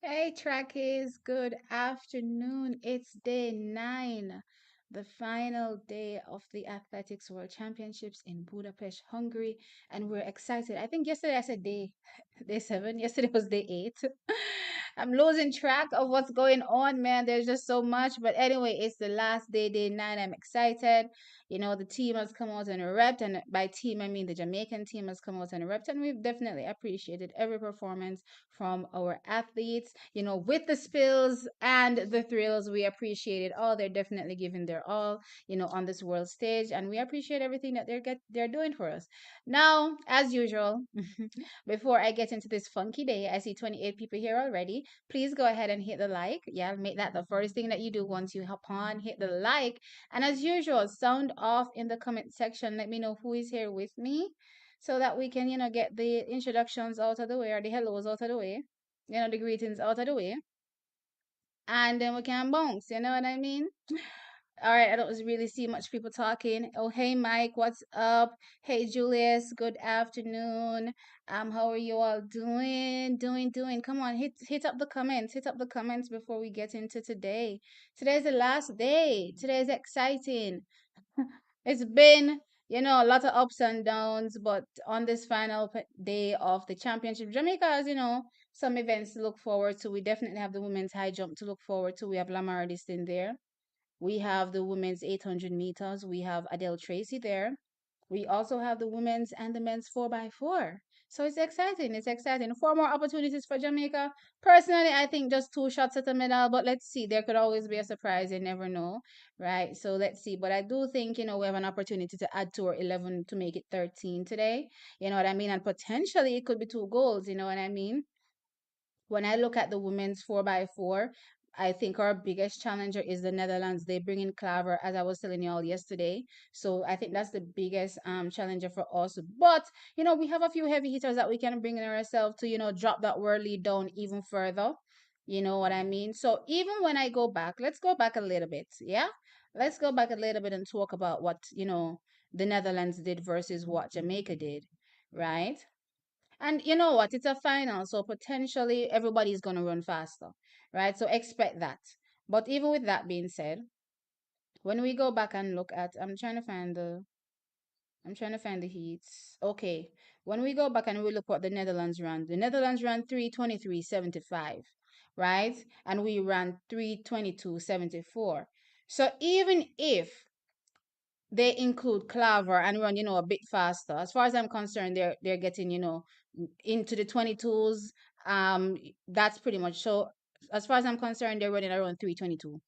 Hey, Trekkies, good afternoon. It's day 9, the final day of the Athletics World Championships in Budapest, Hungary, and we're excited. I think yesterday I said day 7. Yesterday was day 8. I'm losing track of what's going on, man. There's just so much. But anyway, it's the last day, day 9. I'm excited. The team has come out and repped, and by team, I mean the Jamaican team has come out and repped, and we've definitely appreciated every performance from our athletes. With the spills and the thrills, we appreciate it all. They're definitely giving their all, on this world stage, and we appreciate everything that they're doing for us. Now, as usual, before I get into this funky day, I see 28 people here already. Please go ahead and hit the like. Yeah, make that the first thing that you do once you hop on. Hit the like, and as usual, sound off in the comment section. Let me know who is here with me so that we can, get the introductions out of the way or the hellos out of the way, the greetings out of the way, and then we can bounce. You know what I mean? All right, I don't really see much people talking. Oh, hey, Mike, what's up? Hey, Julius, good afternoon. How are you all doing? Doing. Come on, hit up the comments. Hit up the comments before we get into today. Today's the last day. Today's exciting. It's been, a lot of ups and downs, but on this final day of the championship, Jamaica has, some events to look forward to. We definitely have the women's high jump to look forward to. We have Lamar in there. We have the women's 800 meters. We have Adele Tracy there. We also have the women's and the men's 4x4. So it's exciting. It's exciting. Four more opportunities for Jamaica. Personally, I think just two shots at the medal, but let's see. There could always be a surprise. You never know, right? So let's see. But I do think, we have an opportunity to add to our 11 to make it 13 today. You know what I mean? And potentially it could be two goals. You know what I mean? When I look at the women's 4x4, I think our biggest challenger is the Netherlands. They bring in Klaver, as I was telling you all yesterday. So I think that's the biggest challenger for us. But, we have a few heavy hitters that we can bring in ourselves to, drop that world lead down even further. You know what I mean? So even when I go back, let's go back a little bit. Yeah? Let's go back a little bit and talk about what, the Netherlands did versus what Jamaica did, right? And you know what? It's a final, so potentially everybody's going to run faster, right? So expect that. But even with that being said, when we go back and look at, I'm trying to find the heats. Okay, when we go back and we look what the Netherlands ran 3:23.75, right? And we ran 3:22.74. So even if they include Claver and run, a bit faster. As far as I'm concerned, they're getting, into the 22s. That's pretty much so. As far as I'm concerned, they're running around 3:22.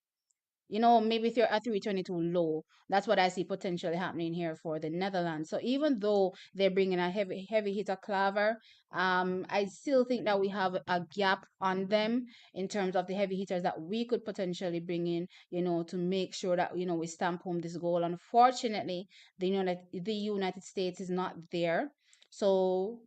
Maybe if you're at 3:22 low, that's what I see potentially happening here for the Netherlands. So even though they're bringing a heavy hitter Claver, I still think that we have a gap on them in terms of the heavy hitters that we could potentially bring in, to make sure that we stamp home this goal. Unfortunately, the United States is not there. So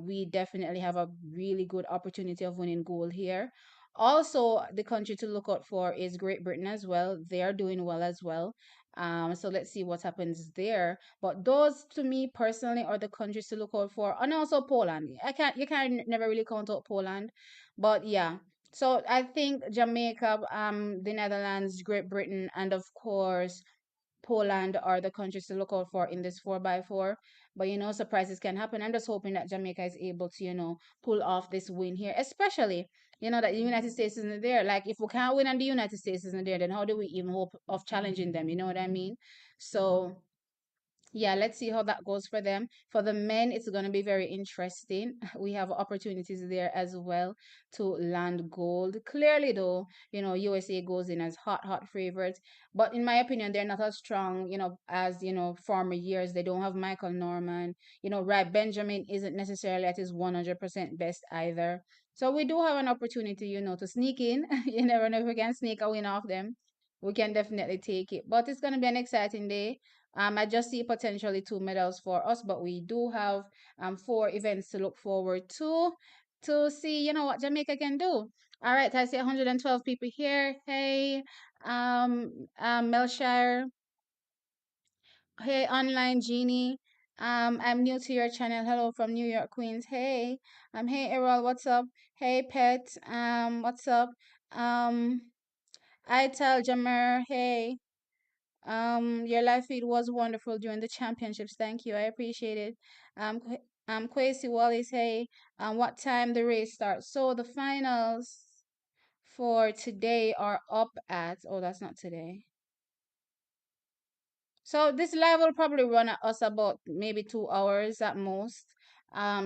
we definitely have a really good opportunity of winning gold here. Also, the country to look out for is Great Britain as well. They are doing well as well. So let's see what happens there. But those, to me personally, are the countries to look out for, and also Poland. You can't never really count out Poland, but yeah. So I think Jamaica, the Netherlands, Great Britain, and of course Poland are the countries to look out for in this 4x4. But surprises can happen. I'm just hoping that Jamaica is able to, pull off this win here, especially, that the United States isn't there. Like, if we can't win and the United States isn't there, then how do we even hope of challenging them? You know what I mean? So yeah, let's see how that goes for them. For the men, it's going to be very interesting. We have opportunities there as well to land gold. Clearly, though, USA goes in as hot favorites. But in my opinion, they're not as strong, as, former years. They don't have Michael Norman. Right, Benjamin isn't necessarily at his 100% best either. So we do have an opportunity, to sneak in. You never know if we can sneak a win off them. We can definitely take it. But it's going to be an exciting day. I just see potentially two medals for us, but we do have four events to look forward to see, what Jamaica can do. All right, I see 112 people here. Hey, Melshire. Hey, online Genie. I'm new to your channel. Hello from New York, Queens. Hey, hey Errol, what's up? Hey Pet, what's up? Um, I tell Jamer, hey, your live feed was wonderful during the championships. Thank you, I appreciate it. Kwesi Wallace, hey, what time the race starts? So the finals for today are up at, oh, that's not today. So this live will probably run at us about maybe 2 hours at most.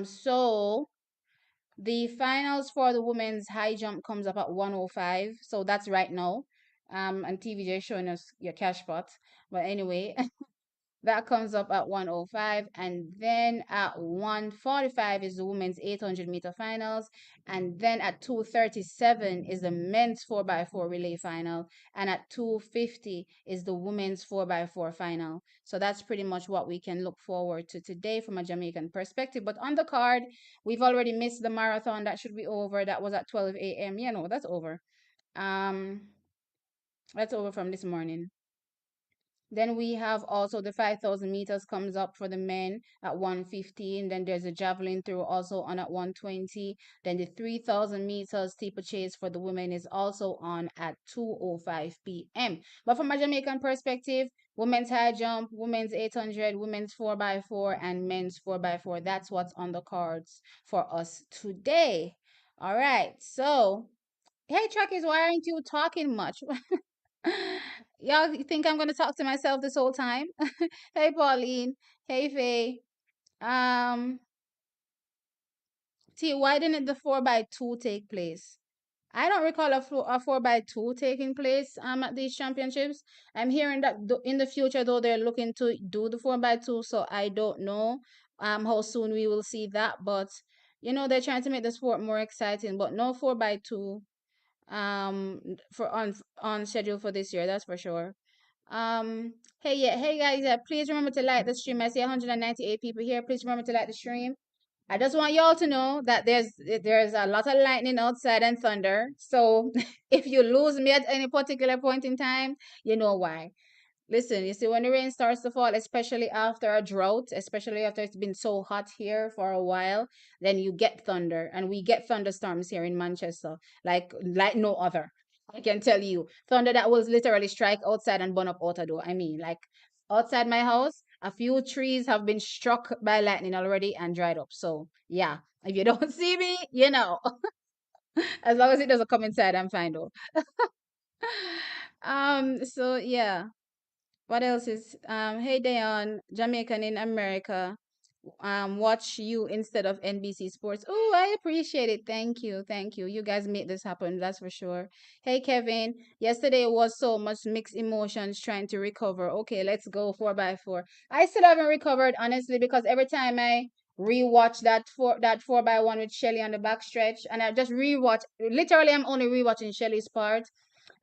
So the finals for the women's high jump comes up at 1:05. So that's right now. And TVJ showing us your cash pot. But anyway, that comes up at 1:05, and then at 1:45 is the women's 800-meter finals, and then at 2:37 is the men's 4x4 relay final, and at 2:50 is the women's 4x4 final. So that's pretty much what we can look forward to today from a Jamaican perspective. But on the card, we've already missed the marathon. That should be over. That was at 12 a.m. Yeah, no, that's over. Um, that's over from this morning. Then we have also the 5,000 meters comes up for the men at 1:15. Then there's a javelin throw also on at 1:20. Then the 3,000 meters steeplechase for the women is also on at 2:05 p.m. But from a Jamaican perspective, women's high jump, women's 800, women's 4x4, and men's 4x4. That's what's on the cards for us today. All right. So, hey, Chuckies, why aren't you talking much? Y'all think I'm gonna talk to myself this whole time? Hey Pauline. Hey Faye. Um T, why didn't the 4x2 take place? I don't recall a 4x2 taking place at these championships. I'm hearing that in the future though they're looking to do the 4x2, so I don't know how soon we will see that, but they're trying to make the sport more exciting, but no 4x2 for on schedule for this year, that's for sure. Hey, yeah, hey guys, please remember to like the stream. I see 198 people here. Please remember to like the stream. I just want y'all to know that there's a lot of lightning outside and thunder. So if you lose me at any particular point in time, you know why. Listen, you see, when the rain starts to fall, especially after a drought, especially after it's been so hot here for a while, then you get thunder, and we get thunderstorms here in Manchester, like no other. I can tell you, thunder that will literally strike outside and burn up outer door. I mean, like outside my house, a few trees have been struck by lightning already and dried up. So yeah, if you don't see me, as long as it doesn't come inside, I'm fine though. So yeah. What else is hey Dayon, Jamaican in America. Watch you instead of NBC Sports. Oh, I appreciate it. Thank you. Thank you. You guys made this happen, that's for sure. Hey Kevin, yesterday was so much mixed emotions trying to recover. Okay, let's go 4x4. I still haven't recovered honestly because every time I rewatch that 4x1 with Shelly on the backstretch, and I just rewatch, literally I'm only rewatching Shelly's part,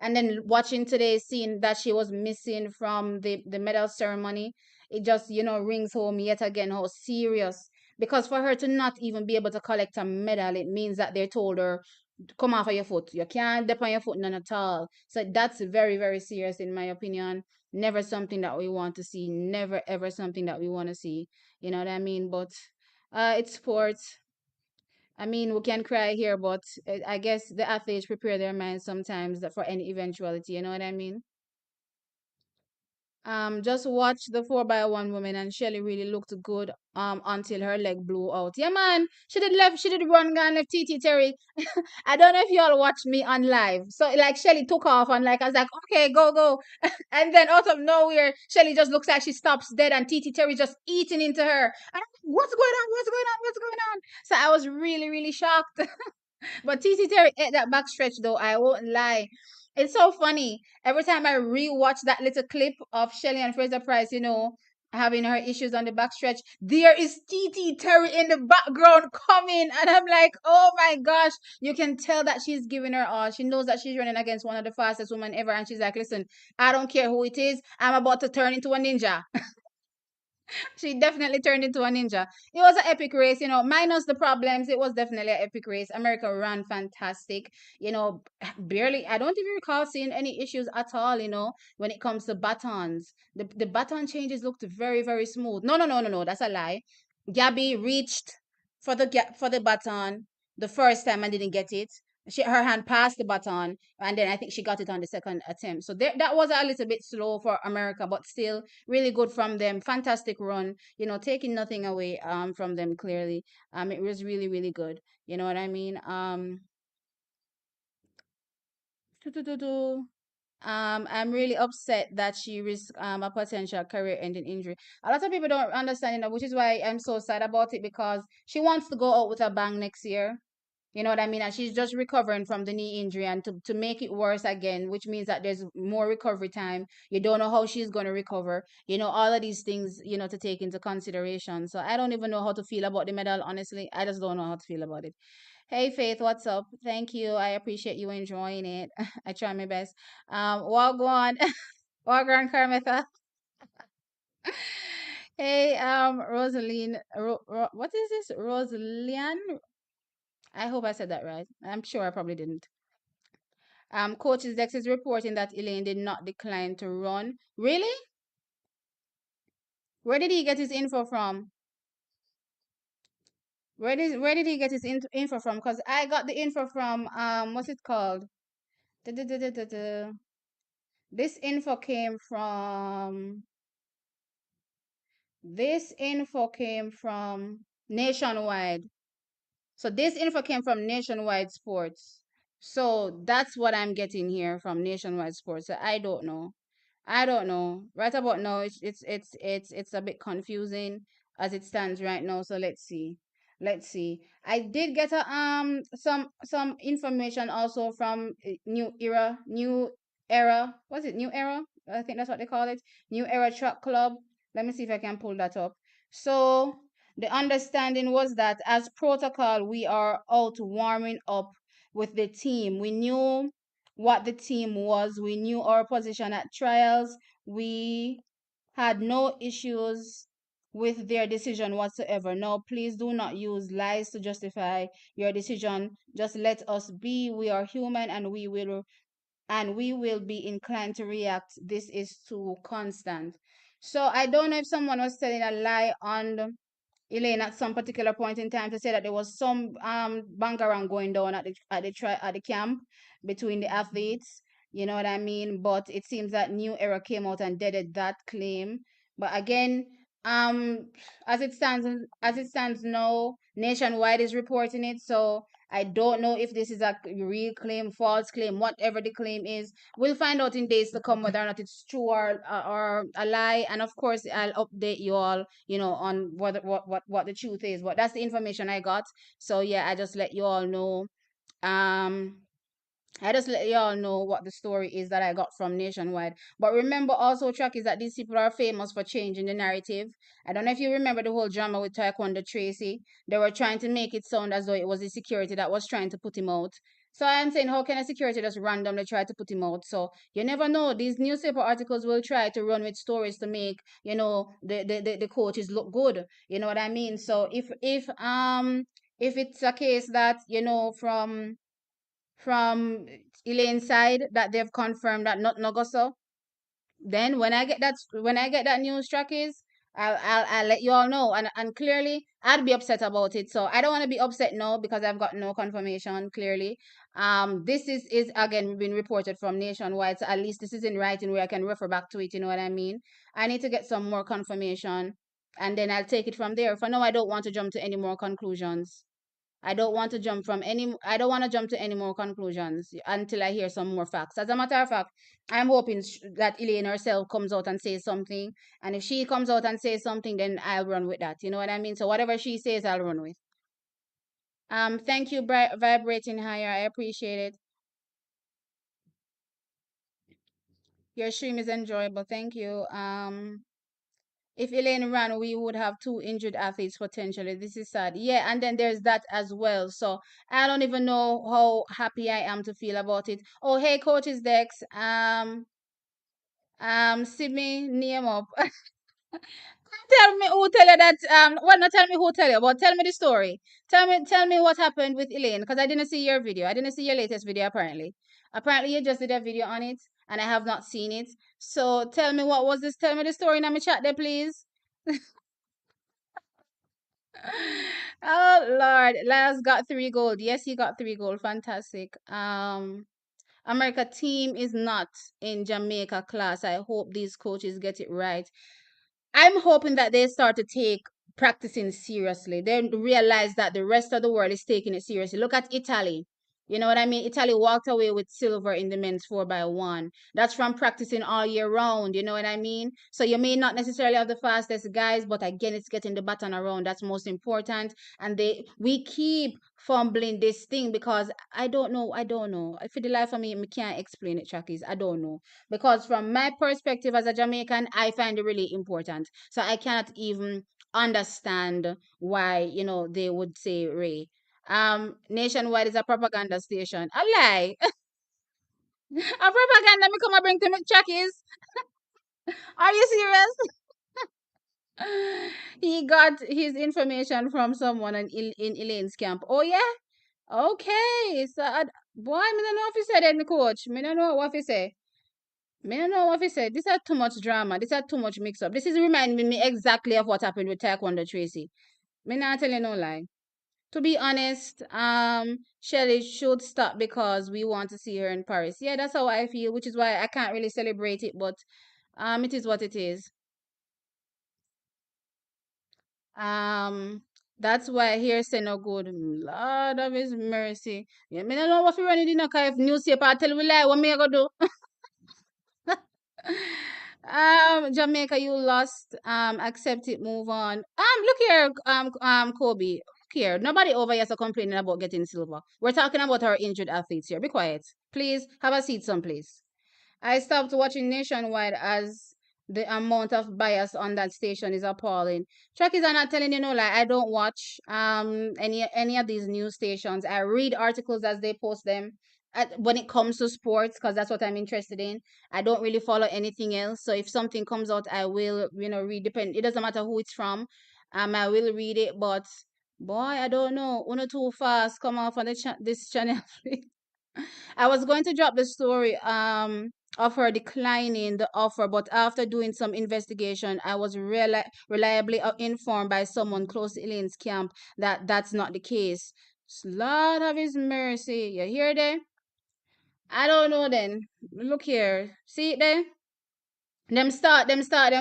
and then watching today's scene that she was missing from the medal ceremony, it just rings home yet again how serious, because for her to not even be able to collect a medal, it means that they told her, come off of your foot, you can't dip on your foot, none at all. So that's very, very serious in my opinion. Never something that we want to see, never ever something that we want to see, you know what I mean? But it's sports. I mean, we can cry here, but I guess the athletes prepare their minds sometimes for any eventuality. You know what I mean? Just watch the 4x1 woman, and Shelly really looked good until her leg blew out. Yeah, man, she did run and left TT Terry. I don't know if y'all watched me on live. So like Shelly took off, and like I was like, okay, go go, and then out of nowhere, Shelly just looks like she stops dead, and TT Terry just eating into her. And I'm like, what's going on? What's going on? What's going on? So I was really really shocked. But TT Terry ate that backstretch though, I won't lie. It's so funny. Every time I rewatch that little clip of Shelly and Fraser Price, having her issues on the backstretch, there is TT Terry in the background coming. And I'm like, oh my gosh, you can tell that she's giving her all. She knows that she's running against one of the fastest women ever. And she's like, listen, I don't care who it is. I'm about to turn into a ninja. She definitely turned into a ninja. It was an epic race, minus the problems. It was definitely an epic race. America ran fantastic, barely. I don't even recall seeing any issues at all, when it comes to batons. The baton changes looked very, very smooth. No, no, no, no, no. That's a lie. Gabby reached for the baton the first time and didn't get it. Her hand passed the baton, and then I think she got it on the second attempt. So that was a little bit slow for America, but still really good from them. Fantastic run, taking nothing away from them clearly. It was really, really good. You know what I mean? doo-doo-doo-doo. I'm really upset that she risked a potential career-ending injury. A lot of people don't understand, which is why I'm so sad about it, because she wants to go out with a bang next year. You know what I mean? And she's just recovering from the knee injury, and to make it worse again, which means that there's more recovery time. You don't know how she's going to recover. All of these things, to take into consideration. So I don't even know how to feel about the medal, honestly. I just don't know how to feel about it. Hey Faith, what's up? Thank you. I appreciate you enjoying it. I try my best. Wagwan, Wagwan Carmetha. Hey, Rosaline, what is this? Rosalian? I hope I said that right. I'm sure I probably didn't. Coaches Dex is reporting that Elaine did not decline to run. Really? Where did he get his info from? Where did he get his info from? Because I got the info from what's it called? Da-da-da-da-da-da. This info came from Nationwide. So this info came from Nationwide Sports. So that's what I'm getting here from Nationwide Sports. So I don't know. I don't know. Right about now, it's a bit confusing as it stands right now. So let's see. Let's see. I did get some information also from New Era. Was it New Era? I think that's what they call it. New Era Truck Club. Let me see if I can pull that up. So the understanding was that as protocol, we are out warming up with the team. We knew what the team was. We knew our position at trials. We had no issues with their decision whatsoever. No, please do not use lies to justify your decision. Just let us be. We are human, and we will be inclined to react. This is too constant. So I don't know if someone was telling a lie on Elaine at some particular point in time to say that there was some bangarang going down at the camp between the athletes. You know what I mean? But it seems that New Era came out and deaded that claim. But again, um, as it stands now, Nationwide is reporting it. So I don't know if this is a real claim, false claim, whatever the claim is. We'll find out in days to come whether or not it's true or a lie. And of course, I'll update you all, on what the truth is. But that's the information I got. So yeah, Um, I just let y'all know what the story is that I got from Nationwide. But remember also, Track, is that these people are famous for changing the narrative. I don't know if you remember the whole drama with Taekwondo Tracy. They were trying to make it sound as though it was the security that was trying to put him out. So I'm saying, how can a security just randomly try to put him out? So you never know. These newspaper articles will try to run with stories to make, the coaches look good. You know what I mean? So if it's a case that, from Elaine's side that they've confirmed that not Nogoso, then when I get that news track is, I'll let you all know, and clearly I'd be upset about it. So I don't want to be upset now because I've got no confirmation clearly. This is again been reported from Nationwide, so at least this is in writing where I can refer back to it. You know what I mean? I need to get some more confirmation, and then I'll take it from there. For now, I don't want to jump to any more conclusions. I don't want to jump to any more conclusions until I hear some more facts. As a matter of fact, I'm hoping that Elaine herself comes out and says something. And if she comes out and says something, then I'll run with that. You know what I mean? So whatever she says, I'll run with. Thank you, Vibrating Higher. I appreciate it. Your stream is enjoyable. Thank you. If Elaine ran, we would have two injured athletes potentially. This is sad. Yeah, and then there's that as well. So I don't even know how happy I am to feel about it. Oh, hey, coaches Dex. Simi name up. Tell me who tell you that. Well, not tell me who tell you, but tell me the story. Tell me what happened with Elaine, because I didn't see your video. I didn't see your latest video. Apparently you just did a video on it, and I have not seen it. So tell me what was this. Tell me the story in my chat there, please. Oh Lord, Laz got 3 gold. Yes, he got 3 gold. Fantastic. America team is not in Jamaica class. I hope these coaches get it right. I'm hoping that they start to take practicing seriously. They realize that the rest of the world is taking it seriously. Look at Italy. You know what I mean? Italy walked away with silver in the men's 4x1. That's from practicing all year round. You know what I mean? So you may not necessarily have the fastest guys, but again, it's getting the baton around. That's most important. And we keep fumbling this thing because I don't know. I don't know. For the life of me, I can't explain it, Chuckies. I don't know, because from my perspective as a Jamaican, I find it really important. So I cannot even understand why, they would say Ray. Nationwide is a propaganda station. A lie. A propaganda me come and bring to me Chuckies. Are you serious? He got his information from someone in Elaine's camp. Oh yeah? Okay. So boy, me don't know if he said it, coach. Me don't know what he say. Me don't know what he said. This had too much drama. This had too much mix up. This is reminding me exactly of what happened with Taekwondo Tracy. Me not telling no lie. To be honest, Shelly should stop because we want to see her in Paris. Yeah, that's how I feel, which is why I can't really celebrate it, but it is what it is. Um, that's why here say no good. Lord of His mercy. Yeah, me don't know what we running in a kind of newspaper. I tell we lie. What me I go do? Jamaica, you lost. Accept it, move on. Look here, Kobe. Look here. Nobody over here is complaining about getting silver. We're talking about our injured athletes here. Be quiet. Please have a seat someplace. I stopped watching Nationwide as the amount of bias on that station is appalling. Truckies are not telling you no lie. I don't watch any of these news stations. I read articles as they post them. When it comes to sports, because that's what I'm interested in. I don't really follow anything else. So if something comes out, I will, read. Depend. It doesn't matter who it's from. I will read it. But boy, I don't know. Uno too fast. Come off on this channel. I was going to drop the story of her declining the offer, but after doing some investigation, I was reliably informed by someone close to Elaine's camp that that's not the case. Lord have His mercy. You hear that? I don't know then. Look here. See it there? Them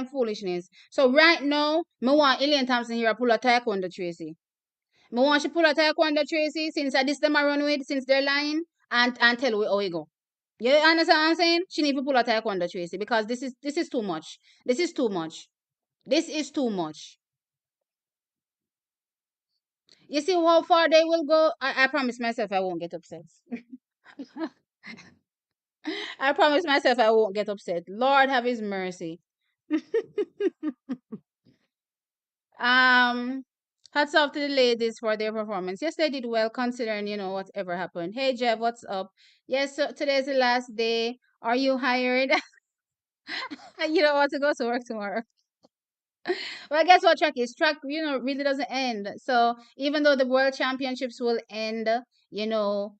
foolishness. So right now, me want Elaine Thompson here to pull a taekwondo Tracy. Me want she pull a taekwondo Tracy since I this them a run with, since they're lying, and tell we how we go. You understand what I'm saying? She need to pull a taekwondo Tracy because this is too much. This is too much. This is too much. You see how far they will go? I promise myself I won't get upset. I promise myself I won't get upset. Lord have His mercy. um, Hats off to the ladies for their performance. Yes, they did well considering whatever happened. Hey Jeff, what's up? Yes, so today's the last day. Are you hired? You don't want to go to work tomorrow. Well, guess what? Track, really doesn't end. So even though the world championships will end, you know,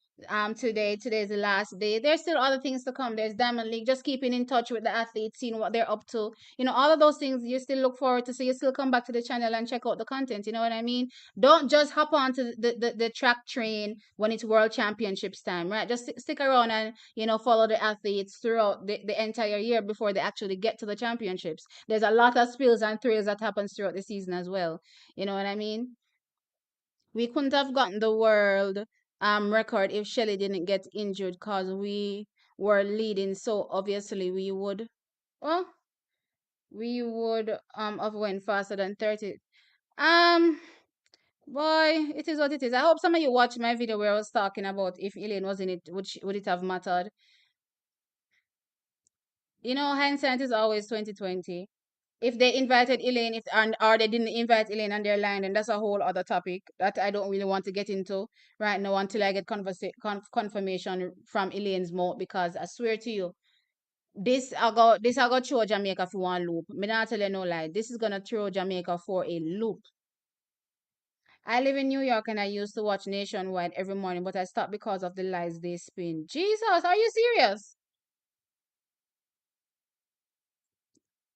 today's the last day. There's still other things to come. There's Diamond League. Just keeping in touch with the athletes, seeing what they're up to. All of those things you still look forward to. So you still come back to the channel and check out the content. You know what I mean? Don't just hop on to the track train when it's world championships time, right? Just stick around and follow the athletes throughout the entire year before they actually get to the championships. There's a lot of spills and thrills that happens throughout the season as well. You know what I mean? We couldn't have gotten the world record if Shelly didn't get injured because we were leading. So obviously well, we would have went faster than 30. Um, Boy, it is what it is. I hope some of you watched my video where I was talking about if Elaine was in it, would it have mattered? Hindsight is always 2020. If they invited Elaine, if and or they didn't invite Elaine and they're lying, then that's a whole other topic that I don't really want to get into right now until I get confirmation from Elaine's mouth. Because I swear to you, This I go throw Jamaica for one loop. Me not tell you no lie. This is gonna throw Jamaica for a loop. I live in New York and I used to watch Nationwide every morning, but I stopped because of the lies they spin. Jesus, are you serious?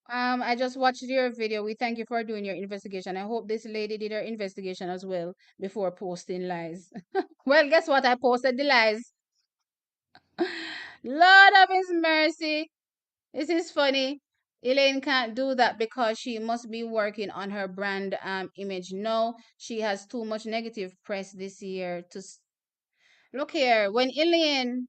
I just watched your video. We thank you for doing your investigation. I hope this lady did her investigation as well before posting lies. Well, guess what? I posted the lies. Lord of His mercy. This is funny. Elaine can't do that because she must be working on her brand image. No, she has too much negative press this year to look here, when Elaine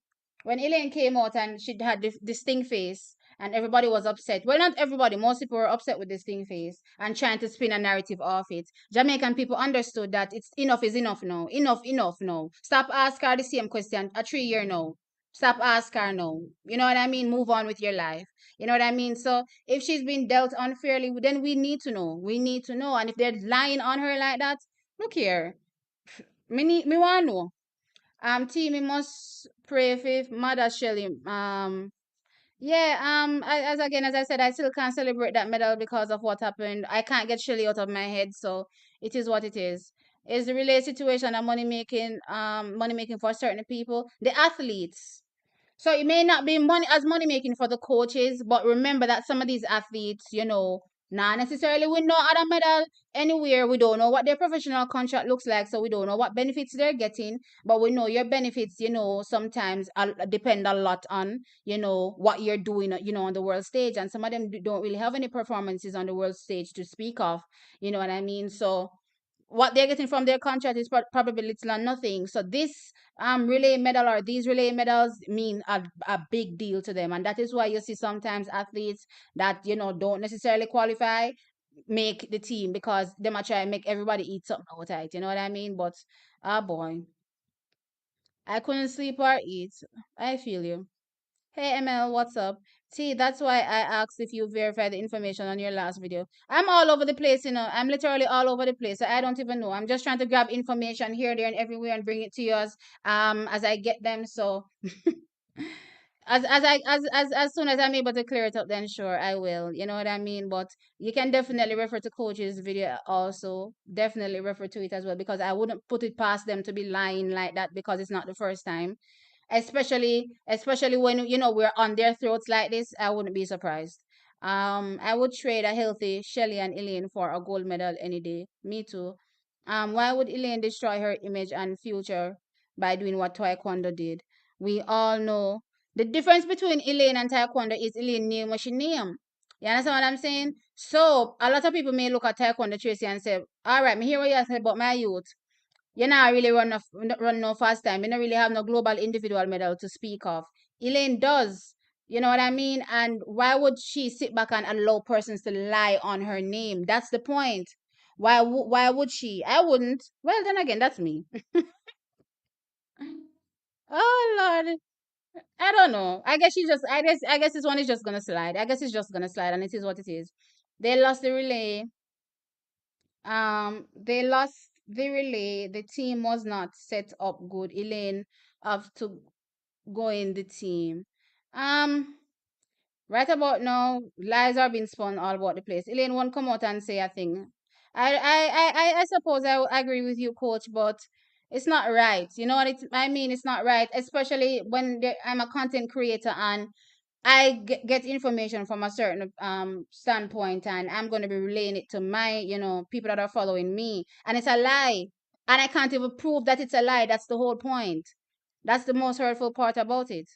came out and she had this sting face and everybody was upset. Well, not everybody, most people were upset with this sting face and trying to spin a narrative off it. Jamaican people understood that it's enough is enough now. Enough now. Stop asking her the same question a 3 year now. Stop asking her now. You know what I mean? Move on with your life. You know what I mean? So if she's been dealt unfairly, then we need to know. We need to know. And if they're lying on her like that, look here. Me want to know. Team, we must pray for Mother Shelley. Yeah. As I said, I still can't celebrate that medal because of what happened. I can't get Shelley out of my head, so it is what it is. Is the relay situation a money making for certain people, the athletes. So it may not be money making for the coaches, but remember that some of these athletes, not necessarily win no other medal anywhere. We don't know what their professional contract looks like, so we don't know what benefits they're getting. But we know your benefits, sometimes depend a lot on, what you're doing, on the world stage. And some of them don't really have any performances on the world stage to speak of. You know what I mean? So what they're getting from their contract is probably little or nothing. So this relay medal or these relay medals mean a big deal to them, and that is why you see sometimes athletes that don't necessarily qualify make the team because they might try and make everybody eat something out of it. You know what I mean? But boy, I couldn't sleep or eat. I feel you. Hey ML, what's up? See, that's why I asked if you verified the information on your last video. I'm all over the place, I'm literally all over the place. I don't even know. I'm just trying to grab information here, there, and everywhere and bring it to you as I get them. So as soon as I'm able to clear it up, then sure I will. You know what I mean? But you can definitely refer to coach's video also. Definitely refer to it as well because I wouldn't put it past them to be lying like that because it's not the first time, especially when we're on their throats like this. I wouldn't be surprised. I would trade a healthy Shelly and Elaine for a gold medal any day. Me too. Why would Elaine destroy her image and future by doing what Taekwondo did? We all know the difference between Elaine and Taekwondo is Elaine knew what she knew. You understand what I'm saying? So a lot of people may look at Taekwondo Tracy and say, "All right, me hear what you said about my youth. You not really run no fast time. You don't really have no global individual medal to speak of. Elaine does. You know what I mean? And why would she sit back and allow persons to lie on her name? That's the point. Why would she? I wouldn't. Well, then again, that's me. Oh Lord. I don't know. I guess this one is just gonna slide. I guess it's just gonna slide and it is what it is. They lost the relay. They lost the relay. The team was not set up good. Elaine have to go in the team. Um, right about now, lies are being spun all about the place. Elaine won't come out and say a thing. I suppose I agree with you, coach, but it's not right. You know what I mean? It's not right, especially when I'm a content creator and I get information from a certain standpoint, and I'm going to be relaying it to my people that are following me, and it's a lie, and I can't even prove that it's a lie. That's the whole point. That's the most hurtful part about it.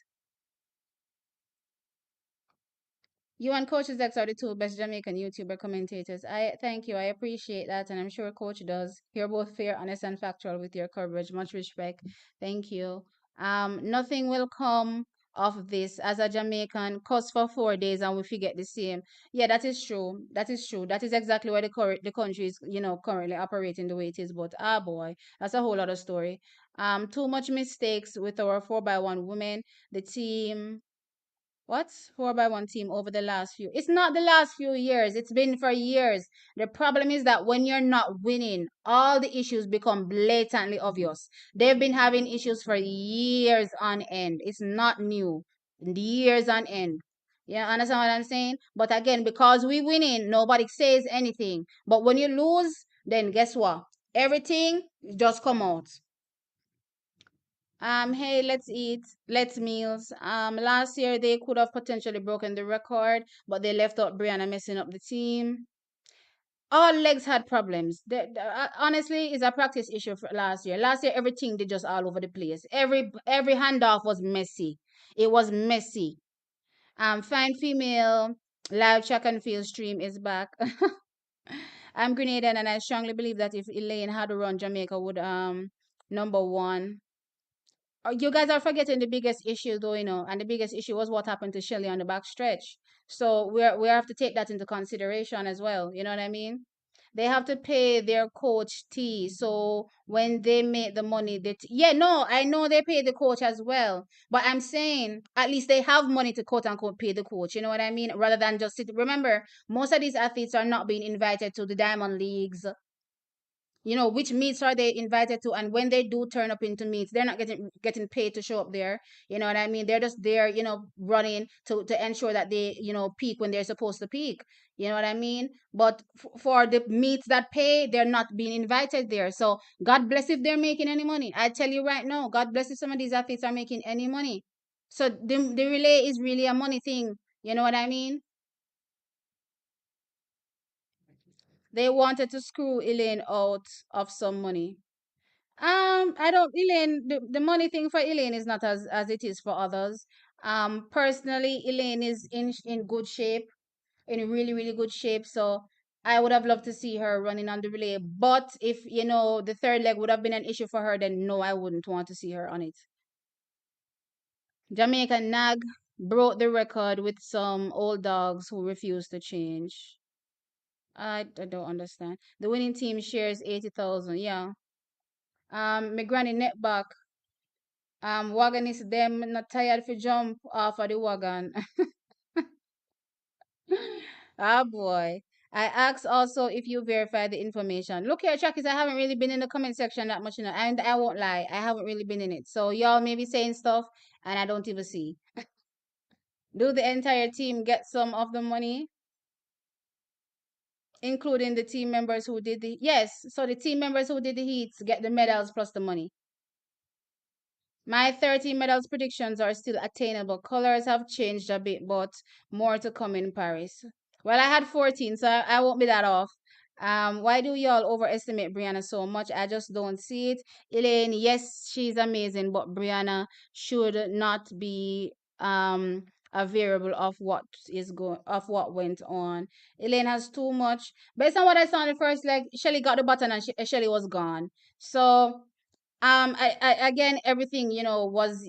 You and Coach X are the two best Jamaican YouTuber commentators. I thank you. I appreciate that, and I'm sure Coach does. You're both fair, honest, and factual with your coverage. Much respect. Thank you. Nothing will come of this as a Jamaican. Cuss for 4 days and we forget the same. Yeah, that is true. That is true. That is exactly why the country is, currently operating the way it is. But boy, that's a whole other story. Too much mistakes with our 4x1 women. The team what? 4x1 team over the last few. It's not the last few years. It's been for years. The problem is that when you're not winning, all the issues become blatantly obvious. They've been having issues for years on end. It's not new. Years on end. Yeah, understand what I'm saying? But again, because we winning, nobody says anything. But when you lose, then guess what? Everything just come out. Hey, let's eat, let's meals. Last year they could have potentially broken the record, but they left out Brianna messing up the team. All legs had problems. Honestly, it's a practice issue for last year. Last year, everything did just all over the place. Every handoff was messy. It was messy. Fine female live track and field stream is back. I'm Grenadian, and I strongly believe that if Elaine had run, Jamaica would number one. You guys are forgetting the biggest issue, though, and the biggest issue was what happened to Shelly on the back stretch. So we have to take that into consideration as well. You know what I mean? They have to pay their coach T. So when they make the money, yeah, no, I know they pay the coach as well. But I'm saying at least they have money to quote unquote pay the coach. You know what I mean? Rather than just sit. Remember, most of these athletes are not being invited to the Diamond Leagues, which meets are they invited to, and when they do turn up into meets, they're not getting paid to show up there. You know what I mean? They're just there, running to ensure that they, peak when they're supposed to peak. You know what I mean? But for the meets that pay, they're not being invited there. So God bless if they're making any money. I tell you right now, God bless if some of these athletes are making any money. So the relay is really a money thing. You know what I mean? They wanted to screw Elaine out of some money. I don't, Elaine, the money thing for Elaine is not as it is for others. Personally, Elaine is in good shape, in really, really good shape. So I would have loved to see her running on the relay. But if, the third leg would have been an issue for her, then no, I wouldn't want to see her on it. Jamaica Nag broke the record with some old dogs who refused to change. I don't understand. The winning team shares 80,000. Yeah. My granny net back. Wagon is them not tired for jump off of the wagon. Ah boy. I asked also if you verify the information. Look here, Chuckies, I haven't really been in the comment section that much, and I won't lie, I haven't really been in it. So y'all may be saying stuff and I don't even see. Do the entire team get some of the money, including the team members who did the yes? So the team members who did the heats get the medals plus the money. My 30 medals predictions are still attainable. Colors have changed a bit, but more to come in Paris. Well, I had 14, so I won't be that off. Why do y'all overestimate Brianna so much? I just don't see it. Elaine, yes, she's amazing, but Brianna should not be a variable of what went on. Elaine has too much. Based on what I saw in the first leg, Shelly got the button and Shelly was gone. So again, everything, was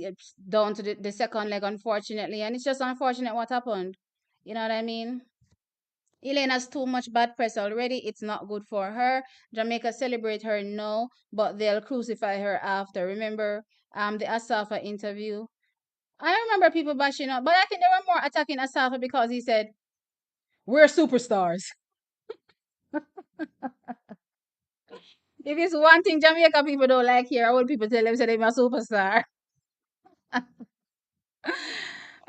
down to the second leg, unfortunately, and it's just unfortunate what happened. You know what I mean? Elaine has too much bad press already. It's not good for her. Jamaica celebrate her, no, but they'll crucify her after. Remember, the Asafa interview. I remember people bashing up, but I think they were more attacking Asafa because he said, "We're superstars." If it's one thing Jamaica people don't like here, I want people tell them say they're a superstar.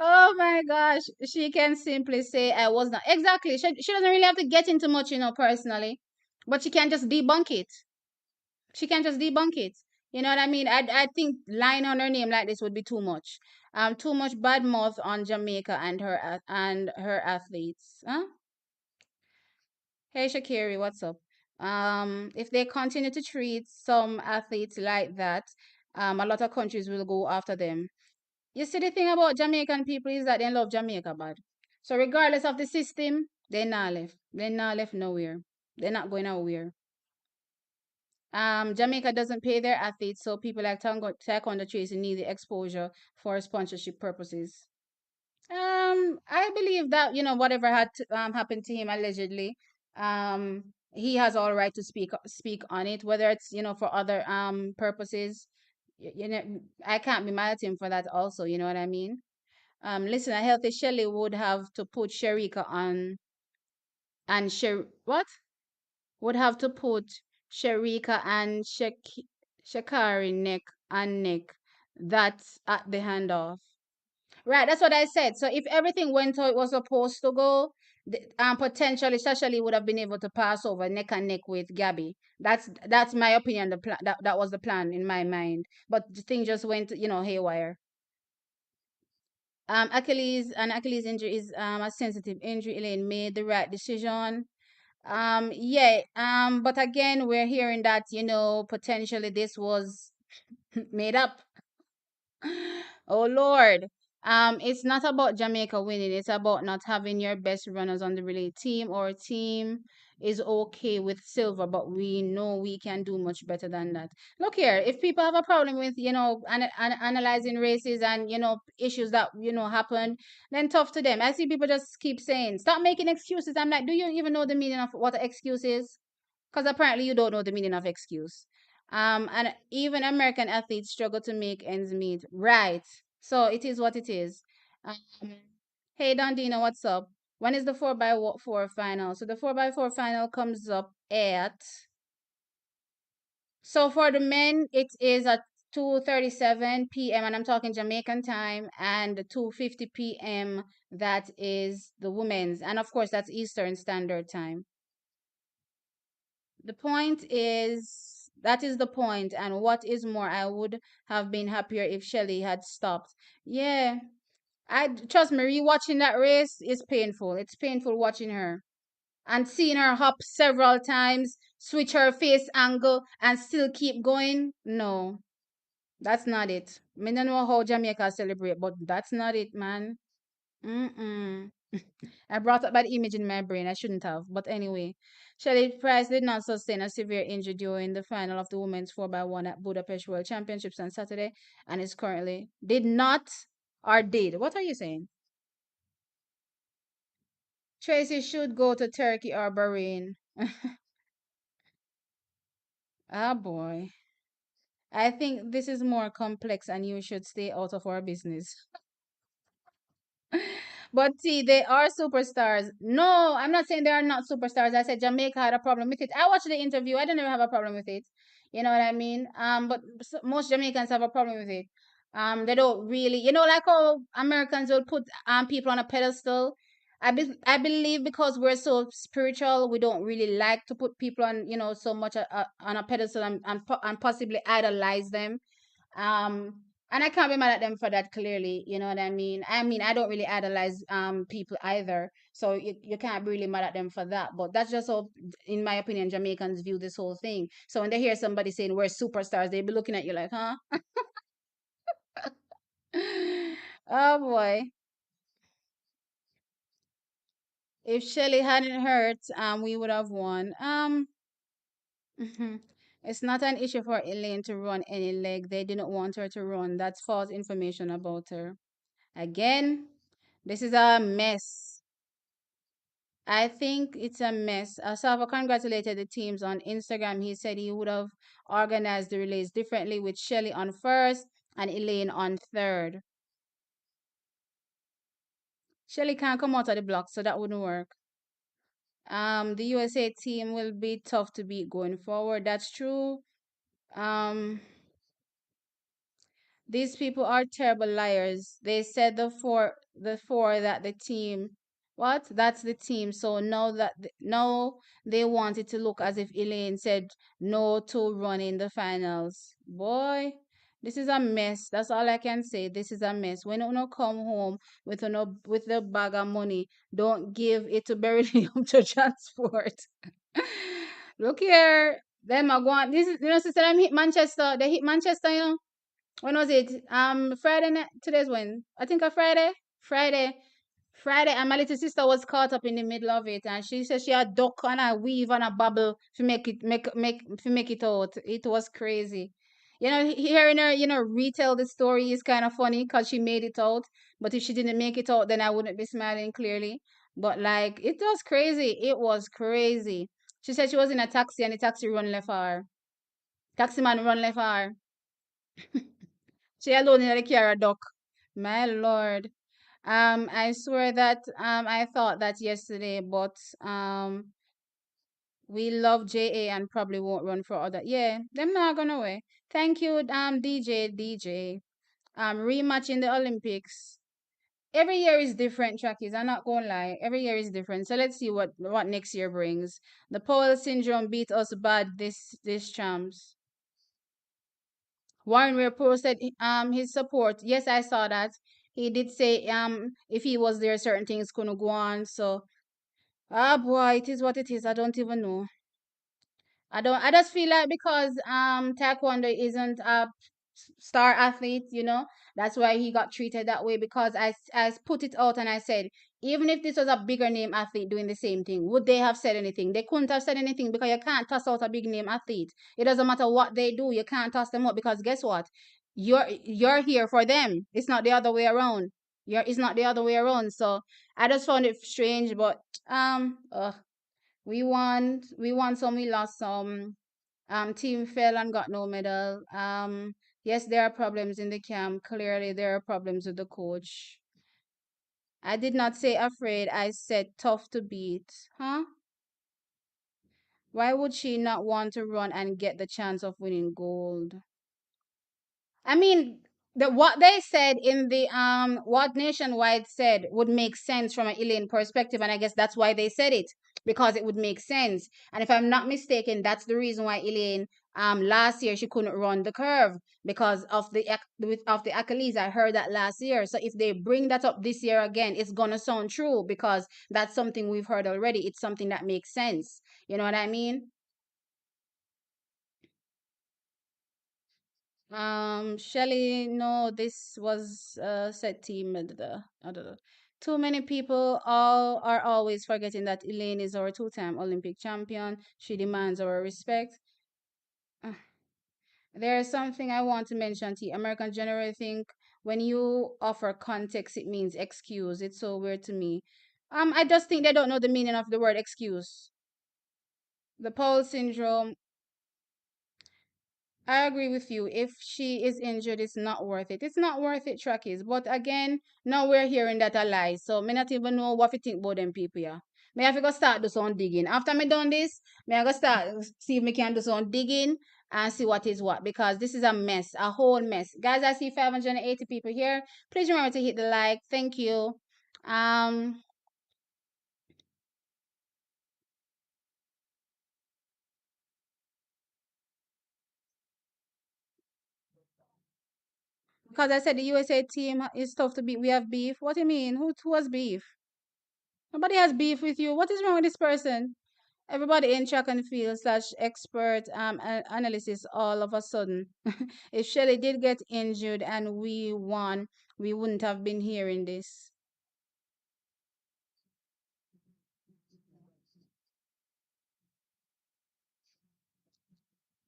Oh my gosh. She can simply say I was not. Exactly. She doesn't really have to get into much, personally. But she can just debunk it. She can just debunk it. You know what I mean? I think lying on her name like this would be too much. Too much bad mouth on Jamaica and her athletes. Huh? Hey Shakiri, what's up? If they continue to treat some athletes like that, a lot of countries will go after them. You see, the thing about Jamaican people is that they love Jamaica bad. So regardless of the system, they not left. They not left nowhere. They're not going nowhere. Jamaica doesn't pay their athletes, so people like Taekwondo Tracy need the exposure for sponsorship purposes. I believe that whatever had happened to him allegedly, he has all right to speak on it, whether it's for other purposes. I can't be mad at him for that. Also, you know what I mean. Listen, a healthy Shelly would have to put Sherika on and what would have to put Sherika and Shakari neck and neck. That's at the handoff. Right, that's what I said. So if everything went how it was supposed to go, potentially Shashali would have been able to pass over neck and neck with Gabby. That's my opinion. The plan that was the plan in my mind, but the thing just went, haywire. Achilles injury is a sensitive injury. Elaine made the right decision. Yeah. But again, we're hearing that potentially this was made up. Oh Lord. It's not about Jamaica winning. It's about not having your best runners on the relay team. Our team is okay with silver, but we know we can do much better than that. Look here, if people have a problem with, analyzing races and, issues that, happen, then tough to them. I see people just keep saying, stop making excuses. I'm like, do you even know the meaning of what an excuse is? Because apparently you don't know the meaning of excuse. And even American athletes struggle to make ends meet. Right. So it is what it is. Um, hey, Dondina, what's up? When is the 4x4 final? So the 4x4 final comes up at. So for the men, it is at 2:37 p.m. and I'm talking Jamaican time, and 2:50 p.m. that is the women's, and of course that's Eastern Standard Time. The point is, that is the point, and what is more, I would have been happier if Shelly had stopped. Yeah, I trust me, rewatching that race is painful. It's painful watching her and seeing her hop several times, switch her face angle, and still keep going. No, that's not it. I don't know how Jamaica celebrate, but that's not it, man. Mm-mm. I brought up that image in my brain. I shouldn't have. But anyway, Shelley Price did not sustain a severe injury during the final of the women's 4x1 at Budapest World Championships on Saturday and is currently did not or did. What are you saying? Tracy should go to Turkey or Bahrain. Ah, boy. I think this is more complex and you should stay out of our business. But see, they are superstars. No, I'm not saying they are not superstars. I said Jamaica had a problem with it. I watched the interview. I didn't have a problem with it. You know what I mean? But most Jamaicans have a problem with it. They don't really, like how Americans will put people on a pedestal. I believe because we're so spiritual, we don't really like to put people on, so much on a pedestal and possibly idolize them. um and I can't be mad at them for that, clearly, you know what I mean. I don't really idolize people either, so you can't be really mad at them for that, but that's just how, in my opinion, Jamaicans view this whole thing. So when they hear somebody saying we're superstars, they be looking at you like, huh? Oh boy. If Shelly hadn't hurt, we would have won. Mhm. It's not an issue for Elaine to run any leg. They didn't want her to run. That's false information about her. Again, this is a mess. I think it's a mess. Salva congratulated the teams on Instagram. He said he would have organized the relays differently with Shelly on first and Elaine on third. Shelly can't come out of the block, so that wouldn't work. The USA team will be tough to beat going forward. That's true. Um, These people are terrible liars. They said the four that the team, what? That's the team. So now they want it to look as if Elaine said no to running the finals. Boy, this is a mess. That's all I can say. This is a mess. When you come home with the bag of money, don't give it to Beryllium to transport. Look here. Them are going. This is, sister, them hit Manchester. They hit Manchester, when was it? Friday night. Today's when? I think a Friday. Friday. Friday, and my little sister was caught up in the middle of it, and she said she had duck and a weave and a bubble to make it out. It was crazy. Hearing her, retell the story is kind of funny because she made it out. But if she didn't make it out, then I wouldn't be smiling, clearly. But like, it was crazy. It was crazy. She said she was in a taxi and the taxi run left her. Taxi man run left her. She alone in the car, duck. My lord. I swear that I thought that yesterday, but we love JA and probably won't run for other. Yeah, them not gonna away. Thank you, DJ. Rematch in the Olympics. every year is different, Trackies. I'm not gonna lie. Every year is different. So let's see what next year brings. The Powell syndrome beat us bad this champs. Warren Weir posted his support. Yes, I saw that. He did say if he was there, certain things couldn't go on. So ah boy, it is what it is. I don't even know. I just feel like because taekwondo isn't a star athlete, that's why he got treated that way because I put it out and I said even if this was a bigger name athlete doing the same thing, would they have said anything? They couldn't have said anything because you can't toss out a big name athlete. It doesn't matter what they do, you can't toss them out because guess what? You're here for them. It's not the other way around. It's not the other way around. So I just found it strange, but we won some, we lost some. Team fell and got no medal. Yes, there are problems in the camp. Clearly, there are problems with the coach. I did not say afraid. I said tough to beat. Huh? Why would she not want to run and get the chance of winning gold? I mean, what they said in the what Nationwide said would make sense from an Elaine perspective, and I guess that's why they said it because it would make sense. And if I'm not mistaken, that's the reason why Elaine last year she couldn't run the curve because of the Achilles. I heard that last year. So if they bring that up this year again, it's gonna sound true because that's something we've heard already. It's something that makes sense. You know what I mean? Shelly, no, this was set team. Too many people all are always forgetting that Elaine is our two-time Olympic champion. She demands our respect. Uh, There is something I want to mention to you. Americans generally think when you offer context, it means excuse. It's so weird to me. I just think they don't know the meaning of the word excuse. The Paul syndrome, I agree with you. If she is injured, it's not worth it. It's not worth it, Trackies. But again, now we're hearing that a lie. So me not even know what to think about them people, yeah. Me have to go start do some digging. After me done this, me I go start see if me can do some digging and see what is what. Because this is a mess, a whole mess. Guys, I see 580 people here. Please remember to hit the like. Thank you. Um, because I said the USA team is tough to beat. We have beef. What do you mean? Who has beef? Nobody has beef with you. What is wrong with this person? Everybody in track and field slash expert analysis all of a sudden. If Shelly did get injured and we won, we wouldn't have been hearing this.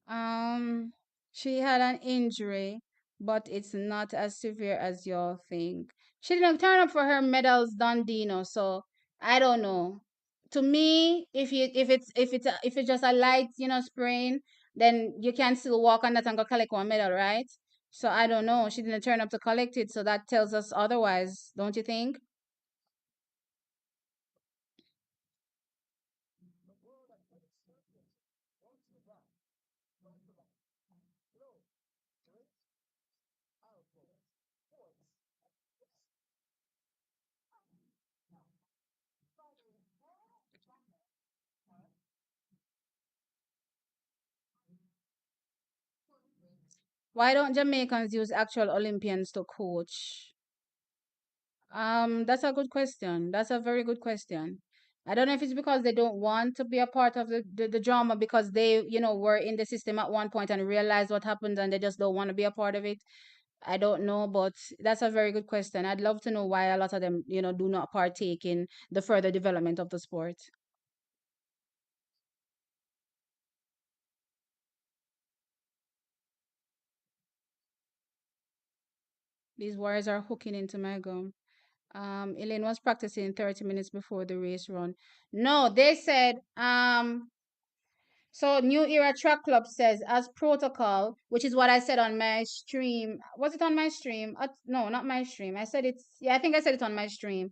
Um, she had an injury, but it's not as severe as y'all think. She didn't turn up for her medals, Dundino, so I don't know. To me, if it's just a light, sprain, then you can still walk on that and go collect one medal, right? So I don't know. She didn't turn up to collect it, so that tells us otherwise, don't you think? Why don't Jamaicans use actual Olympians to coach? That's a good question. That's a very good question. I don't know if it's because they don't want to be a part of the drama because they, were in the system at one point and realized what happened and they just don't want to be a part of it. I don't know, but that's a very good question. I'd love to know why a lot of them, do not partake in the further development of the sport. These wires are hooking into my gum. Elaine was practicing 30 minutes before the race run. No, they said, so New Era Track Club says, as protocol, which is what I said on my stream. Was it on my stream? No, not my stream. I said it's, yeah, I think I said it on my stream.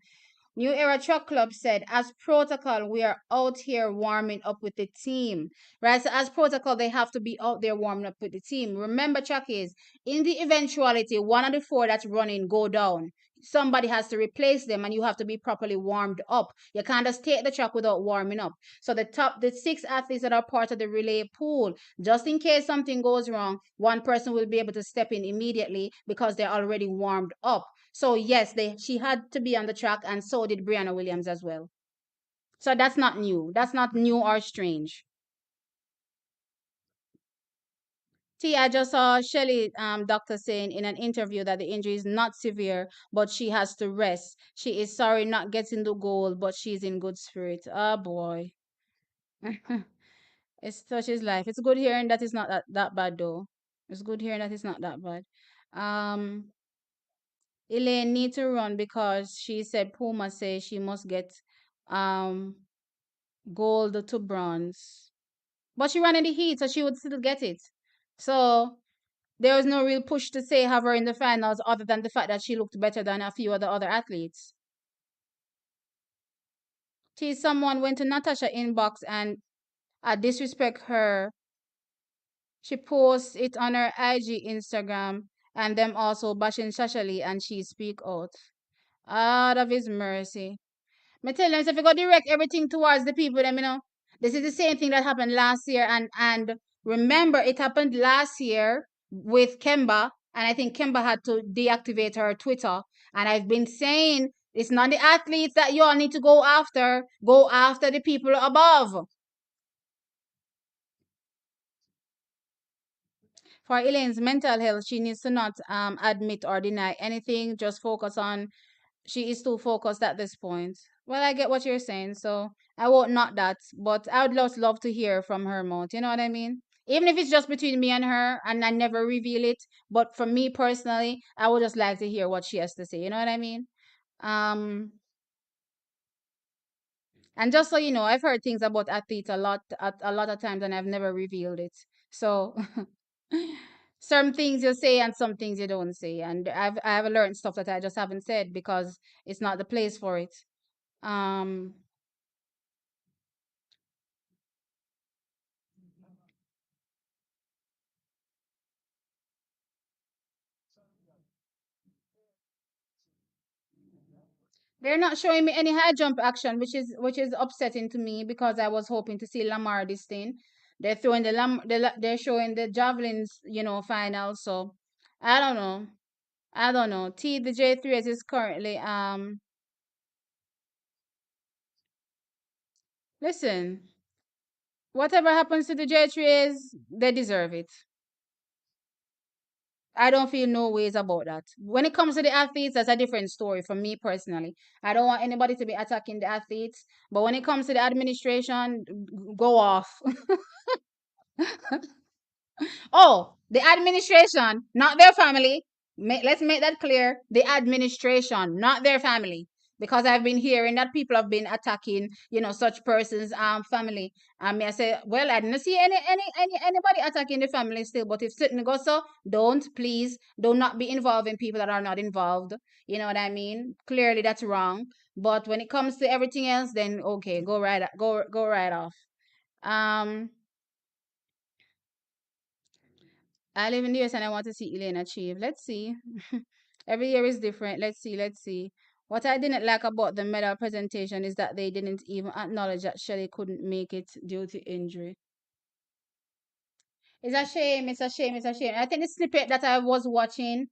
New Era Truck Club said, as protocol, we are out here warming up with the team, right? So, as protocol, they have to be out there warming up with the team. Remember, Chuck is in the eventuality, one of the four that's running go down. somebody has to replace them, and you have to be properly warmed up. You can't just take the track without warming up. So the six athletes that are part of the relay pool, just in case something goes wrong, one person will be able to step in immediately because they're already warmed up. So yes, she had to be on the track, and so did Brianna Williams as well. So that's not new. That's not new or strange. See, I just saw Shelley, doctor, saying in an interview that the injury is not severe, but she has to rest. She is sorry not getting the goal, but she's in good spirits. Oh boy. It's such is life. It's good hearing that it's not that bad though. It's good hearing that it's not that bad. Um, Elaine need to run because she said Puma says she must get um gold to bronze. But she ran in the heat, so she would still get it. So there was no real push to say have her in the finals other than the fact that she looked better than a few of the other athletes. See, someone went to Natasha inbox and disrespect her. She posts it on her IG, Instagram, and them also bashing Shashali, and she speak out. Out of his mercy. Me tell them, so if you go direct everything towards the people, them, this is the same thing that happened last year, and remember, it happened last year with Kemba, and I think Kemba had to deactivate her Twitter. And I've been saying it's not the athletes that you all need to go after the people above. For Elaine's mental health, she needs to not admit or deny anything. Just focus on she is too focused at this point. Well, I get what you're saying, so I won't not that, but I would love to hear from her mouth. You know what I mean? Even if it's just between me and her, and I never reveal it. But for me personally, I would just like to hear what she has to say. You know what I mean? Um, and just so you know, I've heard things about athletes a lot of times, and I've never revealed it. So some things you say and some things you don't say, and I've learned stuff that I just haven't said because it's not the place for it. Um, they're not showing me any high jump action, which is upsetting to me because I was hoping to see Lamar this thing. They're throwing they're showing the javelins, final. So I don't know. I don't know. The J3s is currently listen. Whatever happens to the J3s, they deserve it. I don't feel no ways about that. When it comes to the athletes, that's a different story for me personally. I don't want anybody to be attacking the athletes, but when it comes to the administration, go off. Oh, the administration, not their family. Let's make that clear. The administration, not their family. Because I've been hearing that people have been attacking, such persons' family. I mean, I say, well, I didn't see anybody attacking the family still. But if something goes so, please, do not be involving people that are not involved. You know what I mean? Clearly, that's wrong. But when it comes to everything else, then okay, go right off. Um, I live in the US and I want to see Elaine achieve. Let's see. Every year is different. Let's see. What I didn't like about the medal presentation is that they didn't even acknowledge that Shelley couldn't make it due to injury. It's a shame. It's a shame. It's a shame. I think the snippet that I was watching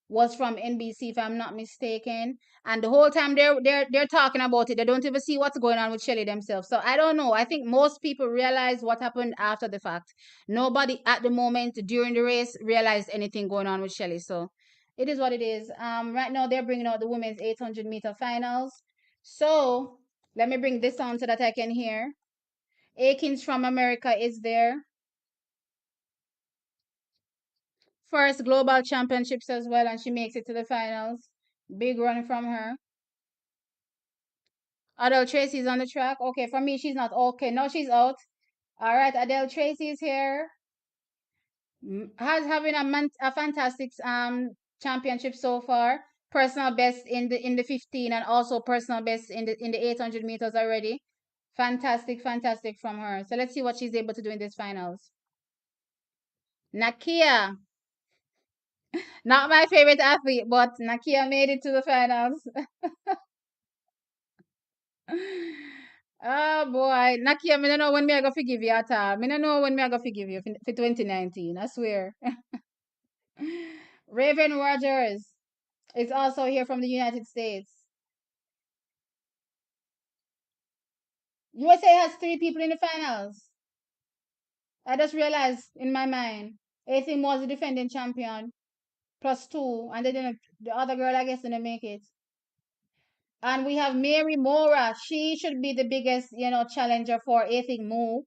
was from NBC, if I'm not mistaken. And the whole time they're talking about it, they don't even see what's going on with Shelley themselves. So I don't know. I think most people realize what happened after the fact. Nobody at the moment during the race realized anything going on with Shelley. So it is what it is. Right now they're bringing out the women's 800-meter finals. So let me bring this on so that I can hear. Akins from America is there. First global championships as well, and she makes it to the finals. Big run from her. Adele Tracy's on the track. Okay, for me, she's not okay. No, she's out. All right, Adele Tracy's here. Has having a fantastic championship so far. Personal best in the 15 and also personal best in the 800 meters already. Fantastic, fantastic from her. So let's see what she's able to do in these finals. Nakia. Not my favorite athlete, but Nakia made it to the finals. Oh boy, Nakia, me don't know when me I go forgive you at all. Me don't know when me I go forgive you for 2019. I swear. Raven Rogers is also here from the United States. USA has three people in the finals. I just realized in my mind, Athing was the defending champion plus two, and they didn't. The other girl, I guess, didn't make it. And we have Mary Mora. She should be the biggest, challenger for Athing Mu,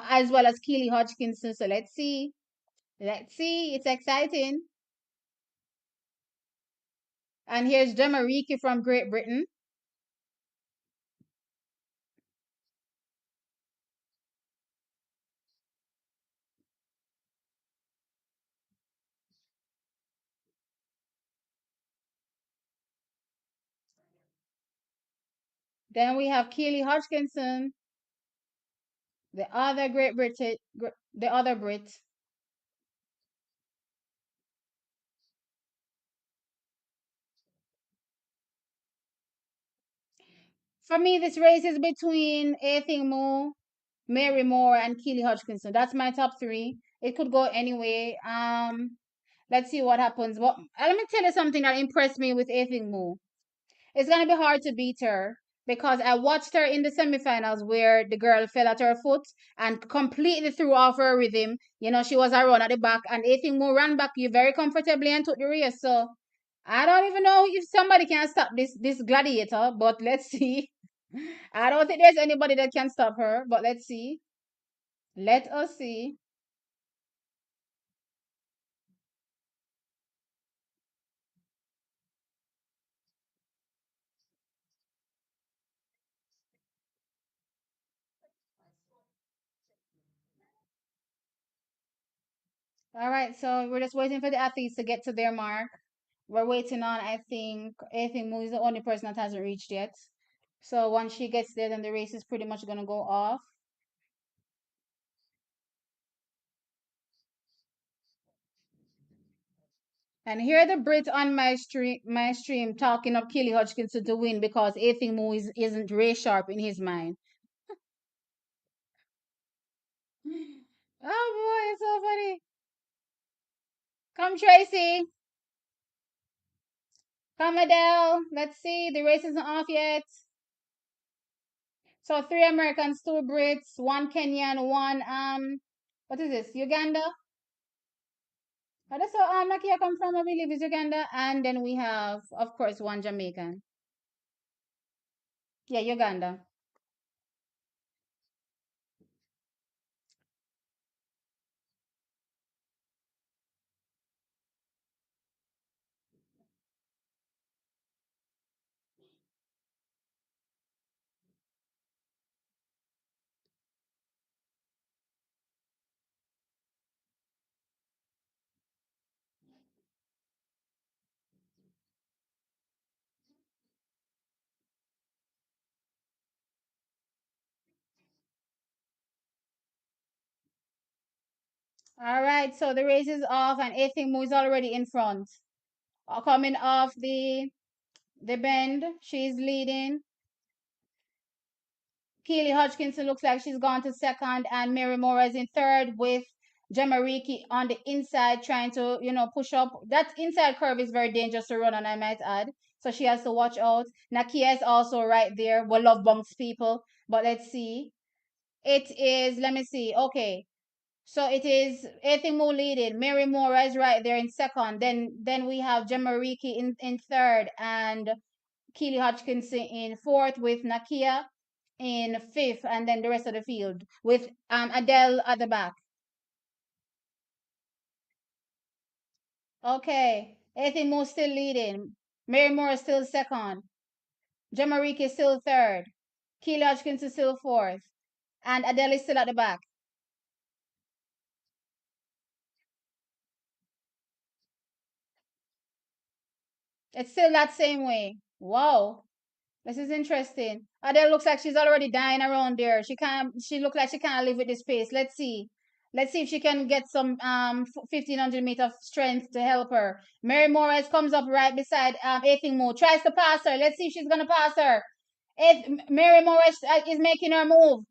as well as Keely Hodgkinson. So let's see. Let's see. It's exciting. And here's Demariki from Great Britain. Then we have Keely Hodgkinson, the other Great Britain, the other Brit. For me, this race is between Athing Mu, Mary Moore, and Keely Hodgkinson. That's my top three. It could go anyway. Let's see what happens. But let me tell you something that impressed me with Athing Mu. It's gonna be hard to beat her because I watched her in the semifinals where the girl fell at her foot and completely threw off her rhythm. She was a run at the back, and Athing Mu ran back you very comfortably and took the race. So I don't even know if somebody can stop this gladiator, but let's see. I don't think there's anybody that can stop her, but let's see. Let us see. All right, so we're just waiting for the athletes to get to their mark. We're waiting on, I think Mo is the only person that hasn't reached yet. So once she gets there, then the race is pretty much gonna go off. And here the Brit on my stream talking up Kelly Hodgkinson to win because Athing Mo isn't race sharp in his mind. Oh boy, it's so funny. Come Tracy. Come Adele. Let's see. The race isn't off yet. So three Americans, two Brits, one Kenyan, one what is this? Uganda? That's where Nakia come from, I believe is Uganda. And then we have, of course, one Jamaican. Yeah, Uganda. All right, so the race is off and Ethimu is already in front. Coming off the bend, she's leading. Keely Hodgkinson looks like she's gone to second, and Mary Mora is in third with Jamariki on the inside trying to, push up. That inside curve is very dangerous to run on, I might add. So she has to watch out. Nakia is also right there. We love bunks people. But let's see. It is, let me see. Okay. So it is Ethimu leading. Mary Mora is right there in second. Then we have Jamariki in third and Keely Hodgkinson in fourth with Nakia in fifth, and then the rest of the field with Adele at the back. Okay, Ethan Moore still leading. Mary Moore is still second. Jamarique is still third. Keely Hodgkins is still fourth. And Adele is still at the back. It's still that same way. Wow. This is interesting. Adele looks like she's already dying around there. She looks like she can't live with this pace. Let's see. Let's see if she can get some 1500 meter strength to help her. Mary Morris comes up right beside Athing Mo. Tries to pass her. Let's see if she's gonna pass her. If Mary Morris is making her move.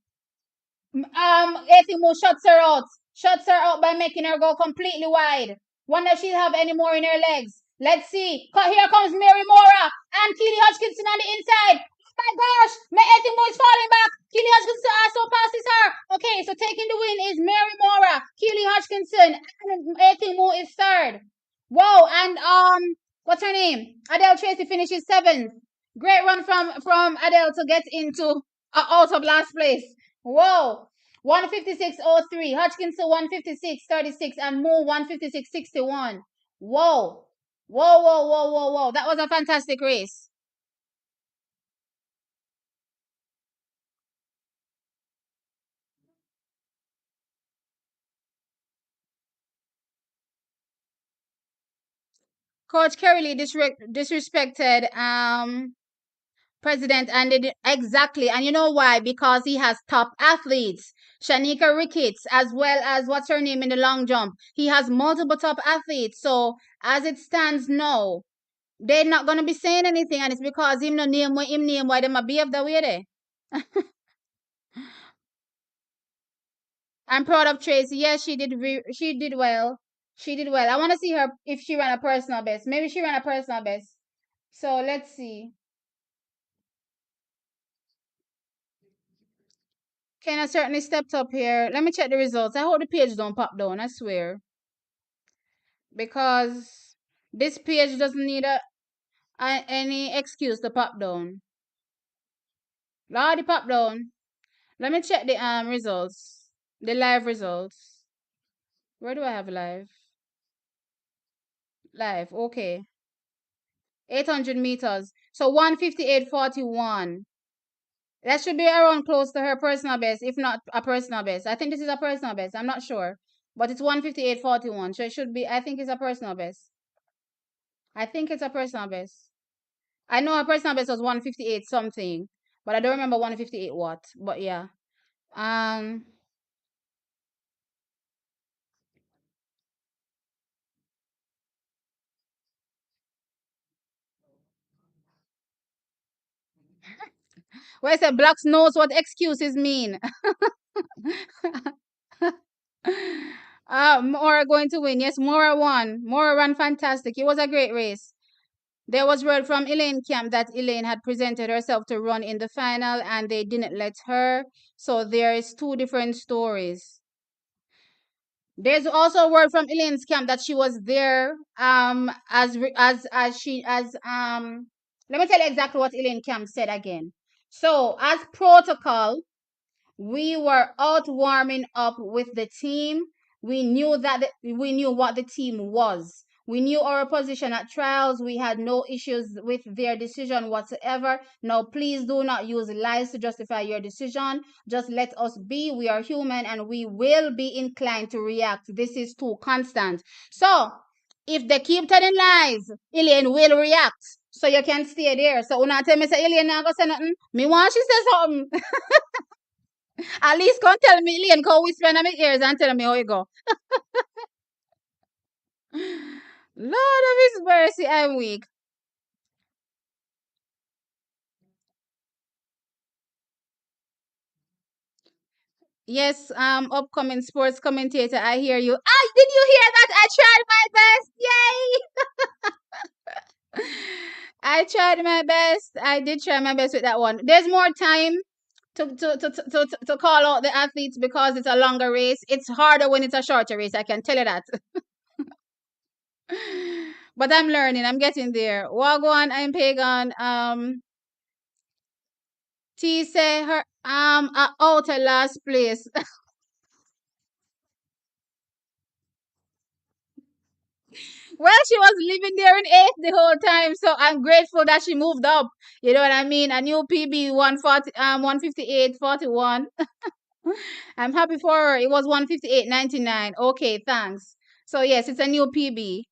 Athing Mo shuts her out. Shuts her out by making her go completely wide. Wonder if she'll have any more in her legs. Let's see. Here comes Mary Mora and Keely Hodgkinson on the inside. My gosh, my Athing Mo is falling back. Keely Hodgkinson also passes her. Okay, so taking the win is Mary Mora, Keely Hodgkinson, and Athing Mo is third. Whoa, and what's her name? Adele Tracy finishes seventh. Great run from Adele to get into out of last place. Whoa. 156.03. Hodgkinson 156.36 and Moore 156.61. Whoa. Whoa, whoa, whoa, whoa, whoa. That was a fantastic race. Coach Kerry disrespected president and did exactly, and you know why? Because he has top athletes. Shanika Ricketts, as well as what's her name in the long jump. He has multiple top athletes. So as it stands now, they're not gonna be saying anything, and it's because him no name what him name why them a behave the way they. I'm proud of Tracy. Yes, she did well. She did well. I want to see her if she ran a personal best. Maybe she ran a personal best. So let's see. Kenna certainly stepped up here. Let me check the results. I hope the page don't pop down. I swear, because this page doesn't need any excuse to pop down. Lordy, pop down. Let me check the results. The live results. Where do I have live? Live. Okay. 800 meters. So 158.41. That should be around close to her personal best, if not a personal best. I think this is a personal best. I'm not sure. But it's 158.41. So it should be, I think it's a personal best. I think it's a personal best. I know her personal best was 158 something, but I don't remember 158 what. But yeah. Um where I said blacks knows what excuses mean. Mora going to win. Yes, Mora won. Mora ran fantastic. It was a great race. There was word from Elaine Camp that Elaine had presented herself to run in the final and they didn't let her. So there is two different stories. There's also word from Elaine's camp that she was there let me tell you exactly what Elaine Camp said again. So as protocol, we were out warming up with the team. We knew we knew what the team was. We knew our position at trials. We had no issues with their decision whatsoever. Now, please do not use lies to justify your decision. Just let us be. We are human and we will be inclined to react. This is too constant. So, if they keep telling lies, Elaine will react. So you can stay there. So when I tell me say Elaine not gonna say nothing, me want she say something. At least come tell me, Elaine, go whisper in my ears and tell me how you go. Lord of His mercy, I'm weak. Yes, upcoming sports commentator, I hear you. Ah, did you hear that? I tried my best. Yay! I tried my best. I did try my best with that one. There's more time to call out the athletes because it's a longer race. It's harder when it's a shorter race. I can tell you that. But I'm learning. I'm getting there. Wagwan, I'm pagan. T say her out of last place. Well, she was living there in eighth the whole time, so I'm grateful that she moved up. You know what I mean? A new PB 140 158.41. I'm happy for her. It was 158.99. Okay, thanks. So yes, it's a new PB.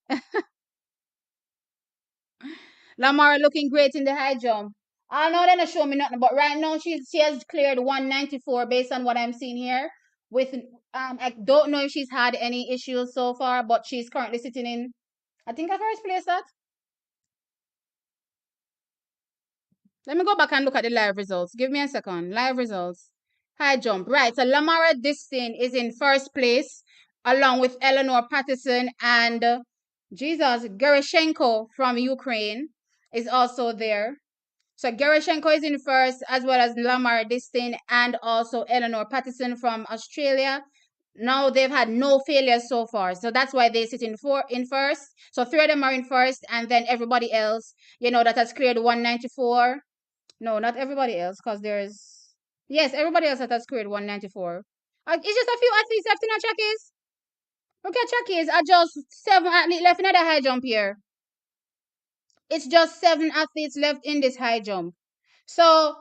Lamar looking great in the high jump. I know they're not showing me nothing, but right now she has cleared 194 based on what I'm seeing here. with I don't know if she's had any issues so far, but she's currently sitting in, I think, a first place. That let me go back and look at the live results. Give me a second. Live results. High jump. Right. So Lamara Distin is in first place along with Eleanor Patterson and Jesus Gerashenko from Ukraine is also there. So Gerashenko is in first, as well as Lamar Distin and also Eleanor Patterson from Australia. Now they've had no failures so far, so that's why they sit in first. So three of them are in first, and then everybody else, that has cleared 194. No, not everybody else, because there's yes, everybody else that has cleared 194. It's just a few athletes left in our Chuckies. Look at Chuckies. I just 7 athletes left in the high jump here. It's just 7 athletes left in this high jump. So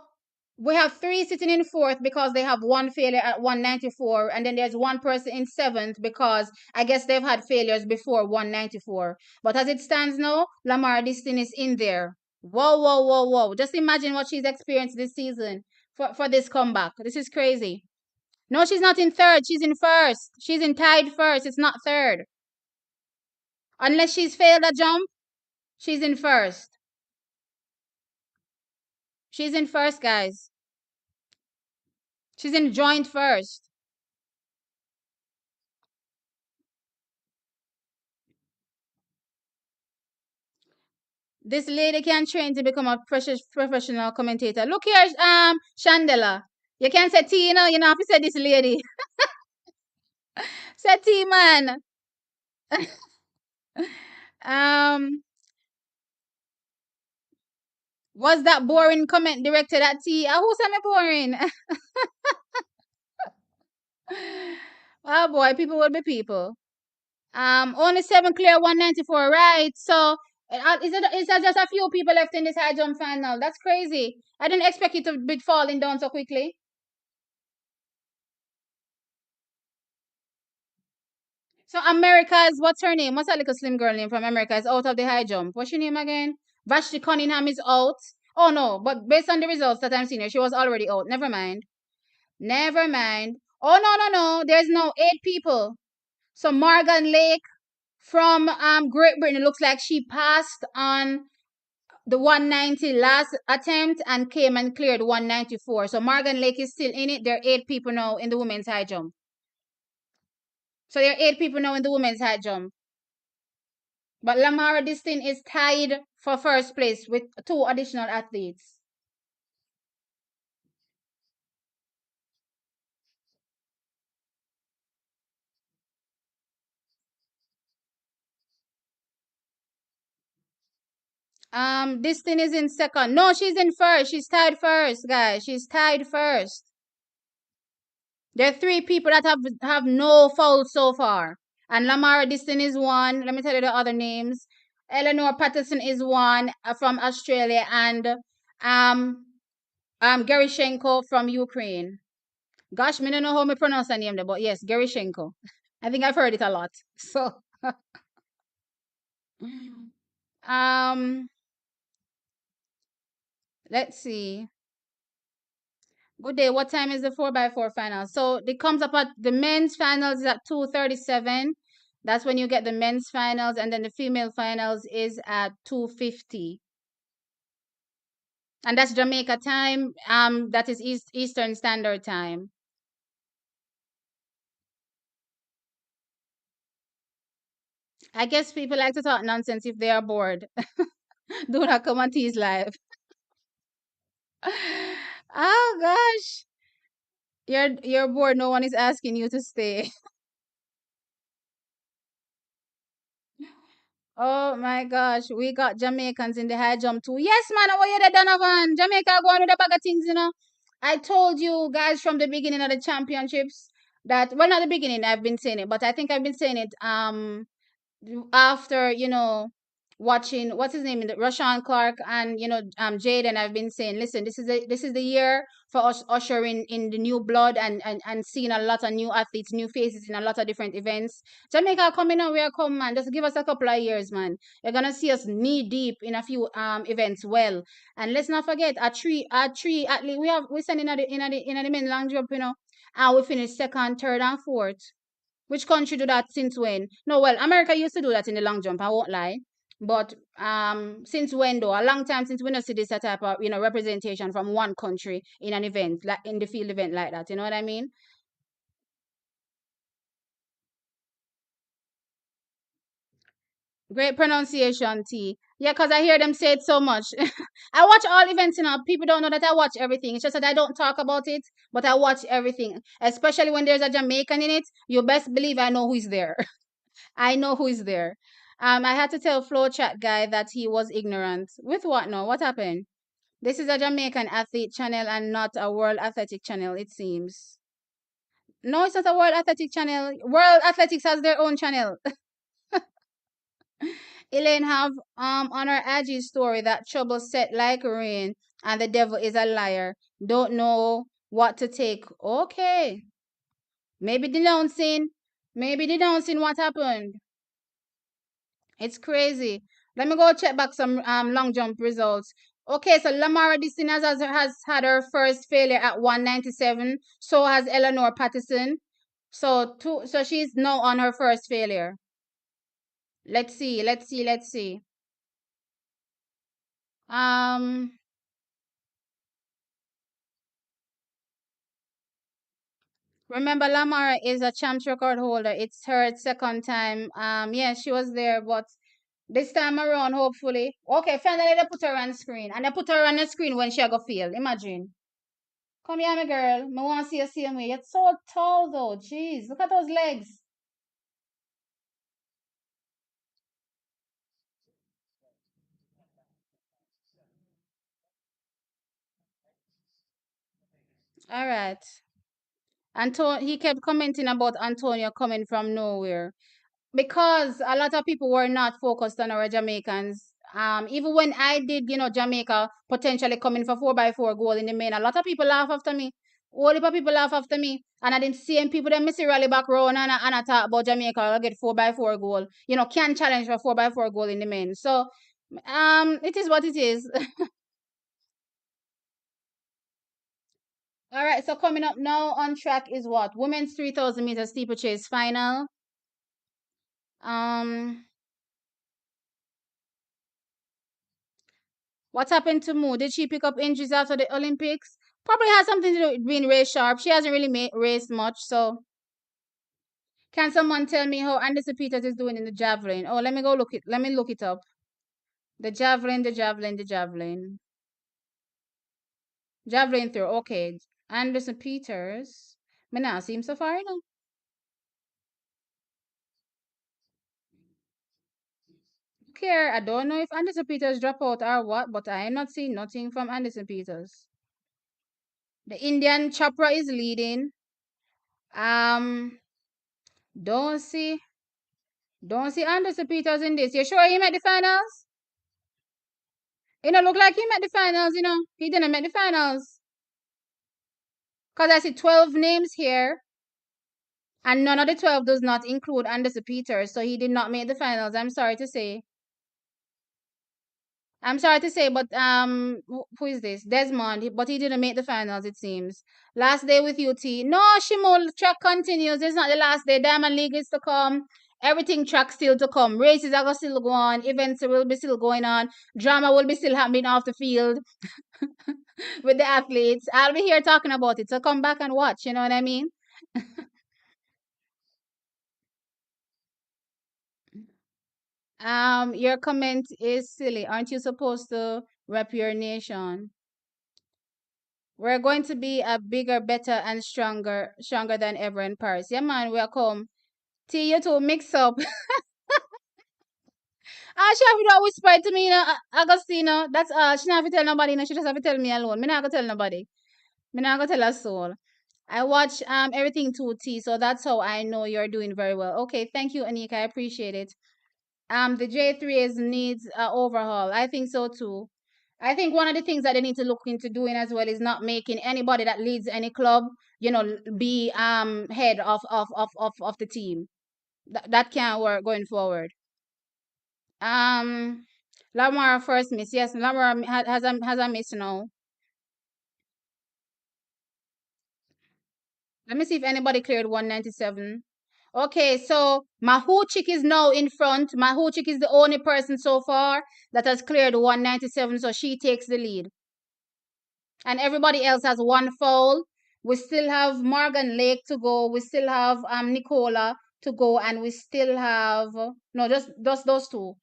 we have 3 sitting in fourth because they have one failure at 194, and then there's one person in seventh because I guess they've had failures before 194. But as it stands now, Lamar Distin is in there. Whoa, whoa, whoa, whoa. Just imagine what she's experienced this season for this comeback. This is crazy. No, she's not in third. She's in first. She's in tied first. It's not third. Unless she's failed a jump, she's in first. She's in first, guys. She's in joint first. This lady can train to become a professional commentator. Look here, Chandela. You can't say T, you know, if you say this lady. Say T, man. um, was that boring comment directed at T? Who said me boring? Oh boy, people will be people. Only 7 clear 194, right? So is that just a few people left in this high jump final? That's crazy. I didn't expect it to be falling down so quickly. So America's, what's her name? What's that little slim girl name from America? Is out of the high jump. What's her name again? Vashti Cunningham is out. Oh no, but based on the results that I'm seeing here, she was already out. Never mind. Never mind. Oh no, no, no. There's no 8 people. So Morgan Lake from Great Britain, it looks like she passed on the 190 last attempt and came and cleared 194. So Morgan Lake is still in it. There are 8 people now in the women's high jump. So there are 8 people now in the women's high jump. But Lamara Distin is tied for first place with 2 additional athletes. Distin is in second. No, she's in first. She's tied first, guys. She's tied first. There are 3 people that have no fouls so far. And Lamara Distin is one. Let me tell you the other names. Eleanor Patterson is one from Australia, and Gerashenko from Ukraine. Gosh, me don't know how me pronounce her name there, but yes, Gerashenko. I think I've heard it a lot. So um let's see. Good day. What time is the 4x4 final? So it comes up at the men's finals is at 2:37. That's when you get the men's finals, and then the female finals is at 2:50. And that's Jamaica time. That is Eastern Standard Time. I guess people like to talk nonsense if they are bored. Do not come on Tease Live. Oh gosh. You're bored. No one is asking you to stay. Oh my gosh, we got Jamaicans in the high jump too. Yes, man, what you done, Donovan? Jamaica going with a bag of things, you know. I told you guys from the beginning of the championships that, well, not the beginning, I've been saying it, but I think I've been saying it after watching what's his name, Rashawn Clark and Jaden. I've been saying, listen, this is the year for us ushering in the new blood and seeing a lot of new athletes, new faces in a lot of different events. Jamaica coming on, we are coming, man. Just give us a couple of years, man. You're gonna see us knee deep in a few events. Well, and let's not forget a three athlete we sending in the men long jump, and we finished second, third, and fourth. Which country do that since when? No, well, America used to do that in the long jump. I won't lie. But since when though? A long time since we don't see this type of representation from one country in an event like in the field event like that. You know what I mean? Great pronunciation, T. Yeah, because I hear them say it so much. I watch all events, People don't know that I watch everything. It's just that I don't talk about it, but I watch everything. Especially when there's a Jamaican in it, you best believe I know who is there. I know who is there. I had to tell Flow Chat guy that he was ignorant. With what now? What happened? This is a Jamaican athlete channel and not a World Athletic channel, it seems. No, it's not a World Athletic channel. World Athletics has their own channel. Elaine have on her IG story that trouble set like rain and the devil is a liar. Don't know what to take. Okay. Maybe denouncing. Maybe denouncing what happened. It's crazy. Let me go check back some long jump results. Okay, so Lamara Dixon has had her first failure at 197. So has Eleanor Patterson. So she's now on her first failure. Let's see, let's see, let's see. Um Remember, Lamara is a champs record holder. It's her second time. Yeah, she was there, but this time around, hopefully. Okay, finally they put her on screen. And they put her on the screen when she go field. Imagine. Come here, my girl. Me want to see you same way. You're so tall though. Jeez, look at those legs. All right. He kept commenting about Antonio coming from nowhere. Because a lot of people were not focused on our Jamaicans. Even when I did, Jamaica potentially coming for 4x4 goal in the main, a lot of people laugh after me. All the people laugh after me. And I didn't see any people that miss rally back round and I talk about Jamaica will get 4x4 goal. Can challenge for 4x4 goal in the main. So it is what it is. All right, so coming up now on track is what? Women's 3,000 meters steeplechase final. Um What happened to Moo? Did she pick up injuries after the Olympics? Probably has something to do with being race sharp. She hasn't really raced much, so can someone tell me how Anderson Peters is doing in the javelin? Oh, let me go look it. Let me look it up. The javelin, the javelin, the javelin, javelin throw. Okay, Anderson Peters. Me now see him so far now. Care. I don't know if Anderson Peters drop out or what, but I am not seeing nothing from Anderson Peters. The Indian Chopra is leading. Um, don't see. Don't see Anderson Peters in this. You sure he made the finals? It don't look like he made the finals. He didn't make the finals. Because I see 12 names here, and none of the 12 does not include Anderson Peters, so he did not make the finals. I'm sorry to say. I'm sorry to say, but who is this? Desmond, but he didn't make the finals, it seems. Last day with UT. No, Shimon, track continues. It's not the last day. Diamond League is to come. Everything track still to come. Races are going to still go on. Events will be still going on. Drama will be still happening off the field with the athletes. I'll be here talking about it. So come back and watch. You know what I mean? Your comment is silly. Aren't you supposed to rep your nation? We're going to be a bigger, better, and stronger than ever in Paris. Yeah, man, welcome. T, you two mix up. She have to whisper it to me, Agostino. That's she not have to tell nobody, She just have to tell me alone. Me not gonna tell nobody. Me not gonna tell a soul. I watch everything to T, so that's how I know you're doing very well. Okay, thank you, Anika. I appreciate it. The J3 is needs overhaul. I think so too. I think one of the things that they need to look into doing as well is not making anybody that leads any club, be head of the team. That can't work going forward. Um, Lamar first miss. Yes, Lamar has a miss now. Let me see if anybody cleared 197. Okay, so Mahuchik is now in front. Mahuchik is the only person so far that has cleared 197, so she takes the lead. And everybody else has one foul. We still have Morgan Lake to go. We still have Nicola to go, and we still have no, just those two.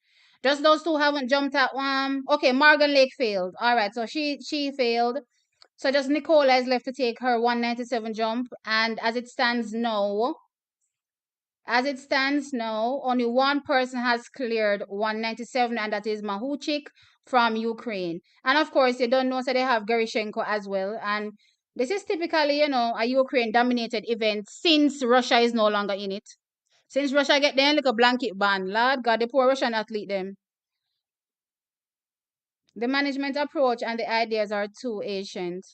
Just those two haven't jumped at one. Okay, Morgan Lake failed. All right, so she failed. So just Nicola is left to take her 197 jump, and as it stands now, only one person has cleared 197, and that is Mahuchik from Ukraine. And of course, you don't know, so they have Gerishenko as well. And this is typically, a Ukraine dominated event since Russia is no longer in it. Since Russia get them like a blanket ban, Lord God, the poor Russian athlete them. The management approach and the ideas are too ancient.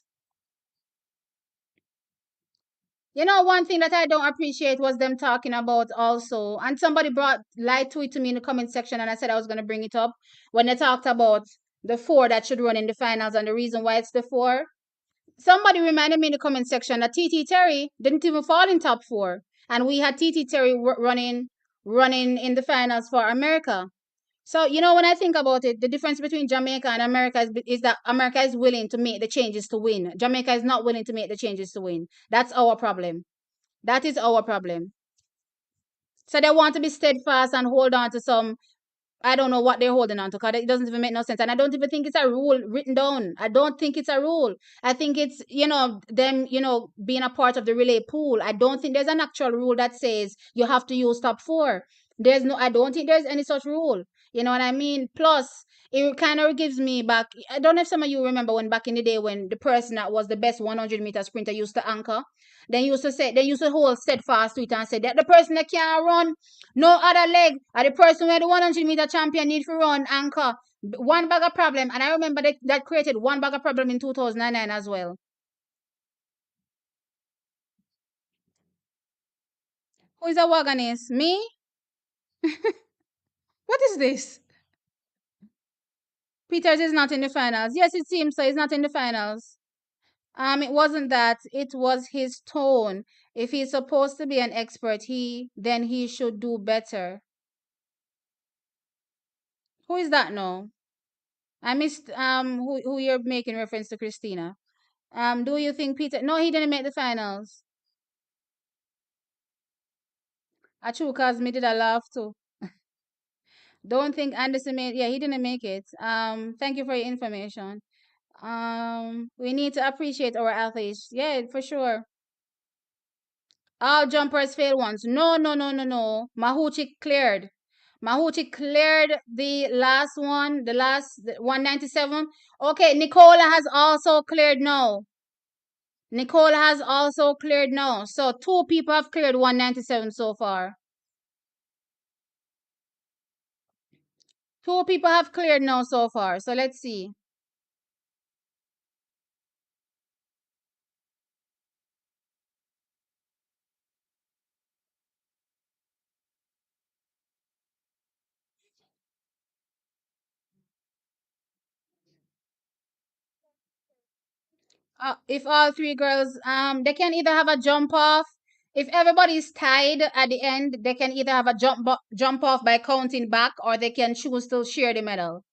One thing that I don't appreciate was them talking about also, and somebody brought light to it to me in the comment section, and I said I was going to bring it up when they talked about the four that should run in the finals and the reason why it's the four. Somebody reminded me in the comment section that TT Terry didn't even fall in top four, and we had TT Terry running in the finals for America. So, when I think about it, the difference between Jamaica and America is that America is willing to make the changes to win. Jamaica is not willing to make the changes to win. That's our problem. That is our problem. So they want to be steadfast and hold on to some, I don't know what they're holding on to, because it doesn't even make no sense. And I don't even think it's a rule written down. I don't think it's a rule. I think it's, them, being a part of the relay pool. I don't think there's an actual rule that says you have to use top four. I don't think there's any such rule. You know what I mean? Plus, it kind of gives me back. I don't know if some of you remember when back in the day when the person that was the best 100-meter sprinter used to anchor. They used to hold steadfast to it and say that the person that can't run no other leg. Or the person where the 100-meter champion need to run anchor. One bag of problem. And I remember that created one bag of problem in 2009 as well. Who is a wagonist? Me? What is this? Peters is not in the finals. Yes, it seems so. He's not in the finals. It wasn't that. It was his tone. If he's supposed to be an expert, then he should do better. Who is that now? I missed who you're making reference to, Christina. Do you think Peter? No, he didn't make the finals. True, cause me did a laugh too. Don't think Anderson made. Yeah, he didn't make it. Thank you for your information. We need to appreciate our athletes. Yeah, for sure. All jumpers fail once. No, no, no, no, no. Mahuchi cleared. Mahuchi cleared the last one, the last 197. Okay, Nicola has also cleared now. Nicola has also cleared now. So two people have cleared 197 so far. Two people have cleared now so far. So let's see. If all three girls, they can either have a jump off. If everybody's tied at the end, they can either have a jump off by counting back, or they can choose to share the medal,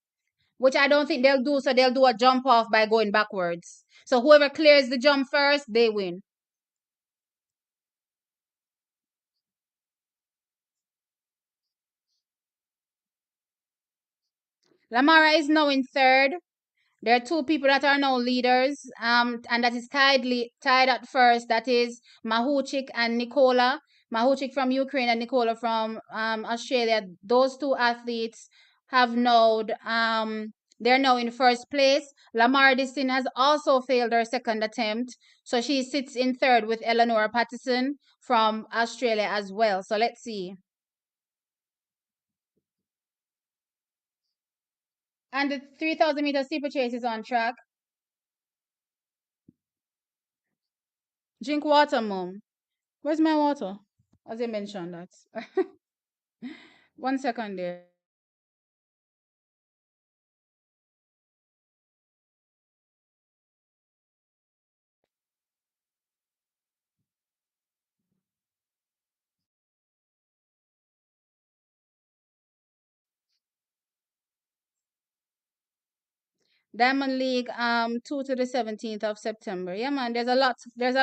which I don't think they'll do. So they'll do a jump off by going backwards. So whoever clears the jump first, they win. Lamara is now in third. There are two people that are now leaders, and that is tied at first. That is Mahuchik and Nicola. Mahuchik from Ukraine and Nicola from Australia. Those two athletes have now, they're now in first place. Lamar Distin has also failed her second attempt, so she sits in third with Eleanor Patterson from Australia as well. So let's see. And the 3,000-meter steeplechase is on track. Drink water, mom. Where's my water? As I mentioned that. 1 second there. Diamond League 2 to the 17th of September. Yeah, man, there's a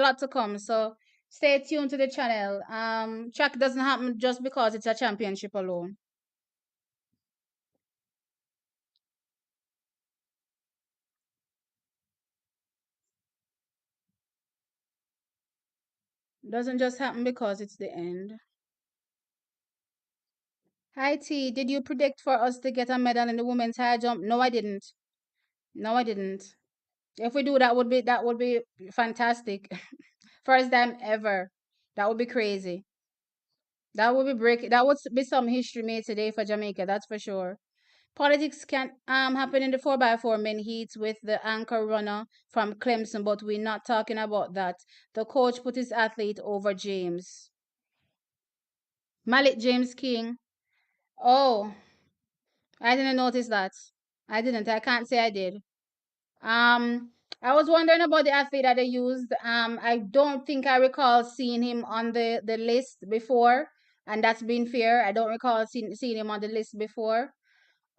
lot to come. So stay tuned to the channel. Track doesn't happen just because it's a championship alone. Doesn't just happen because it's the end. Hi T, did you predict for us to get a medal in the women's high jump? No, I didn't. No, I didn't. If we do, that would be fantastic. First time ever. That would be crazy. That would be some history made today for Jamaica, that's for sure. Politics can happen in the 4x4 men heats with the anchor runner from Clemson, but we're not talking about that. The coach put his athlete over James. Malik James King. Oh, I didn't notice that. I didn't. I can't say I did. Um, I was wondering about the athlete that they used. I don't think I recall seeing him on the list before, and that's been fair. I don't recall seeing him on the list before.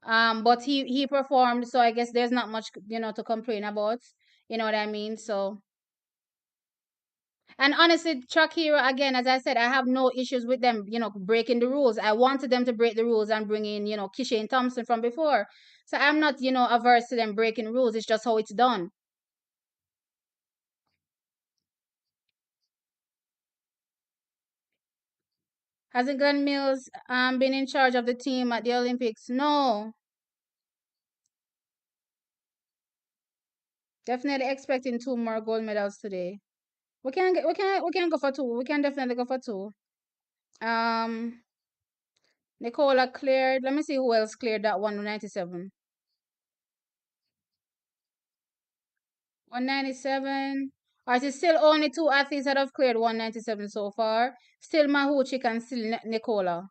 But he performed, so I guess there's not much to complain about. You know what I mean? So, and honestly, Chuck Hero again, as I said, I have no issues with them, breaking the rules. I wanted them to break the rules and bring in, Kishane Thompson from before. So I'm not, averse to them breaking rules. It's just how it's done. Hasn't Glenn Mills been in charge of the team at the Olympics? No. Definitely expecting two more gold medals today. We can go for two. We can definitely go for two. Um Nicola cleared. Let me see who else cleared that 197. 197. Alright, it's still only two athletes that have cleared 197 so far. Still Mahuchik and still Nicola.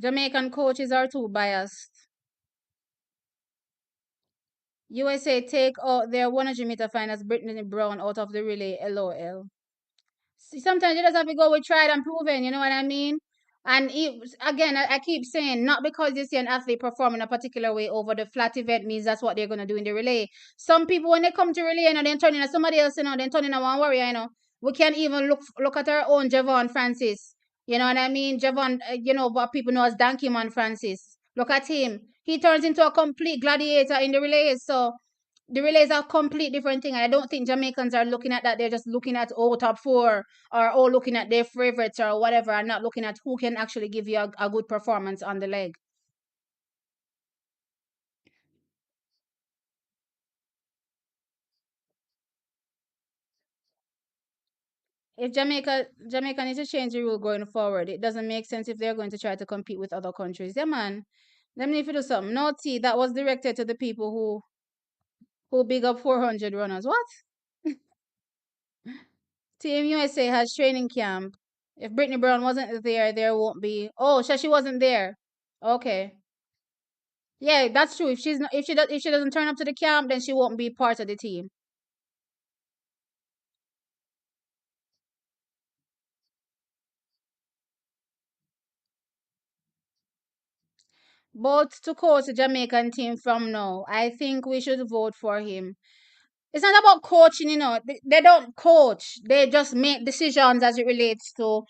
Jamaican coaches are too biased. USA take out their 100-meter finals Brittany Brown out of the relay. LOL. See, sometimes you just have to go with tried and proven, you know what I mean? And again, I keep saying, not because you see an athlete perform in a particular way over the flat event means that's what they're going to do in the relay. Some people, when they come to relay, they turn into somebody else, they turn into one warrior, We can't even look at our own Javon Francis. You know what I mean? Javon, what people know as Donkey Man Francis. Look at him. He turns into a complete gladiator in the relays. So the relays are a complete different thing. And I don't think Jamaicans are looking at that. They're just looking at top four or looking at their favorites or whatever and not looking at who can actually give you a good performance on the leg. If Jamaica needs to change the rule going forward, it doesn't make sense if they're going to try to compete with other countries. Yeah, man. Let me need to do something. No tea that was directed to the people who big up 400 runners. What? Team USA has training camp. If Brittany Brown wasn't there, there won't be. Oh, so she wasn't there. Okay. Yeah, that's true. If she's not, if she doesn't turn up to the camp, then she won't be part of the team. But to coach the Jamaican team from now, I think we should vote for him. It's not about coaching, They don't coach. They just make decisions as it relates to,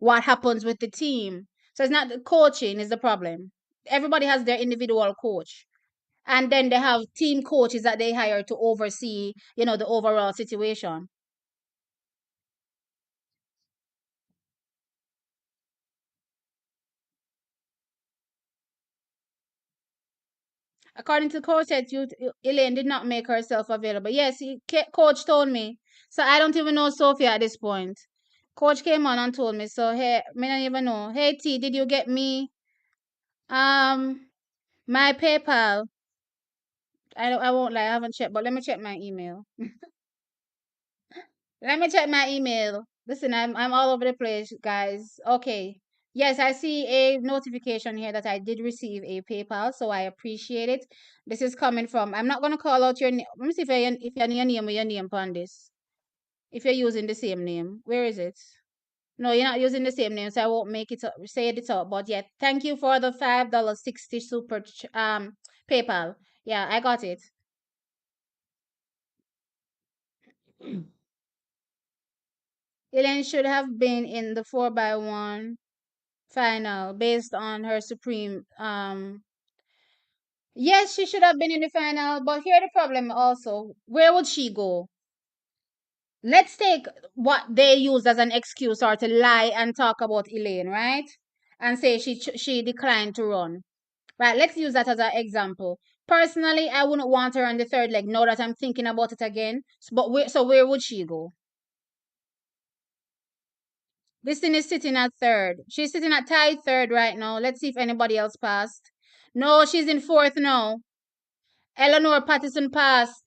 what happens with the team. So it's not the coaching is the problem. Everybody has their individual coach. And then they have team coaches that they hire to oversee, the overall situation. According to coach, said Elaine did not make herself available. Yes, coach told me. So I don't even know Sophia at this point. Coach came on and told me. So hey, me don't even know. Hey T, did you get me my PayPal? I won't lie, I haven't checked, but let me check my email. Let me check my email. Listen, I'm all over the place, guys. Okay. Yes, I see a notification here that I did receive a PayPal, so I appreciate it. This is coming from. I'm not gonna call out your name. Let me see if you're your name with your name on this. If you're using the same name, where is it? No, you're not using the same name, so I won't make it up, say it out. But yeah, thank you for the $5.60 PayPal. Yeah, I got it. Elaine should have been in the 4x1 final based on her supreme. Yes, she should have been in the final, but here the problem also. Where would she go? Let's take what they use as an excuse or to lie and talk about Elaine, right? And say she declined to run. Right, let's use that as an example. Personally, I wouldn't want her on the third leg now that I'm thinking about it again. But where would she go? This thing is sitting at third. She's sitting at tied third right now. Let's see if anybody else passed. No, she's in fourth now. Eleanor Patterson passed.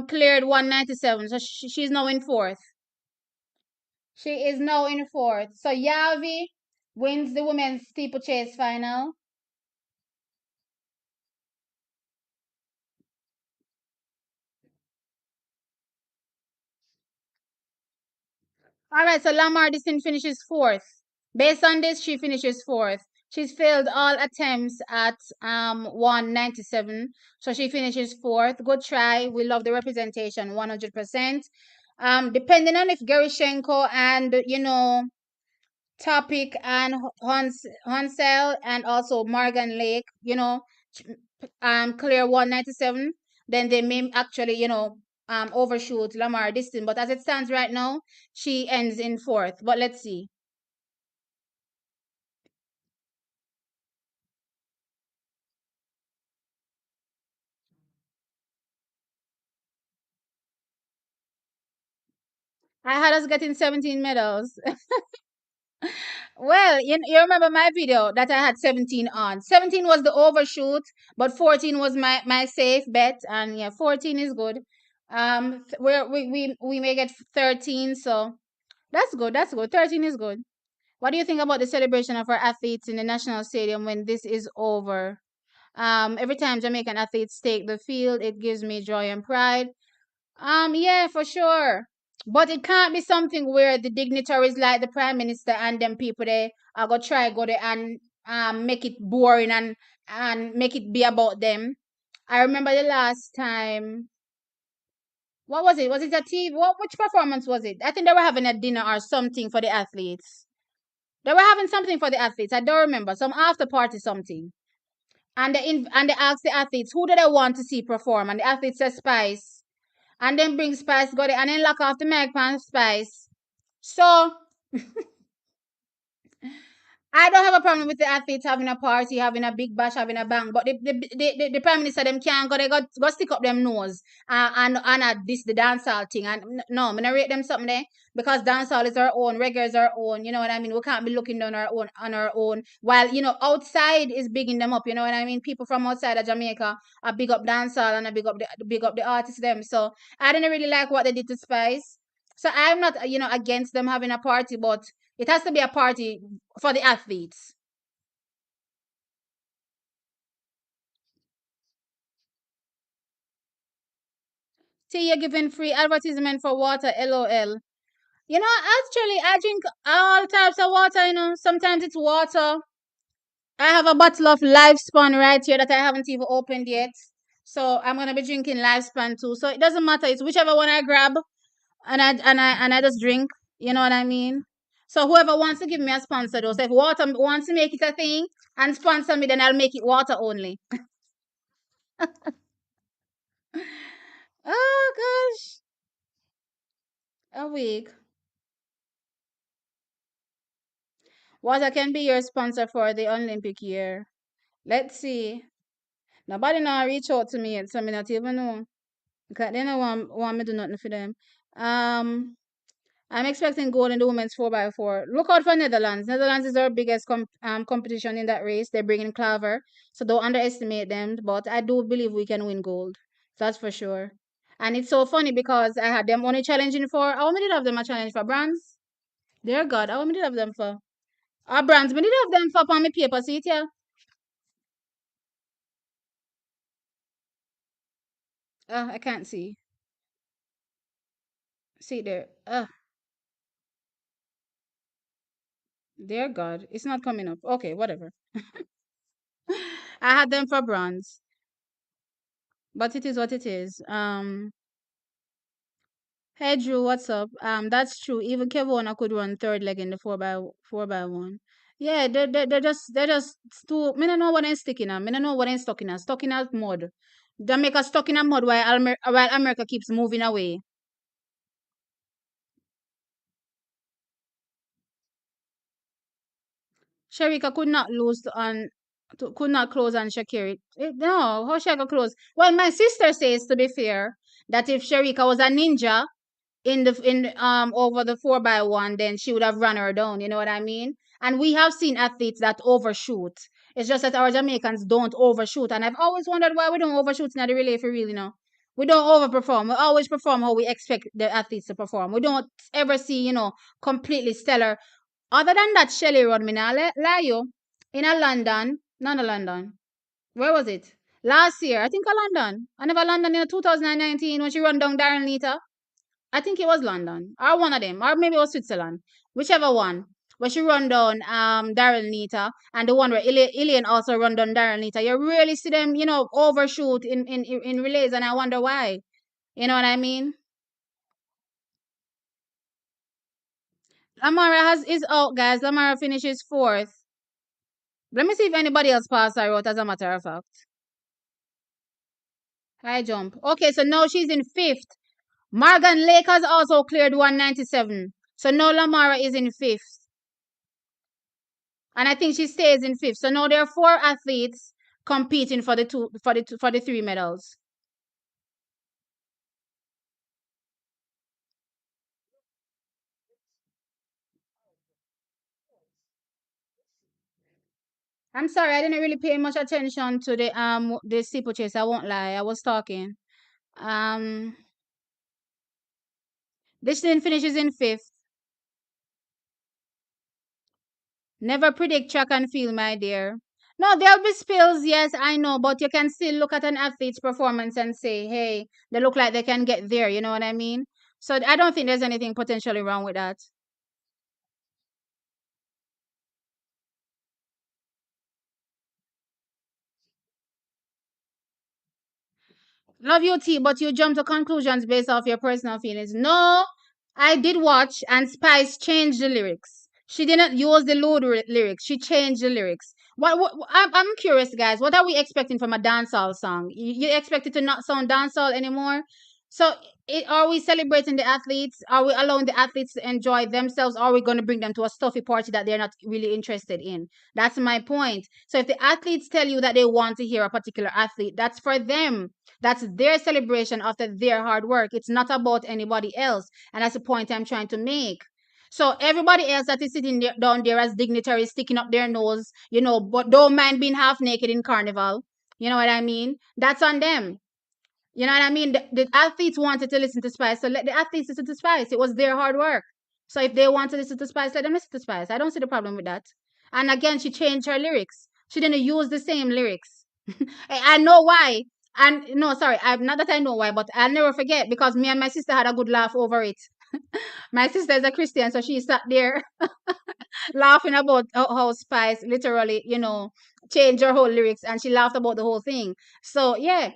Cleared 197. So she's now in fourth. She is now in fourth. So Yavi wins the women's steeplechase final. All right, so Lamar Distin finishes fourth. Based on this, she finishes fourth. She's failed all attempts at 197, so she finishes fourth. Good try. We love the representation, 100%. Depending on if Gerishenko and Topic and Hansel and also Morgan Lake, clear 197, then they may actually, overshoot Lamar Distin. But as it stands right now, she ends in fourth. But let's see. I had us getting 17 medals. Well, you remember my video that I had 17 on. 17 was the overshoot, but 14 was my safe bet. And yeah, 14 is good. We may get 13, so that's good. That's good. 13 is good. What do you think about the celebration of our athletes in the national stadium when this is over? Every time Jamaican athletes take the field, it gives me joy and pride. Yeah, for sure. But it can't be something where the dignitaries like the prime minister and them people they are gonna try go there and make it boring and make it be about them. I remember the last time. What was it? Was it a TV? Which performance was it? I think they were having a dinner or something for the athletes. They were having something for the athletes. I don't remember. Some after party something. And they asked the athletes who do they want to see perform, and the athletes said Spice, and then bring Spice got it, and then lock off the mic pan Spice. So I don't have a problem with the athletes having a party, having a big bash, having a bang, but the prime minister them can't go, they go stick up them nose and this the dancehall thing. And no, I'm gonna rate them something there because dancehall is our own, reggae is our own, you know what I mean? We can't be looking down our own on our own while outside is bigging them up, you know what I mean? People from outside of Jamaica are big up dancehall and I big up the artists them. So I didn't really like what they did to Spice. So I'm not against them having a party, but it has to be a party for the athletes. See, you're giving free advertisement for water, lol. Actually, I drink all types of water, Sometimes it's water. I have a bottle of Lifespan right here that I haven't even opened yet. So I'm gonna be drinking Lifespan too. So it doesn't matter. It's whichever one I grab and I just drink. You know what I mean? So whoever wants to give me a sponsor though, so if water wants to make it a thing and sponsor me, then I'll make it water only. Oh gosh. A week. Water can be your sponsor for the Olympic year. Let's see. Nobody now reach out to me yet, so I not even know. Because they don't want me to do nothing for them. Um, I'm expecting gold in the women's 4x4. Look out for Netherlands. Netherlands is our biggest competition in that race. They're bringing Claver, so don't underestimate them. But I do believe we can win gold. That's for sure. And it's so funny because I had them only challenging for. How many did have them a challenge for bronze? Dear God, how many did have them for? Brands, many of them for on my paper, see it here? I can't see. See it there. Dear God, it's not coming up. Okay, whatever. I had them for bronze, but it is what it is. Hey Drew, what's up? That's true. Even Kevona could run third leg in the four by one. Yeah, they're just too. Me no know what I'm sticking at. Me no know what I'm stuck in at. Stuck in at mud. Jamaica stuck in a mud while America keeps moving away. Sharika could not could not close on Shakiri. No, how she could close? Well, my sister says, to be fair, that if Sharika was a ninja in over the 4x1, then she would have run her down. You know what I mean? And we have seen athletes that overshoot. It's just that our Jamaicans don't overshoot, and I've always wondered why we don't overshoot in the relay for real. We don't overperform. We always perform how we expect the athletes to perform. We don't ever see completely stellar. Other than that, Shelley run me now lie you in a London, none of London. Where was it? Last year, I think a London. I never London in 2019 when she run down Darren Lita. I think it was London or one of them, or maybe it was Switzerland, whichever one. Where she run down Darren Nita, and the one where Ilian also run down Darren Nita. You really see them, overshoot in relays, and I wonder why. You know what I mean? Lamara is out, guys. Lamara finishes fourth. Let me see if anybody else passed her out. As a matter of fact, high jump. Okay, so now she's in fifth. Morgan Lake has also cleared 197. So now Lamara is in fifth. And I think she stays in fifth. So now there are four athletes competing for the three medals. I'm sorry, I didn't really pay much attention to the steeplechase. I won't lie, I was talking. Um, this thing finishes in fifth. Never predict track and field, my dear. No, there'll be spills, yes, I know, but you can still look at an athlete's performance and say, hey, they look like they can get there. You know what I mean? So I don't think there's anything potentially wrong with that. Love you, T, but you jump to conclusions based off your personal feelings. No, I did watch, and Spice changed the lyrics. She didn't use the load lyrics. She changed the lyrics. I'm curious, guys. What are we expecting from a dancehall song? You expect it to not sound dancehall anymore? So, are we celebrating the athletes? Are we allowing the athletes to enjoy themselves? Or are we going to bring them to a stuffy party that they're not really interested in? That's my point. So, if the athletes tell you that they want to hear a particular athlete, that's for them. That's their celebration after their hard work. It's not about anybody else. And that's the point I'm trying to make. So everybody else that is sitting down there as dignitaries sticking up their nose, but don't mind being half naked in carnival. You know what I mean? That's on them. You know what I mean? The athletes wanted to listen to Spice, so let the athletes listen to Spice. It was their hard work. So if they want to listen to Spice, let them listen to Spice. I don't see the problem with that. And again, she changed her lyrics. She didn't use the same lyrics. I know why. And no, sorry, I'm not that I know why, but I'll never forget because me and my sister had a good laugh over it. My sister is a Christian, so she sat there laughing about how Spice literally, changed her whole lyrics, and she laughed about the whole thing. So yeah,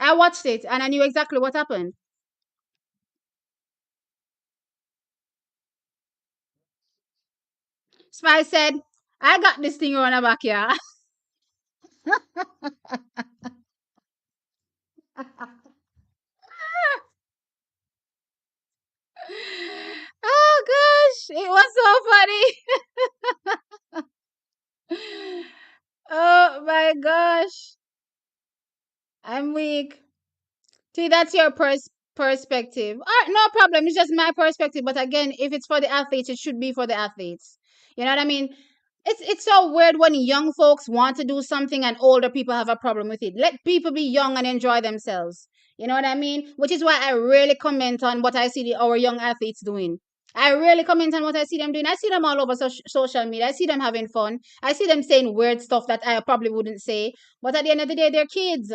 I watched it and I knew exactly what happened. Spice said, "I got this thing on the back here." Oh gosh, it was so funny. Oh my gosh, I'm weak. See, that's your perspective. No problem. It's just my perspective. But again, if it's for the athletes, it should be for the athletes. You know what I mean? It's so weird when young folks want to do something and older people have a problem with it. Let people be young and enjoy themselves. You know what I mean? Which is why I rarely comment on what I see our young athletes doing. I rarely comment on what I see them doing. I see them all over social media. I see them having fun. I see them saying weird stuff that I probably wouldn't say. But at the end of the day, they're kids.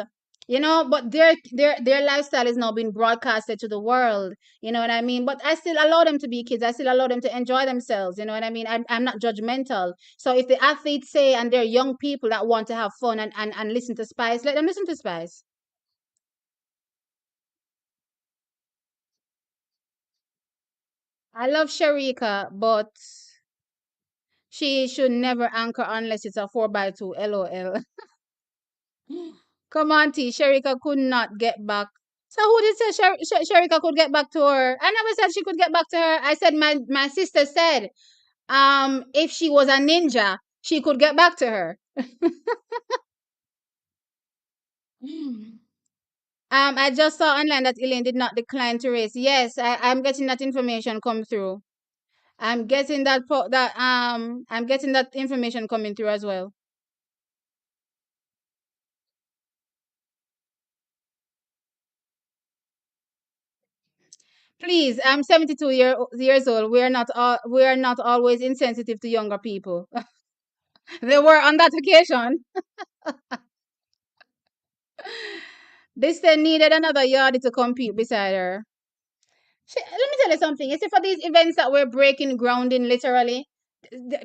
But their lifestyle is now being broadcasted to the world. You know what I mean? But I still allow them to be kids. I still allow them to enjoy themselves. You know what I mean? I'm not judgmental. So if the athletes say, and they're young people that want to have fun and listen to Spice, let them listen to Spice. I love Sharika, but she should never anchor unless it's a 4x2. LOL. Come on, T. Sharika could not get back. So who did say Sharika could get back to her? I never said she could get back to her. I said my sister said, if she was a ninja, she could get back to her. I just saw online that Elaine did not decline to race. Yes, I'm getting that information come through. I'm getting that information coming through as well. Please, I'm 72 years old. We are not always insensitive to younger people. They were on that occasion. They still needed another yardie to compete beside her. Let me tell you something. You see, for these events that we're breaking ground in, literally,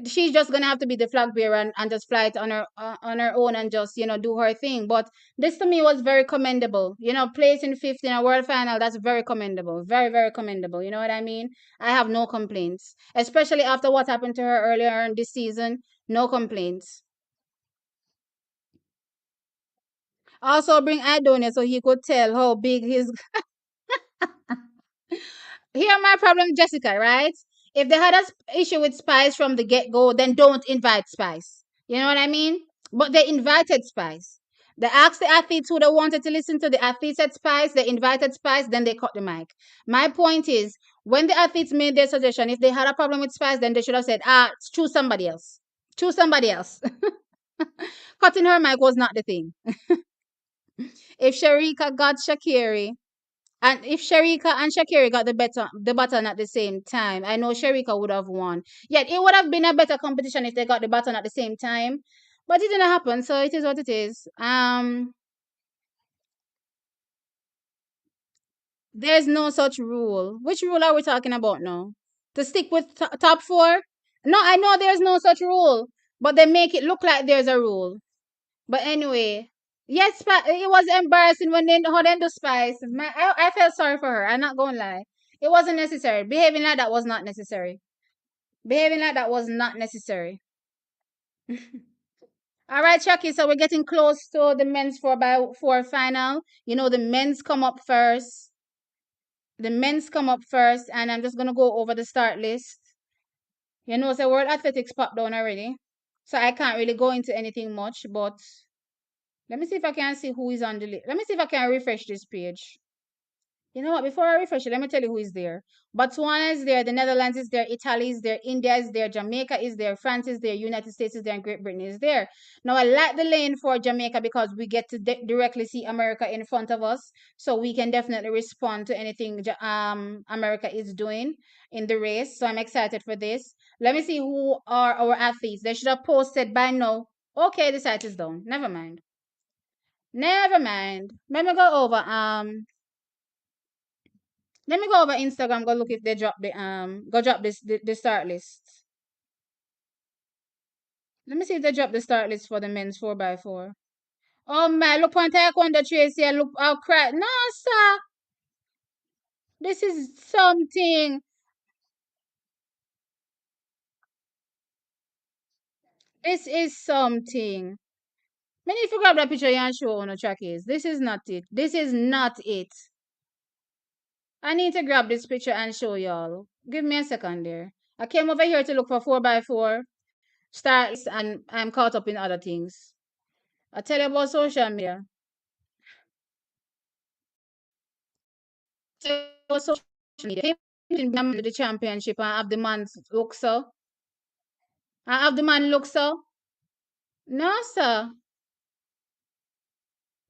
she's just gonna have to be the flag bearer and just fly it on her own and just do her thing. But this to me was very commendable. Placing fifth in a world final, that's very commendable, very very commendable. You know what I mean? I have no complaints, especially after what happened to her earlier in this season. No complaints. Also, bring Idonia so he could tell how big his. Here my problem, Jessica, right? If they had a issue with Spice from the get-go, then don't invite Spice. You know what I mean? But they invited Spice. They asked the athletes who they wanted to listen to. The athletes said Spice. They invited Spice. Then they cut the mic. My point is, when the athletes made their suggestion, if they had a problem with Spice, then they should have said, choose somebody else. Choose somebody else. Cutting her mic was not the thing. If Sharika got Shakiri, and if Sharika and Shakira got the baton at the same time, I know Sharika would have won. Yet it would have been a better competition if they got the baton at the same time. But it didn't happen, so it is what it is. There's no such rule. Which rule are we talking about now? To stick with top four? No, I know there's no such rule, but they make it look like there's a rule. But anyway, yes, it was embarrassing when they how they do Spice. I felt sorry for her. I'm not gonna lie. It wasn't necessary. Behaving like that was not necessary. Behaving like that was not necessary. All right, Chucky. So we're getting close to the men's 4x4 final. The men's come up first. The men's come up first, and I'm just gonna go over the start list. So World Athletics popped down already, so I can't really go into anything much. But let me see if I can see who is on the list. Let me see if I can refresh this page. You know what? Before I refresh it, let me tell you who is there. Botswana is there, the Netherlands is there, Italy is there, India is there, Jamaica is there, France is there, United States is there, and Great Britain is there. Now, I like the lane for Jamaica because we get to directly see America in front of us, so we can definitely respond to anything America is doing in the race. So I'm excited for this. Let me see who are our athletes. They should have posted by now. Okay, the site is down. Never mind. Never mind. Let me go over Instagram, go look if they drop go drop the start list. Let me see if they drop the start list for the men's 4x4. Oh my, look on Taekwondo Tracy, look how crap. No, sir. This is something. This is something. Many if you grab that picture and show on the track is. This is not it. This is not it. I need to grab this picture and show y'all. Give me a second there. I came over here to look for 4x4 start list and I'm caught up in other things. I tell you about social media. Social media. Him the championship and have the man look so. I have the man look so. No, sir.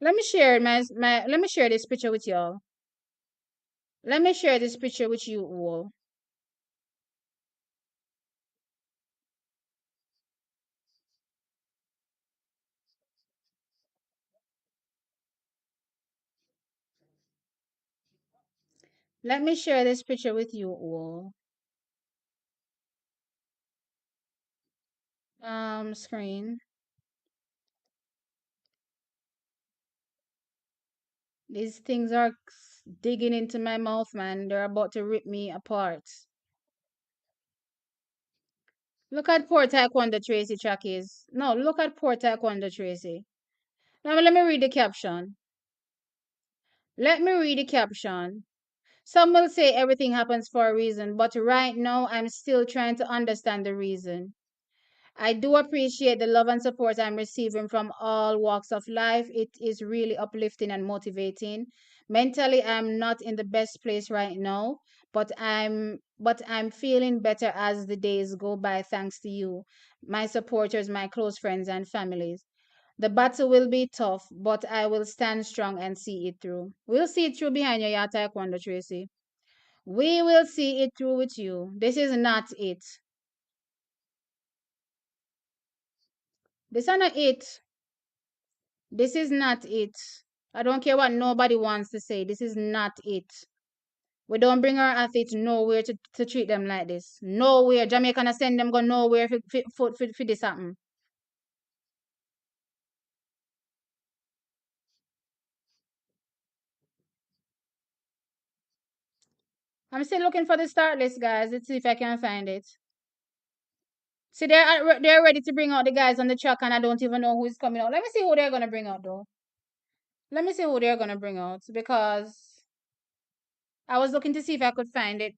Let me share let me share this picture with y'all. Let me share this picture with you all. Let me share this picture with you all. Screen. These things are digging into my mouth, man. They're about to rip me apart. Look at poor Taekwondo Tracy Trackies. No, look at poor Taekwondo Tracy. Now let me read the caption. Let me read the caption. Some will say everything happens for a reason, but right now I'm still trying to understand the reason. I do appreciate the love and support I'm receiving from all walks of life. It is really uplifting and motivating. Mentally, I'm not in the best place right now, but I'm feeling better as the days go by thanks to you, my supporters, my close friends and families. The battle will be tough, but I will stand strong and see it through. We'll see it through behind your taekwondo, Tracy. We will see it through with you. This is not it. This is not it. This is not it. I don't care what nobody wants to say. This is not it. We don't bring our athletes nowhere to treat them like this. Nowhere. Jamaica gonna send them go nowhere for this happen. I'm still looking for the start list, guys. Let's see if I can find it. See, they're ready to bring out the guys on the track, and I don't even know who is coming out. Let me see who they're gonna bring out, though. Let me see who they're gonna bring out because I was looking to see if I could find it.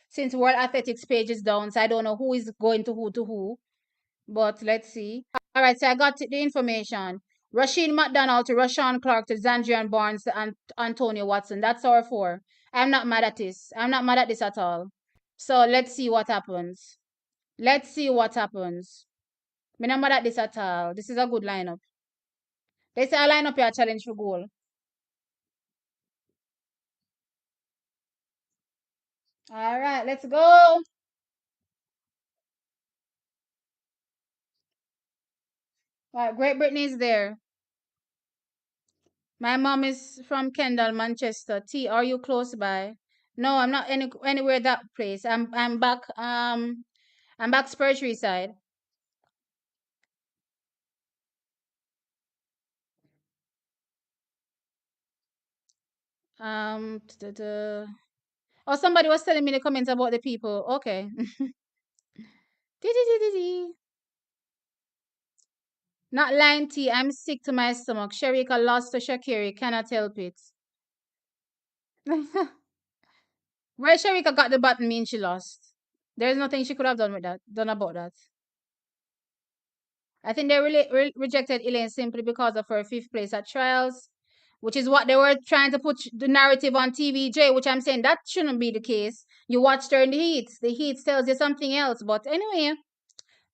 Since World Athletics page is down, so I don't know who is going to who. But let's see. All right, so I got the information. Rasheen McDonald to Rashawn Clark to Zandrian Barnes to Antonio Watson. That's our four. I'm not mad at this. I'm not mad at this at all. So let's see what happens. Let's see what happens. I'm not mad at this at all. This is a good lineup. They say I line up your challenge for goal. All right, let's go. All right, Great Britain is there. My mom is from Kendal, Manchester. T, are you close by? No, I'm not anywhere that place. I'm back Spurtree side. Oh, somebody was telling me the comments about the people. Okay. Not lying T, I'm sick to my stomach. Sharika lost to Shakiri. Cannot help it. Where Sharika got the button means she lost. There's nothing she could have done about that. I think they really rejected Elaine simply because of her fifth place at trials, which is what they were trying to put the narrative on TVJ, which I'm saying that shouldn't be the case. You watched her in the heats. The heats tells you something else. But anyway,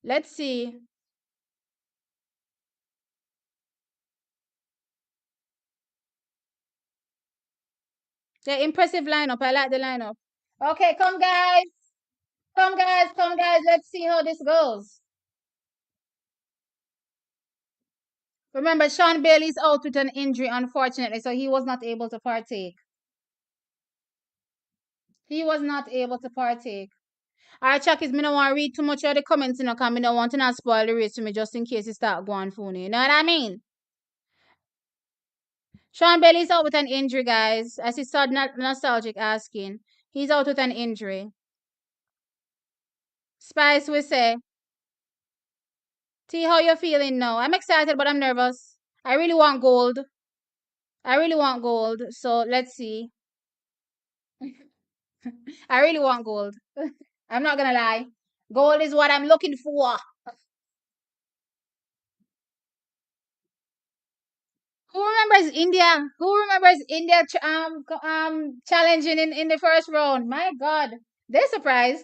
let's see. The impressive lineup. I like the lineup. Okay, come guys. Come guys. Come guys. Let's see how this goes. Remember, Sean Bailey's out with an injury, unfortunately, so he was not able to partake. He was not able to partake. Alright, Chuck, is me don't want to read too much of the comments, because me don't want to not spoil the race for me just in case you start going phony. You know what I mean? Sean Bailey's out with an injury, guys. As he started nostalgic asking. He's out with an injury. Spice will say, T, how you feeling now? I'm excited, but I'm nervous. I really want gold. I really want gold. So let's see. I really want gold. I'm not gonna lie. Gold is what I'm looking for. Who remembers India? Who remembers India challenging in the first round? My God, they're surprised.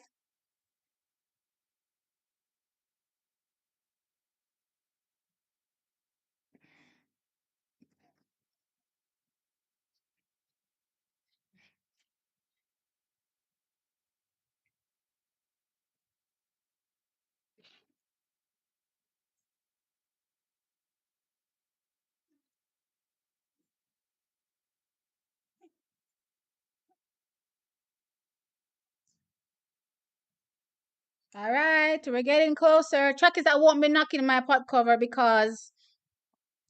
All right, we're getting closer. Truck is I won't be knocking my pot cover because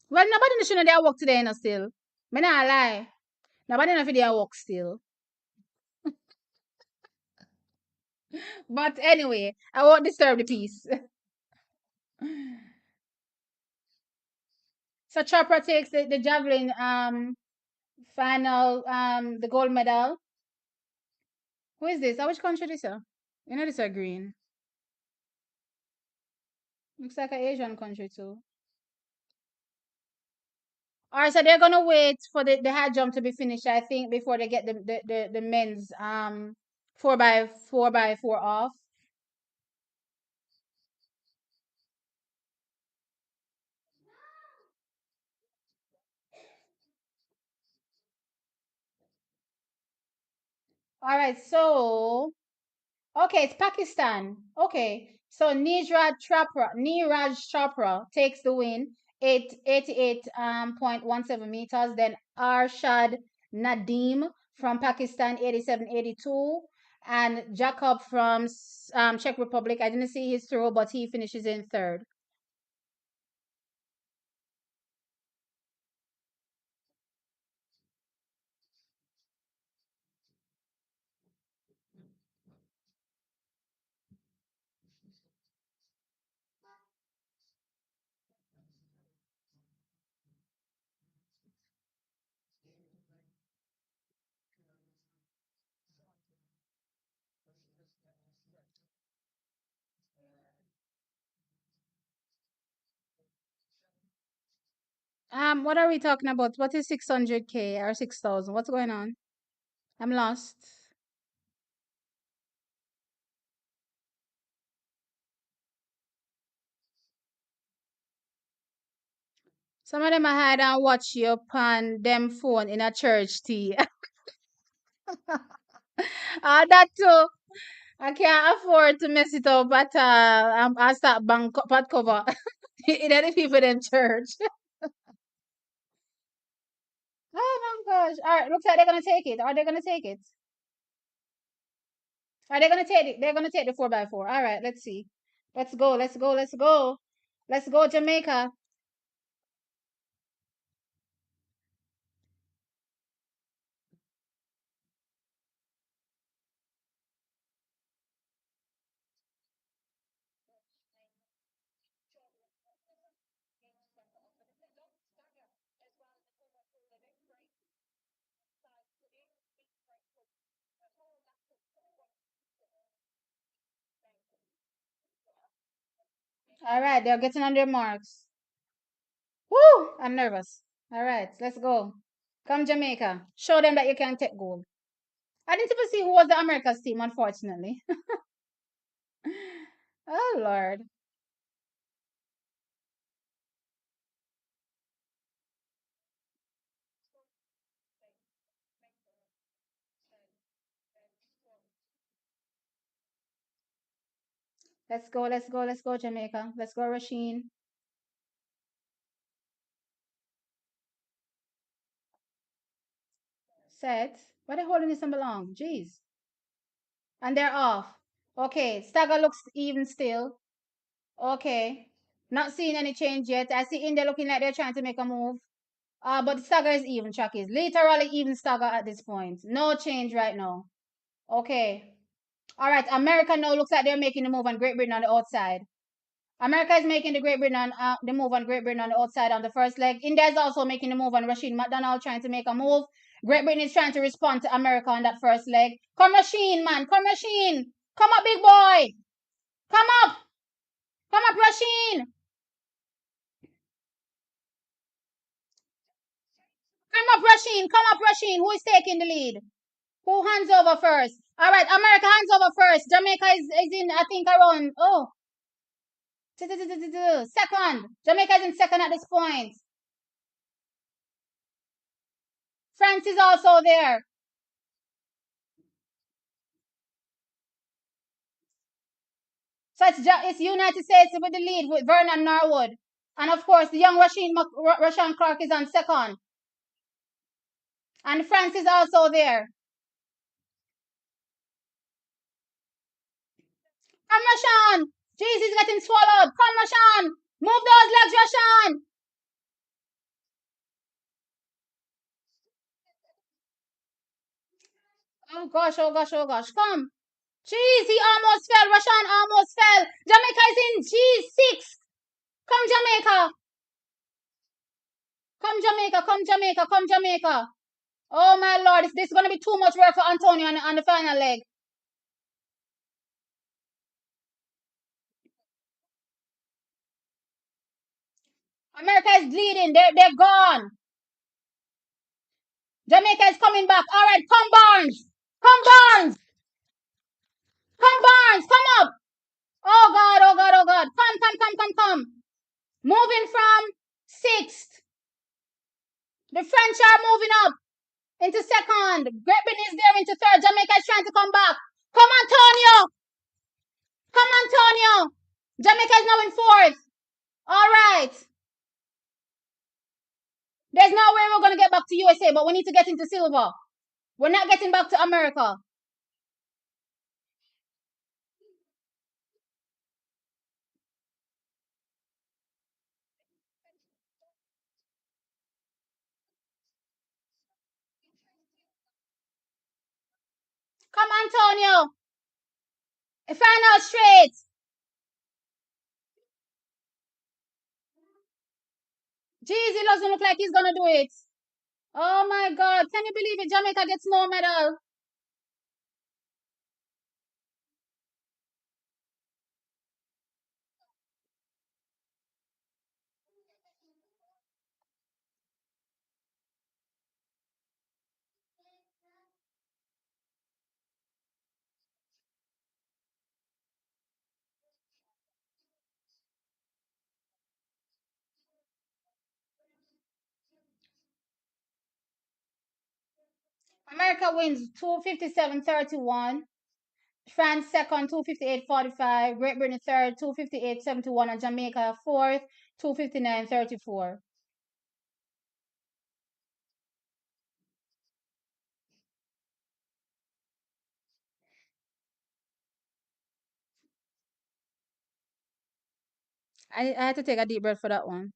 well nobody in the show work today no still. Me not lie. Nobody in the video work still. But anyway, I won't disturb the peace. So Chopra takes the javelin final the gold medal. Who is this? Which country this is? You know this are green. Looks like an Asian country too. Alright, so they're gonna wait for the high jump to be finished, I think, before they get the men's 4x4 off. Alright, so okay, it's Pakistan. Okay. So Niraj Chopra takes the win. 88.17 meters. Then Arshad Nadeem from Pakistan 87.82. And Jacob from Czech Republic. I didn't see his throw, but he finishes in third. What are we talking about? What is 600K or 6,000? What's going on? I'm lost. Some of them I had and watch you on them phone in a church tea. That too. I can't afford to mess it up but I start bank pot cover. In any people in church. Oh my gosh. Alright, looks like they're gonna take it. Are they gonna take it? Are they gonna take it? They're gonna take the 4x4. Alright, let's see. Let's go, let's go, let's go. Let's go, Jamaica. Alright, they're getting on their marks. Woo! I'm nervous. Alright, let's go. Come Jamaica. Show them that you can take gold. I didn't even see who was the America's team, unfortunately. Oh Lord. Let's go, let's go, let's go, Jamaica. Let's go, Rasheen. Set. Why they holding this one belong? Jeez. And they're off. Okay, Stagger looks even still. Okay. Not seeing any change yet. I see India looking like they're trying to make a move. But Stagger is even, Chuck is. Literally even Stagger at this point. No change right now. Okay. All right. America now looks like they're making the move on Great Britain on the outside. America is making the move on Great Britain on the outside on the first leg. India is also making the move on Rasheen McDonald trying to make a move. Great Britain is trying to respond to America on that first leg. Come Rasheen, man. Come Rasheen. Come up, big boy. Come up. Come up, Rasheen. Come up, Rasheen. Come up, Rasheen. Who is taking the lead? Who hands over first? All right, America hands over first. Jamaica is in, I think, around, second. Jamaica is in second at this point. France is also there. So it's United States with the lead with Vernon Norwood. And of course, the young Rashawn Clark is on second. And France is also there. Come, Rashan. Jeez, he's getting swallowed. Come, Rashan. Move those legs, Rashan. Oh gosh, oh gosh, oh gosh. Come. Jeez, he almost fell. Rashan almost fell. Jamaica is in G6. Come, Jamaica. Come, Jamaica. Come, Jamaica. Come, Jamaica. Oh my lord, this is going to be too much work for Antonio on the final leg. America is bleeding. They're gone. Jamaica is coming back. All right, come Barnes. Come Barnes. Come Barnes. Come up. Oh God, oh God, oh God. Come, come, come, come, come. Moving from sixth. The French are moving up into second. Great Britain is there into third. Jamaica is trying to come back. Come Antonio. Come Antonio. Jamaica is now in fourth. All right. There's no way we're going to get back to USA, but we need to get into silver. We're not getting back to America. Come Antonio. Final straight. Jeez, it doesn't look like he's going to do it. Oh my God. Can you believe it? Jamaica gets no medal. America wins 257-31. France second, 258-45. Great Britain third, 258-71. And Jamaica fourth, 259-34. I had to take a deep breath for that one.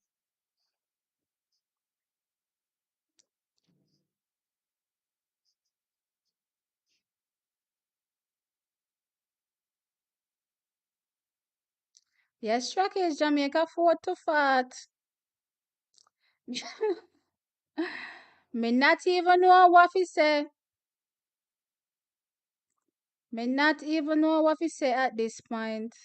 Yes, track is Jamaica 4 to 5. Me not even know what he say. Me not even know what he say at this point.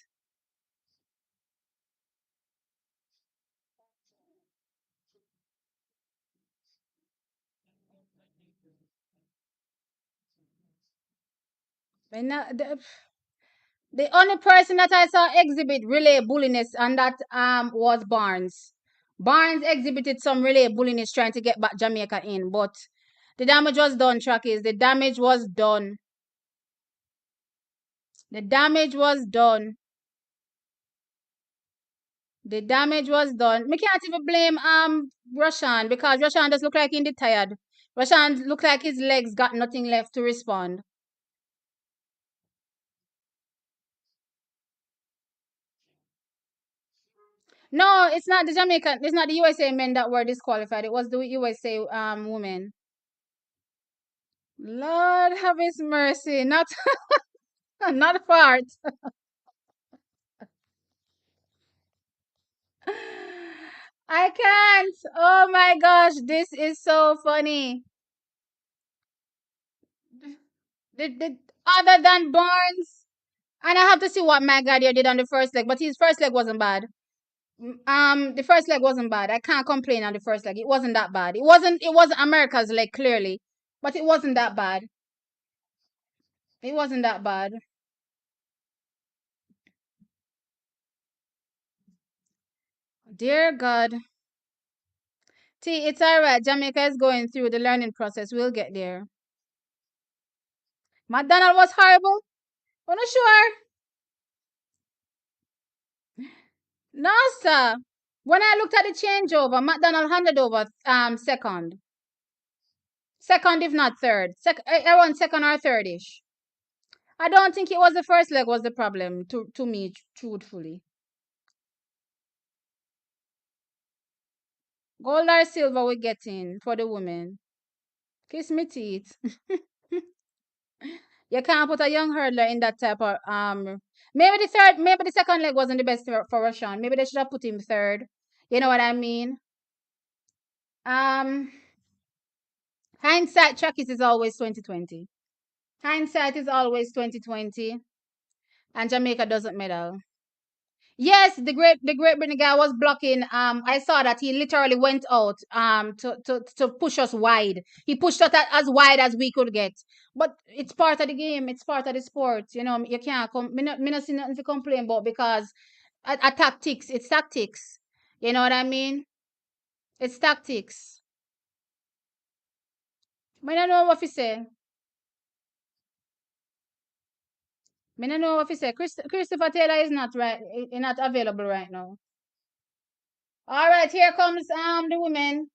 Me not, the only person that I saw exhibit relay bulliness and that was Barnes. Barnes exhibited some relay bulliness trying to get back Jamaica in, but the damage was done, Trackies. The damage was done. The damage was done. The damage was done. Me can't even blame Rashan because Rashan just look like he's tired. Rashan look like his legs got nothing left to respond. No, it's not the Jamaican. It's not the USA men that were disqualified. It was the USA women. Lord have His mercy. Not not fart. I can't. Oh my gosh, this is so funny. The other than Barnes, and I have to see what Magadia did on the first leg, but his first leg wasn't bad. The first leg wasn't bad. I can't complain on the first leg. It wasn't that bad. It wasn't America's leg clearly, but it wasn't that bad. It wasn't that bad. Dear God. T, it's alright. Jamaica is going through the learning process. We'll get there. McDonald was horrible. I'm not sure. No, sir. When I looked at the changeover, McDonald handed over second. Second, if not third. Around second or third-ish. I don't think it was the first leg was the problem to me, truthfully. Gold or silver we getting for the women. Kiss me teeth. You can't put a young hurdler in that type of maybe the second leg wasn't the best for Rashawn. Maybe they should have put him third. You know what I mean? Um Hindsight Chuckies is always 2020. Hindsight is always 2020, and Jamaica doesn't medal. Yes, the Great Britain guy was blocking. I saw that he literally went out to push us wide. He pushed us as wide as we could get. But it's part of the game. It's part of the sport. You know, you can't come. Me not see nothing to complain about because a tactics. It's tactics. You know what I mean? It's tactics. Me don't know what to say. Me don't know what to say. Christopher Taylor is not right. Not available right now. All right, here comes the women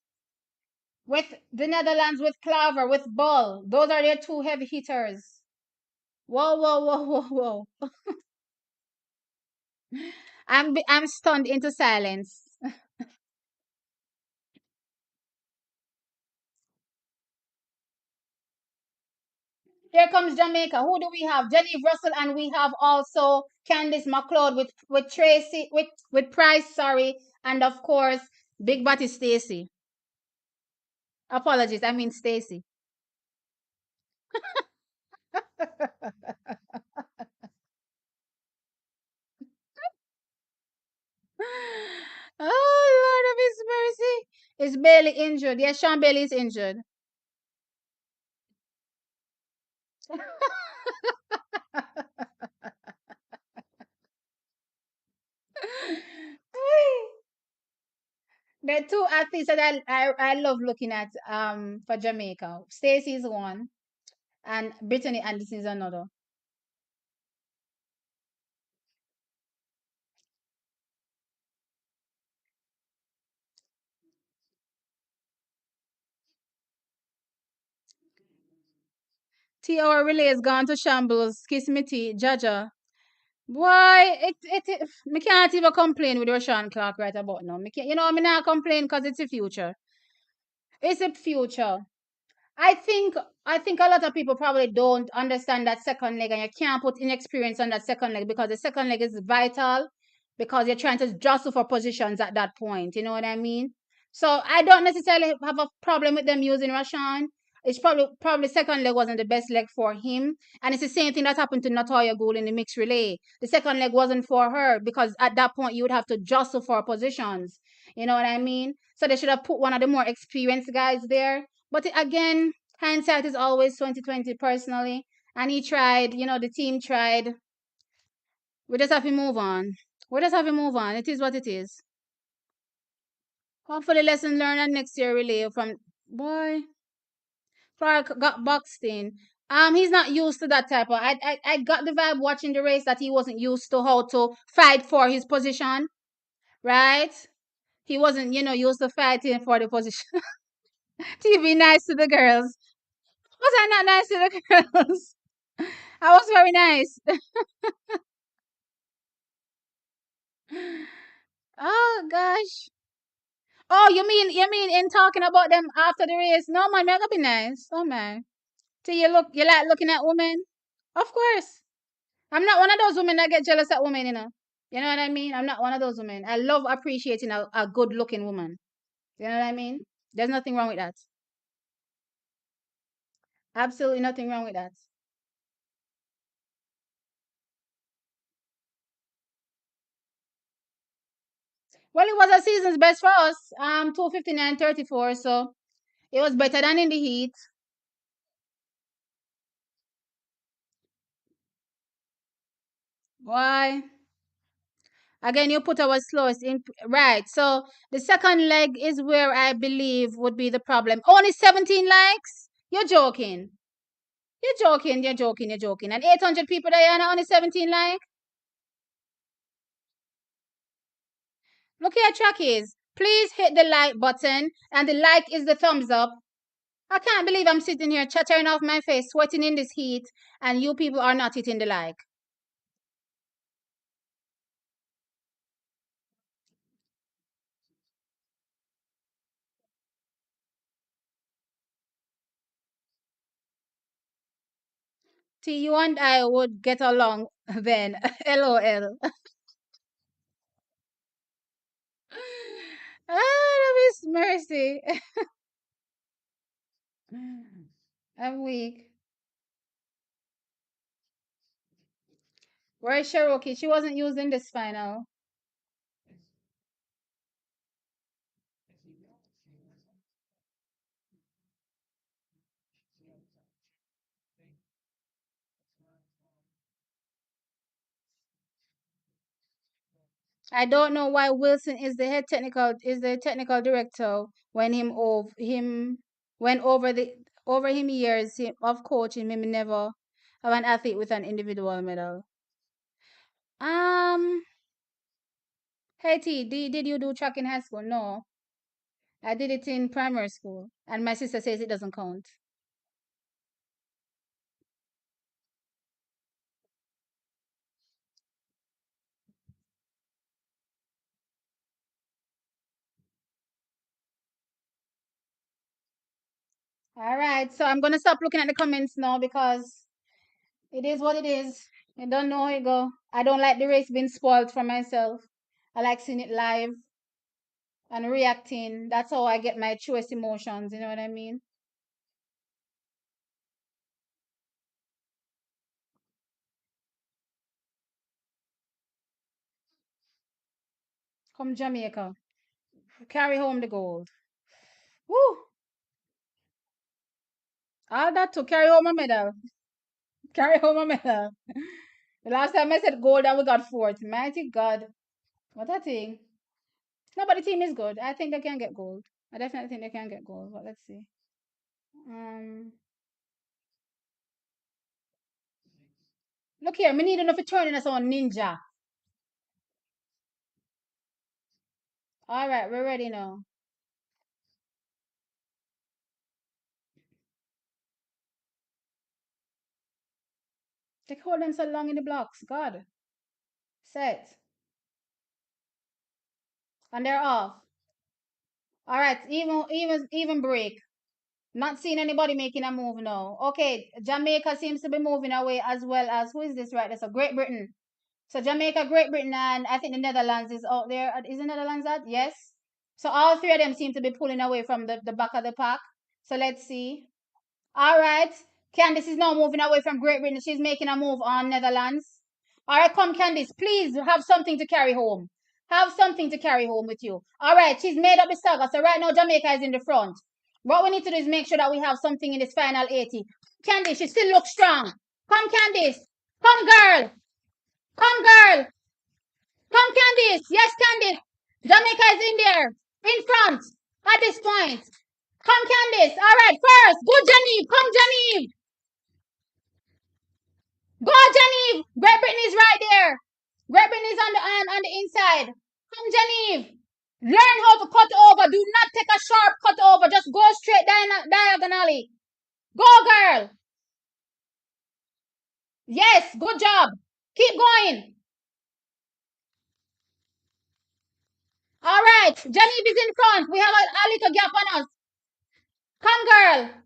with the Netherlands with Klaver with Ball. Those are their two heavy hitters. Whoa, whoa, whoa, whoa, whoa! I'm stunned into silence. Here comes Jamaica. Who do we have? Jenny Russell, and we have also Candice McLeod with Tracy with Price, sorry, and of course Big Batty Stacy. Apologies, I mean Stacy. Oh Lord of His mercy! Is Bailey injured? Yes, Sean Bailey is injured. There are two athletes that I love looking at for Jamaica. Stacey is one, and Brittany Anderson is another. Our relay has gone to shambles. Kiss me tea, Jaja. Boy, me can't even complain with Rashawn Clark right about now. Me can't, me not complain because it's the future. It's the future. I think I think a lot of people probably don't understand that second leg, and you can't put inexperience on that second leg because the second leg is vital because you're trying to jostle for positions at that point. You know what I mean? So I don't necessarily have a problem with them using Rashawn. It's probably second leg wasn't the best leg for him, and it's the same thing that happened to Natoya Gould in the mixed relay. The second leg wasn't for her because at that point you would have to jostle for positions. You know what I mean? So they should have put one of the more experienced guys there. But again, hindsight is always 2020 personally. And he tried, the team tried. We just have to move on. We just have to move on. It is what it is. Hopefully lesson learned and next year really from boy. Clark got boxed in. He's not used to that type of I got the vibe watching the race that he wasn't used to how to fight for his position. Right? He wasn't, used to fighting for the position. to be nice to the girls. Was I not nice to the girls? I was very nice. Oh gosh. Oh, you mean in talking about them after the race? No man, I gotta be nice. Oh man. So you like looking at women? Of course. I'm not one of those women that get jealous at women, you know. You know what I mean? I'm not one of those women. I love appreciating a good looking woman. You know what I mean? There's nothing wrong with that. Absolutely nothing wrong with that. Well, it was a season's best for us. 2:59:34, so it was better than in the heat. Why? Again, you put our slowest in right. So the second leg is where I believe would be the problem. Only 17 likes? You're joking. You're joking. You're joking. You're joking. And 800 people there and only 17 like. Look here, trackies. Please hit the like button, and the like is the thumbs up. I can't believe I'm sitting here chattering off my face, sweating in this heat, and you people are not hitting the like. See, you and I would get along then. LOL. Ah, that is mercy. I'm weak. Where's Cherokee? She wasn't used in this final. I don't know why Wilson is the technical director when him went over him years of coaching him never have an athlete with an individual medal. Um, hey T, did you do track in high school? No, I did it in primary school, and my sister says it doesn't count. All right, so I'm gonna stop looking at the comments now because it is what it is. I don't know how it go. I don't like the race being spoiled for myself. I like seeing it live and reacting. That's how I get my truest emotions. You know what I mean? Come Jamaica, carry home the gold. Woo! All that to carry home a medal. Carry home a medal. The last time I said gold and we got fourth. Mighty God. What a thing. No, but the team is good. I think they can get gold. I definitely think they can get gold. But let's see. Um, Look here. Me need enough to turn in us on ninja. All right, we're ready now. They hold them so long in the blocks. God. Set. And they're off. All right, even break. Not seeing anybody making a move now. Okay, Jamaica seems to be moving away as well as who is this right there? So Great Britain. So Jamaica, Great Britain, and I think the Netherlands is out there. Is the Netherlands that? Yes. So all three of them seem to be pulling away from the back of the pack. So let's see. All right. Candice is now moving away from Great Britain. She's making a move on Netherlands. All right, come, Candice. Please have something to carry home. Have something to carry home with you. All right, she's made up the saga. So right now, Jamaica is in the front. What we need to do is make sure that we have something in this final 80. Candice, she still looks strong. Come, Candice. Come, girl. Come, girl. Come, Candice. Yes, Candice. Jamaica is in there. In front. At this point. Come, Candice. All right, first. Good, Janine. Come, Janine. Go, Genevieve. Great Britain is right there. Great Britain is on the inside. Come, Genevieve. Learn how to cut over. Do not take a sharp cut over. Just go straight diagonally. Go, girl. Yes, good job. Keep going. All right. Genevieve is in front. We have a little gap on us. Come, girl.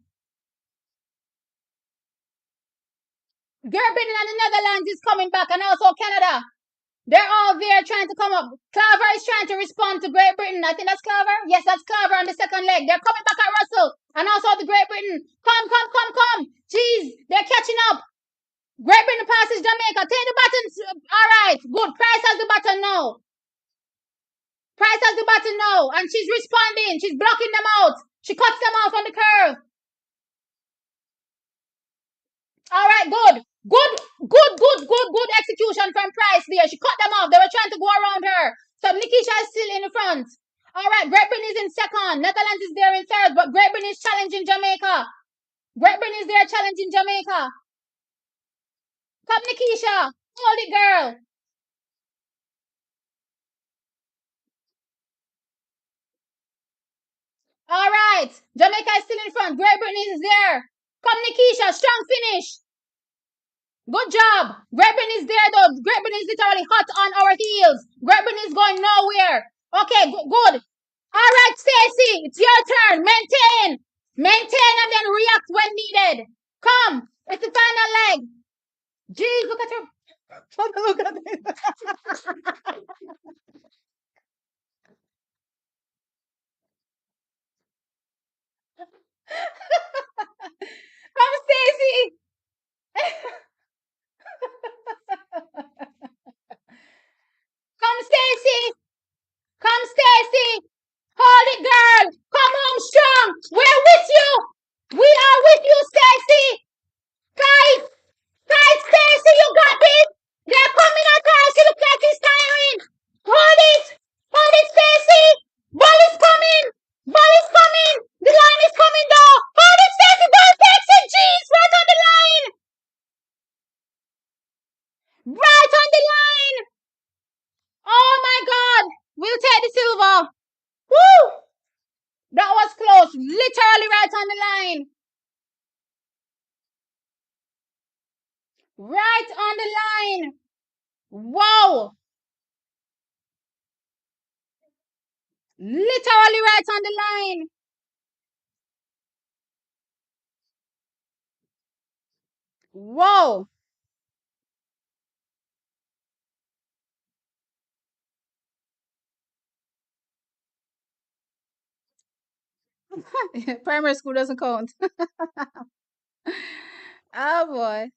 Great Britain and the Netherlands is coming back, and also Canada. They're all there trying to come up. Claver is trying to respond to Great Britain. I think that's Claver. Yes, that's Claver on the second leg. They're coming back at Russell. And also the Great Britain. Come, come, come, come. Jeez, they're catching up. Great Britain passes Jamaica. Take the baton. All right, good. Price has the baton now. Price has the baton now. And she's responding. She's blocking them out. She cuts them off on the curve. All right, good. Good execution from Price there. She cut them off. They were trying to go around her. So Nikisha is still in the front. All right, Great Britain is in second. Netherlands is there in third, but Great Britain is challenging Jamaica. Great Britain is there challenging Jamaica. Come, Nikisha. Hold it, girl. All right. Jamaica is still in front. Great Britain is there. Come, Nikisha. Strong finish. Good job. Great Britain is there, though. Great Britain is literally hot on our heels. Great Britain is going nowhere. Okay, good. All right, Stacy. It's your turn. Maintain. Maintain and then react when needed. Come. It's the final leg. Jeez, look at her. Look at it. Come, Stacy. Come, Stacy. Come, Stacy. Hold it, girl. Come home strong. We're with you. We are with you, Stacy. Guys, guys, Stacy, you got it. They're coming at us. It looks like it's tiring. Hold it. Hold it, Stacy. Ball is coming. Ball is coming. The line is coming, though. Hold it, Stacy. Ball takes it. Jeez, right on the line. Right on the line. Oh, my God. We'll take the silver. Woo! That was close. Literally right on the line. Right on the line. Wow. Literally right on the line. Whoa. Primary school doesn't count. Oh boy.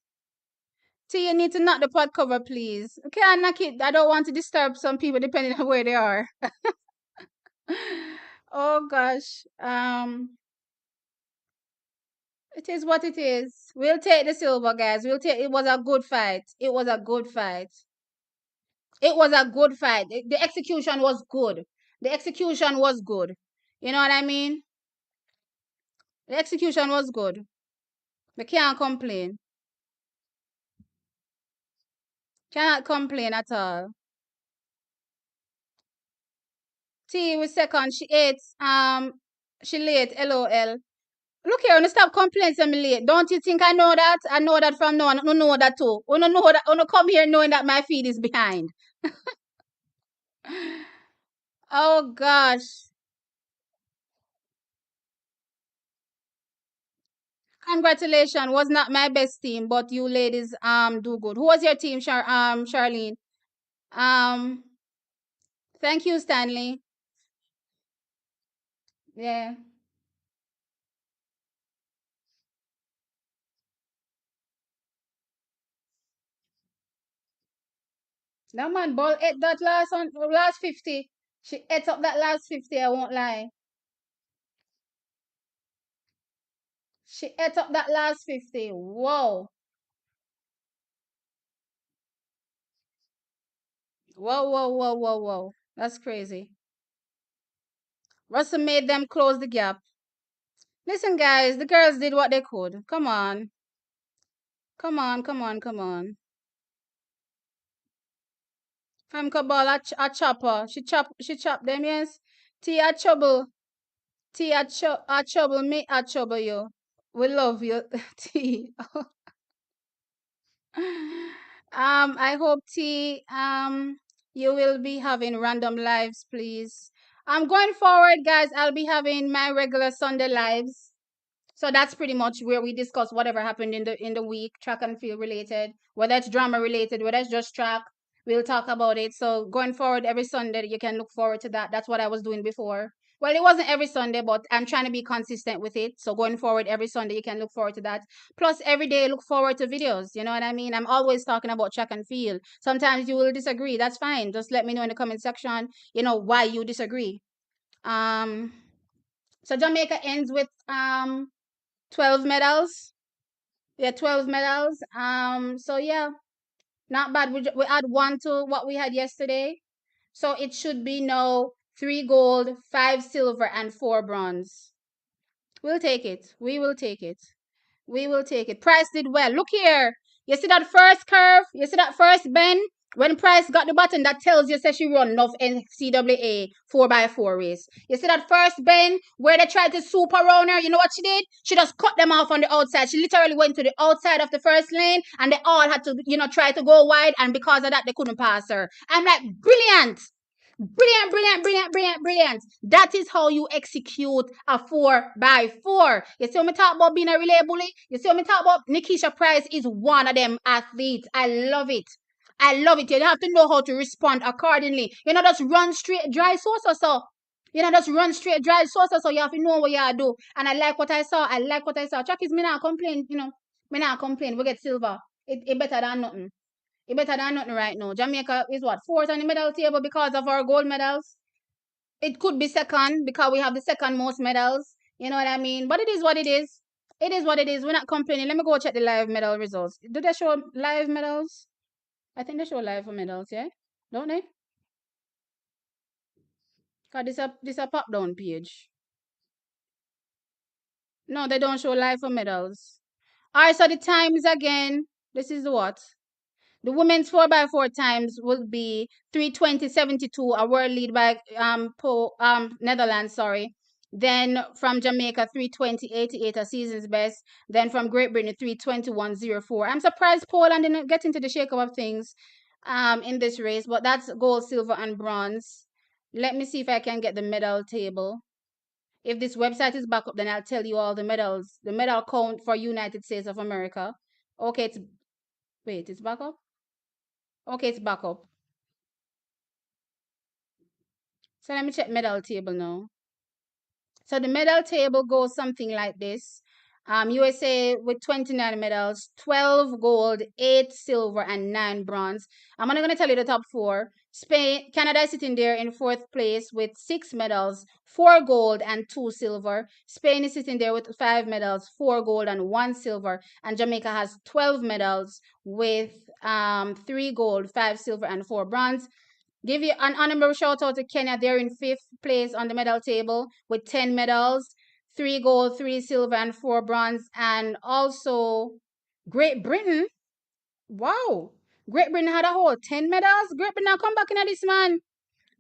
T, you need to knock the pot cover, please. Okay, I knock it. I don't want to disturb some people depending on where they are. Oh gosh. It is what it is. We'll take the silver, guys. We'll take. It was a good fight. It was a good fight. It was a good fight. The execution was good. The execution was good. You know what I mean? The execution was good. We can't complain. Cannot complain at all. T was second. She ate. She late. LOL. Look here, you stop complaining to me late. Don't you think I know that? I know that from now on. I know that too. You know that. You come here knowing that my feed is behind. Oh gosh. Congratulations. Was not my best team, but you ladies do good. Who was your team, Charlene? Um Thank you, Stanley. Yeah. That man ball ate that last 50. She ate up that last 50, I won't lie. She ate up that last 50. Whoa. Whoa, whoa, whoa, whoa, whoa. That's crazy. Russell made them close the gap. Listen, guys, the girls did what they could. Come on. Come on, come on, come on. Famke Ball a chopper. She chop them, yes. T a trouble. T a trouble me a trouble you. We love you, T. I hope T you will be having random lives, please. Going forward, guys, I'll be having my regular Sunday lives. So that's pretty much where we discuss whatever happened in the week, track and field related, whether it's drama related, whether it's just track. We'll talk about it. So going forward, every Sunday you can look forward to that. That's what I was doing before. Well, it wasn't every Sunday, but I'm trying to be consistent with it. So going forward, every Sunday you can look forward to that. Plus, every day look forward to videos. You know what I mean? I'm always talking about track and field. Sometimes you will disagree. That's fine. Just let me know in the comment section. Why you disagree. Um. So Jamaica ends with 12 medals. Yeah, 12 medals. So yeah, not bad. We add one to what we had yesterday. So it should be now 3 gold, 5 silver, and 4 bronze. We'll take it. We will take it. We will take it. Price did well. Look here. You see that first curve? You see that first bend? When Price got the button that tells you say she run enough NCAA 4x4 race. You see that first bend where they tried to super around her? You know what she did? She just cut them off on the outside. She literally went to the outside of the first lane and they all had to, try to go wide, and because of that, they couldn't pass her. I'm like, brilliant! Brilliant, brilliant, brilliant, brilliant, brilliant. That is how you execute a 4x4. You see what me talk about being a relay bully? You see what me talk about? Nikisha Price is one of them athletes. I love it. I love it. You have to know how to respond accordingly. You know, just run straight, dry sauce or so. You know, just run straight, dry sauce or so. You have to know what you do. And I like what I saw. I like what I saw. Chuck is me not complain, Me not complain. We get silver. It better than nothing. It better than nothing right now. Jamaica is what? Fourth on the medal table because of our gold medals. It could be second because we have the second most medals. You know what I mean? But it is what it is. It is what it is. We're not complaining. Let me go check the live medal results. Do they show live medals? I think they show live medals, yeah? Don't they? Because this a pop down page. No, they don't show live medals. Alright, so the times again. This is what? The women's 4x4 times will be 3:20.72, a world lead by Netherlands, sorry. Then from Jamaica, 3:20.88, a season's best. Then from Great Britain, 3:21.04. I'm surprised Poland didn't get into the shake-up of things in this race, but that's gold, silver, and bronze. Let me see if I can get the medal table. If this website is back up, then I'll tell you all the medals, the medal count for United States of America. Okay, it's back up? Okay, it's back up. So let me check medal table now. So the medal table goes something like this. USA with 29 medals, 12 gold, 8 silver, and 9 bronze. I'm only going to tell you the top four. Canada is sitting there in fourth place with 6 medals, 4 gold, and 2 silver. Spain is sitting there with 5 medals, 4 gold, and 1 silver. And Jamaica has 12 medals with 3 gold, 5 silver, and 4 bronze. Give you an honorable shout out to Kenya. They're in fifth place on the medal table with 10 medals, 3 gold, 3 silver, and 4 bronze. And also Great Britain. Wow. Great Britain had a whole 10 medals. Great Britain now come back into this, man.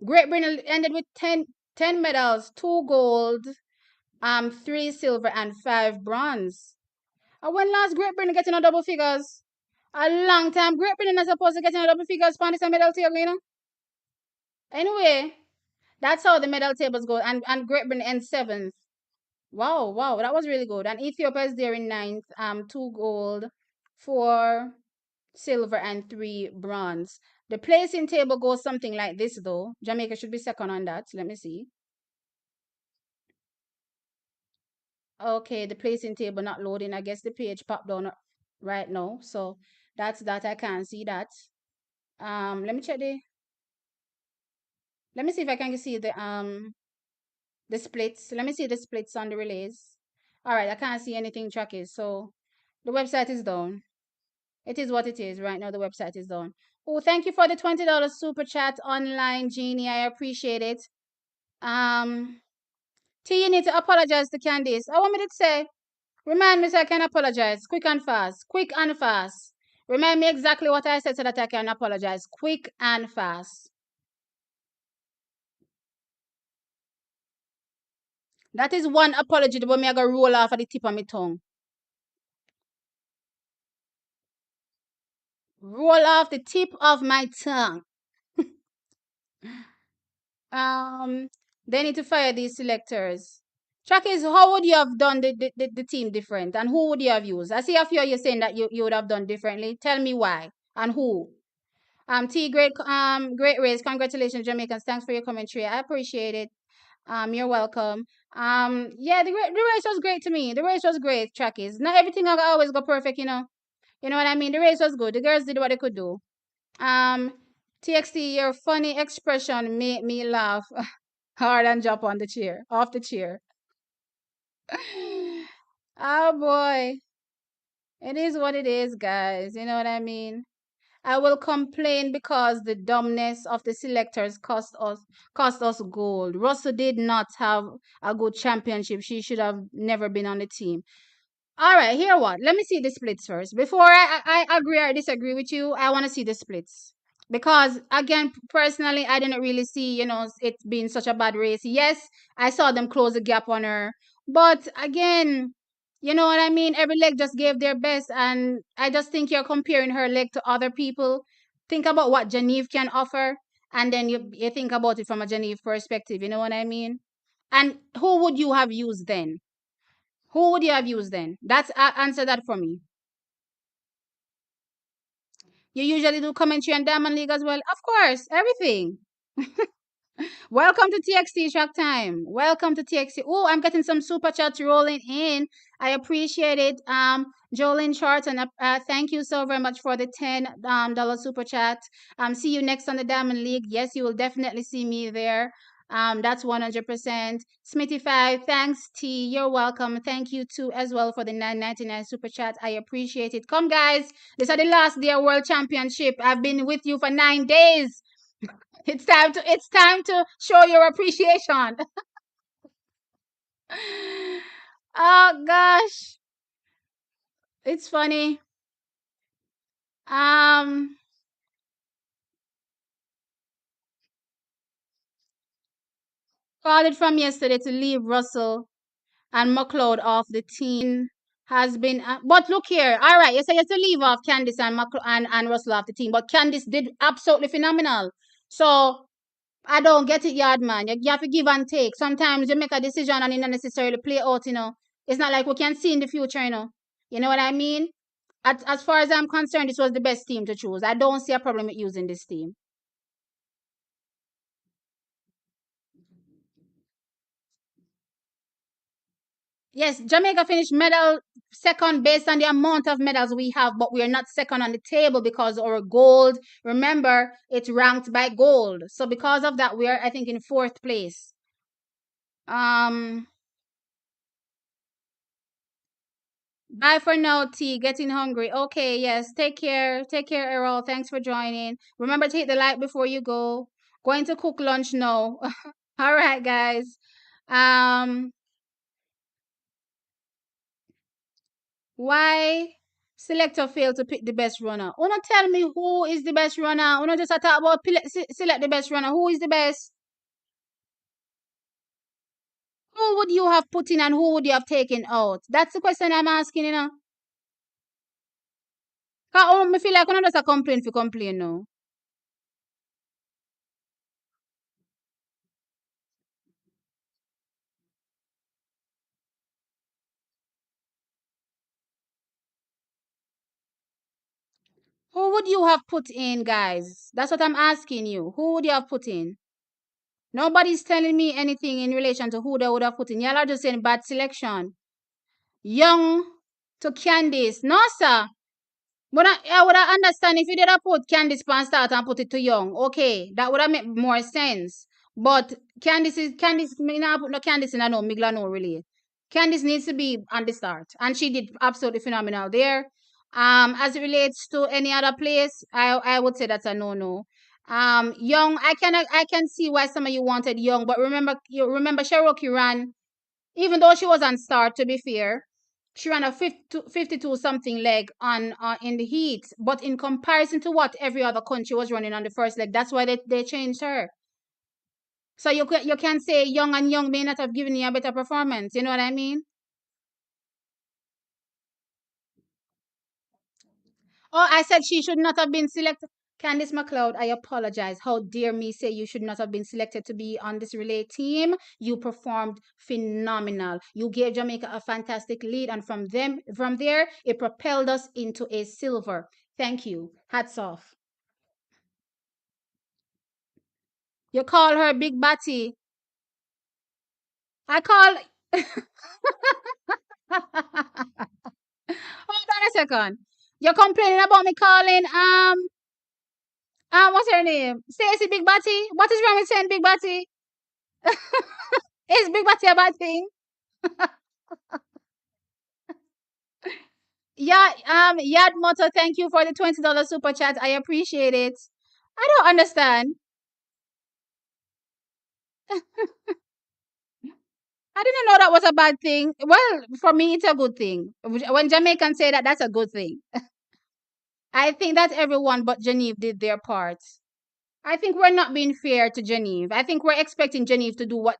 Great Britain ended with 10 medals, 2 gold, 3 silver, and 5 bronze. When last Great Britain getting a double figures? A long time. Great Britain is supposed to get a double figures on this medal table, you know? Anyway, that's how the medal tables go. And Great Britain ends seventh. Wow, wow, that was really good. And Ethiopia is there in ninth. 2 gold, 4 silver, and 3 bronze. The placing table goes something like this, though. Jamaica should be second on that. Let me see. Okay, the placing table not loading. I guess the page popped down right now. So that's that. I can't see that. Let me check the. Let me see if I can see the splits. Let me see the splits on the relays. All right, I can't see anything tracky. So the website is down. It is what it is. Right now, the website is down. Oh, thank you for the $20 super chat online, Jeannie. I appreciate it. T, you need to apologize to Candice. I want me to say, remind me so I can apologize. Quick and fast. Quick and fast. Remind me exactly what I said so that I can apologize. Quick and fast. That is one apology that me I go roll off at the tip of my tongue. Roll off the tip of my tongue. They need to fire these selectors. Chakis, how would you have done the team different? And who would you have used? I see a few of you saying that you would have done differently. Tell me why and who. Great race. Congratulations, Jamaicans. Thanks for your commentary. I appreciate it. You're welcome. Yeah, the race was great to me. The race was great, Chakis. Not everything I always go perfect, you know. You know what I mean? The race was good. The girls did what they could do. TXT, your funny expression made me laugh hard and jump on the chair, off the chair. Oh boy. It is what it is, guys. You know what I mean? I will complain because the dumbness of the selectors cost us gold. Russell did not have a good championship. She should have never been on the team. All right, here what? Let me see the splits first. Before I agree or disagree with you, I want to see the splits. Because again, personally, I didn't really see, it being such a bad race. Yes, I saw them close the gap on her, but again, you know what I mean? Every leg just gave their best, and I just think you're comparing her leg to other people. Think about what Geneve can offer, and then you think about it from a Geneve perspective. You know what I mean? And who would you have used then? Who would you have used then? That's answer that for me. You usually do commentary on Diamond League as well, of course. Everything. Welcome to TXT Track Time. Welcome to TXT. Oh, I'm getting some super chats rolling in. I appreciate it. Jolene Charlton, thank you so very much for the $10 super chat. See you next on the Diamond League. Yes, you will definitely see me there. That's 100%. Smithy5, thanks T. You're welcome. Thank you too as well for the 9.99 super chat. I appreciate it. Come guys, this is the last day of World Championship. I've been with you for 9 days. It's time to show your appreciation. Oh gosh. It's funny. Um Called it from yesterday to leave Russell and McLeod off the team has been but look here. All right, you say you have to leave off Candice and and Russell off the team, but Candice did absolutely phenomenal. So I don't get it, yard man. You have to give and take. Sometimes you make a decision and it not necessarily play out. It's not like we can see in the future. You know what I mean? As far as I'm concerned, this was the best team to choose. I don't see a problem with using this team. Yes, Jamaica finished medal second based on the amount of medals we have, but we are not second on the table because our gold, remember, it's ranked by gold. So because of that, we are, I think, in fourth place. Um, Bye for now, T. Getting hungry. Okay, yes. Take care. Take care, Errol. Thanks for joining. Remember to hit the like before you go. Going to cook lunch now. All right, guys. Um, why selector failed to pick the best runner? Una tell me who is the best runner. Una just talk about select the best runner. Who is the best? Who would you have put in and who would you have taken out? That's the question I'm asking. Cause me feel like una just a complain for complain now. Who would you have put in, guys? That's what I'm asking you. Who would you have put in? Nobody's telling me anything in relation to who they would have put in. Y'all are just saying bad selection. Young to Candice. No, sir. But I would have understand if you did have put Candice pan start and put it to Young. Okay, that would have made more sense. But Candice me not put no Candice in a no, Migla no really. Candice needs to be on the start. And she did absolutely phenomenal there. As it relates to any other place, I would say that's a no. Young, I can see why some of you wanted Young, but remember Cherokee ran, even though she was on start, to be fair, she ran a 52 something leg on in the heat. But in comparison to what every other country was running on the first leg, that's why they changed her. So you can say Young may not have given you a better performance. You know what I mean? Oh, I said she should not have been selected. Candice McLeod, I apologize. How dare me say you should not have been selected to be on this relay team? You performed phenomenal. You gave Jamaica a fantastic lead, and from there, it propelled us into a silver. Thank you. Hats off. You call her Big Batty. I call. Hold on a second. You're complaining about me calling what's her name? Stacey Big Batty. What is wrong with saying Big Batty? Is Big Batty a bad thing? Yeah, Yad Moto, thank you for the $20 super chat. I appreciate it. I don't understand. I didn't know that was a bad thing. Well, for me, it's a good thing. When Jamaicans say that, that's a good thing. I think that everyone but Genevieve did their part. I think we're not being fair to Genevieve. I think we're expecting Genevieve to do what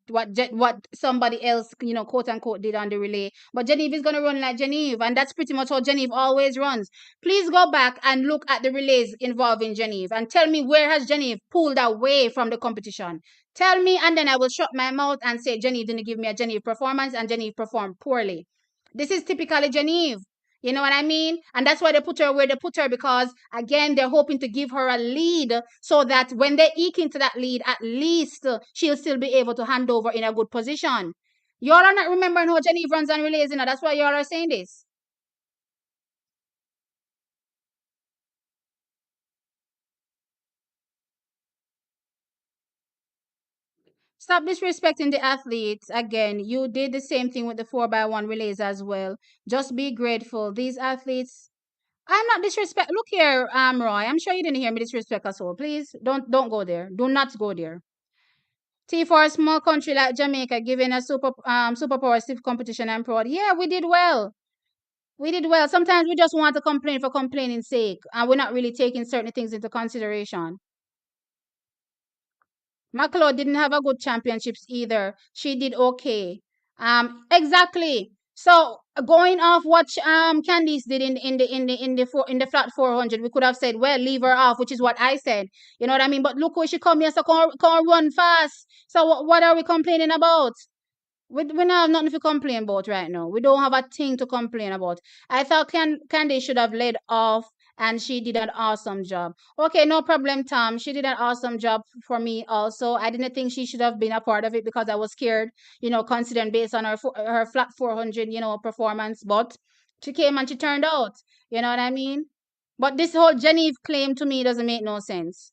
somebody else, quote unquote, did on the relay. But Genevieve is gonna run like Genevieve, and that's pretty much how Genevieve always runs. Please go back and look at the relays involving Genevieve and tell me where has Genevieve pulled away from the competition. Tell me, and then I will shut my mouth and say Genevieve didn't give me a Genevieve performance, and Genevieve performed poorly. This is typically Genevieve. You know what I mean? And that's why they put her where they put her because, again, they're hoping to give her a lead so that when they eke into that lead, at least she'll still be able to hand over in a good position. Y'all are not remembering how Genevieve runs and relays, that's why y'all are saying this. Stop disrespecting the athletes. Again, you did the same thing with the 4x1 relays as well. Just be grateful. These athletes, I'm not disrespect. Look here, Roy. I'm sure you didn't hear me disrespect us all. Please don't go there. Do not go there. T for a small country like Jamaica, giving a superpower stiff competition, I'm proud. Yeah, we did well. We did well. Sometimes we just want to complain for complaining sake, and we're not really taking certain things into consideration. McLeod didn't have a good championships either. She did okay. Exactly. So going off what Candice did in the flat 400, we could have said, well, leave her off, which is what I said. You know what I mean? But look where she come here, so can't run fast. So what are we complaining about? We don't have nothing to complain about right now. We don't have a thing to complain about. I thought Candy should have led off and she did an awesome job. Okay, no problem, Tom. She did an awesome job for me also. I didn't think she should have been a part of it because I was scared, considering based on her flat 400, performance. But she came and she turned out. You know what I mean? But this whole Genevieve claim to me doesn't make no sense.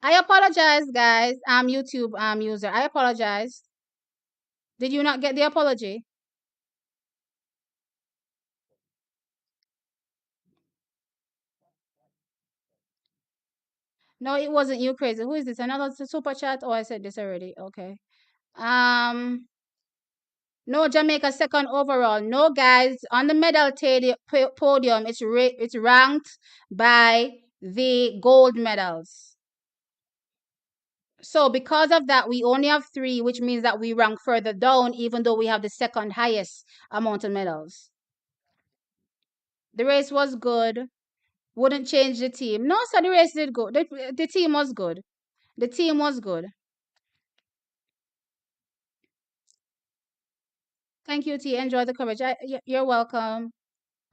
I apologize, guys. I'm YouTube user. I apologize. Did you not get the apology? No, it wasn't you crazy. Who is this? Another super chat? Oh, I said this already. Okay. Um, no Jamaica second overall. No guys on the podium. It's ranked by the gold medals. So because of that, we only have three, which means that we rank further down, even though we have the second highest amount of medals. The race was good. Wouldn't change the team. No, so the race did good. The team was good. The team was good. Thank you, T. Enjoy the coverage. You're welcome.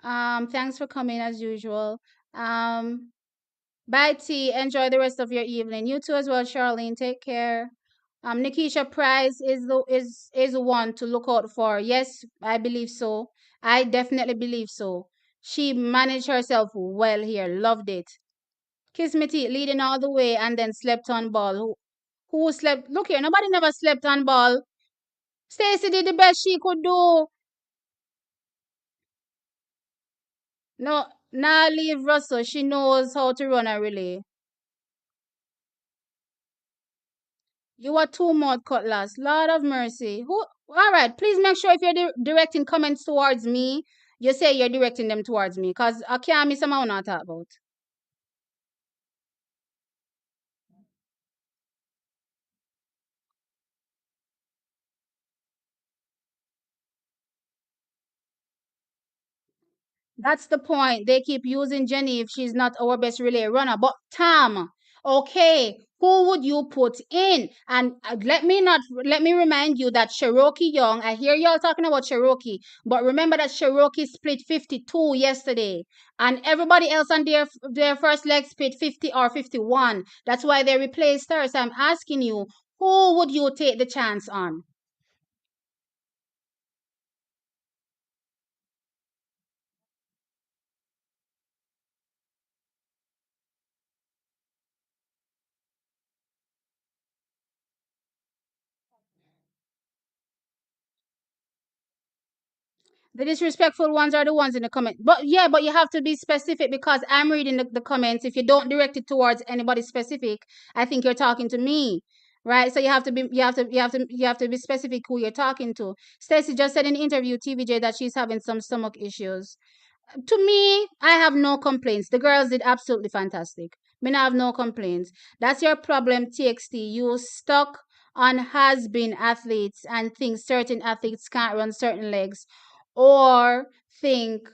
Thanks for coming as usual. Um, Bye, T. Enjoy the rest of your evening. You too as well, Charlene. Take care. Nikisha Price is the one to look out for. Yes, I believe so. I definitely believe so. She managed herself well here. Loved it. Kiss Me T leading all the way and then slept on ball. Who slept? Look here, nobody never slept on ball. Stacy did the best she could do. No, now leave Russell. She knows how to run a relay. You are too much, Cutlass. Lord of mercy. Who? All right, please make sure if you're directing comments towards me, you say you're directing them towards me, cause I can't miss someone I talk about. That's the point. They keep using Jenny if she's not our best relay runner. But Tam, okay, who would you put in? And let me remind you that Cherokee Young, I hear y'all talking about Cherokee, but remember that Cherokee split 52 yesterday. And everybody else on their first leg split 50 or 51. That's why they replaced her. So I'm asking you, who would you take the chance on? The disrespectful ones are the ones in the comment. But yeah, but you have to be specific because I'm reading the comments. If you don't direct it towards anybody specific, I think you're talking to me. Right? So you have to be specific who you're talking to. Stacy just said in the interview TVJ that she's having some stomach issues. To me, I have no complaints. The girls did absolutely fantastic. Me not have no complaints. That's your problem, TXT. You stuck on has been athletes and think certain athletes can't run certain legs, or think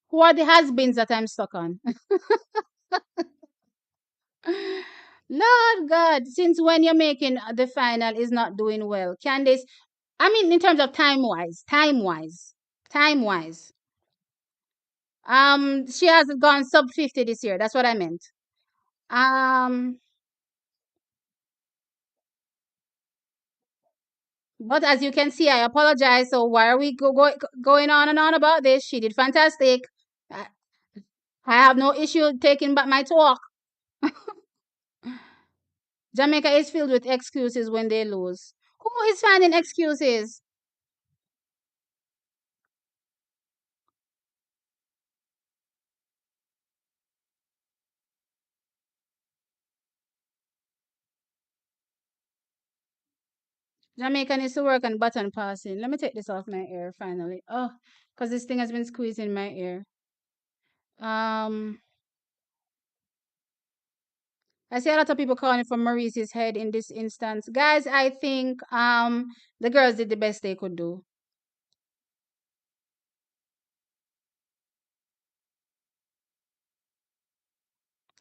who are the has beens that I'm stuck on. Lord God, since when you're making the final is not doing well. Candice, I mean, in terms of time wise. She has gone sub 50 this year. That's what I meant. Um, but as you can see, I apologize. So why are we going on and on about this? She did fantastic. I, I have no issue taking back my talk. Jamaica is filled with excuses when they lose. Who is finding excuses? Jamaica needs to work on button passing. Let me take this off my ear finally. Oh, because this thing has been squeezing my ear. Um, I see a lot of people calling for Maurice's head in this instance. Guys, I think the girls did the best they could do.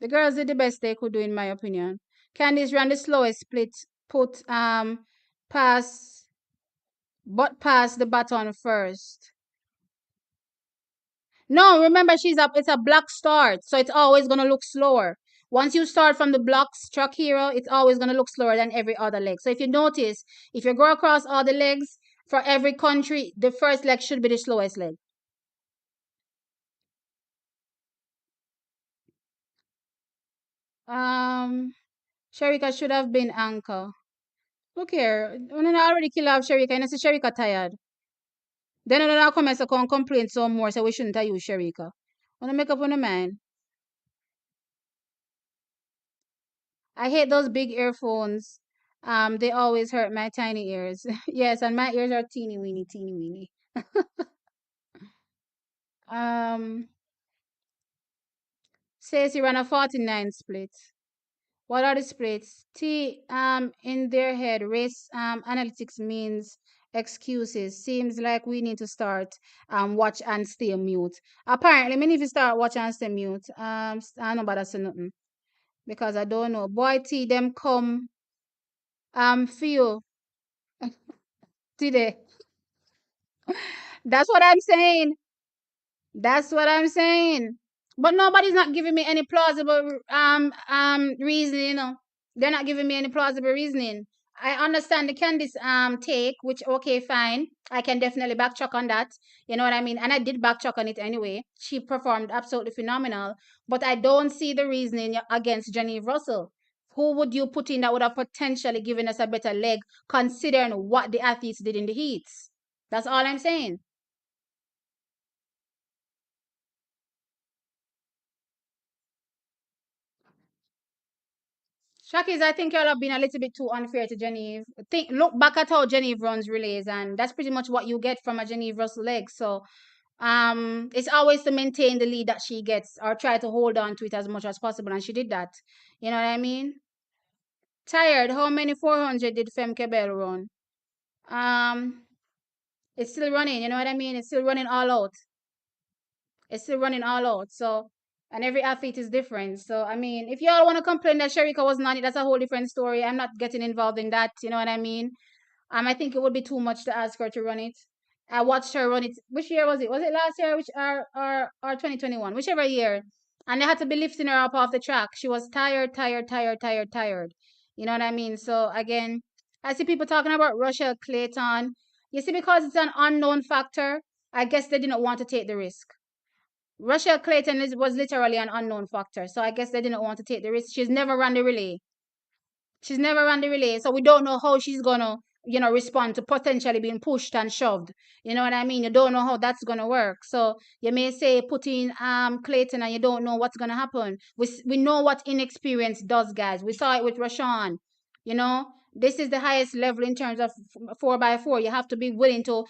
The girls did the best they could do, in my opinion. Candice ran the slowest split, put pass, but pass the baton first. No, remember she's up. It's a block start, so it's always gonna look slower. Once you start from the blocks truck hero, it's always gonna look slower than every other leg. So if you notice, if you go across all the legs for every country, the first leg should be the slowest leg. Um, Sharika should have been anchor. Look here, when I already kill off Sharika, and I see Sharika tired. Then I come and say come complain some more, so we shouldn't have used Sharika. Wanna make up on the mind. I hate those big earphones. They always hurt my tiny ears. Yes, and my ears are teeny weeny. Um, says he ran a 49 split. What are the splits? In their head, race analytics means excuses. Seems like we need to start watch and stay mute. Apparently, me need to start watch and stay mute. I don't know about that nothing because I don't know. Boy, T them come feel today. That's what I'm saying. That's what I'm saying. But nobody's not giving me any plausible reasoning, you know. They're not giving me any plausible reasoning. I understand the Candice take, which okay, fine. I can definitely backtrack on that. You know what I mean? And I did backtrack on it anyway. She performed absolutely phenomenal. But I don't see the reasoning against Jenny Russell. Who would you put in that would have potentially given us a better leg considering what the athletes did in the heats? That's all I'm saying. Shakis, I think y'all have been a little bit too unfair to Genevieve. Look back at how Genevieve runs relays, and that's pretty much what you get from a Genevieve Russell leg. So, it's always to maintain the lead that she gets or try to hold on to it as much as possible, and she did that. You know what I mean? Tired. How many 400 did Femke Bell run? Um, it's still running. You know what I mean? It's still running all out. It's still running all out. So, and every athlete is different. So, I mean, if y'all want to complain that Sherika wasn't on it, that's a whole different story. I'm not getting involved in that. You know what I mean? I think it would be too much to ask her to run it. I watched her run it. Which year was it? Was it last year? Which or 2021? Whichever year. And they had to be lifting her up off the track. She was tired, tired, tired, tired, tired. You know what I mean? So again, I see people talking about Rochelle Clayton. You see, because it's an unknown factor, I guess they didn't want to take the risk. Rochelle Clayton was literally an unknown factor, so I guess they didn't want to take the risk. She's never run the relay. She's never run the relay, so we don't know how she's gonna, respond to potentially being pushed and shoved. You know what I mean? You don't know how that's gonna work. So you may say put in Clayton, and you don't know what's gonna happen. We know what inexperience does, guys. We saw it with Rashawn. You know, this is the highest level in terms of 4x4. You have to be willing to,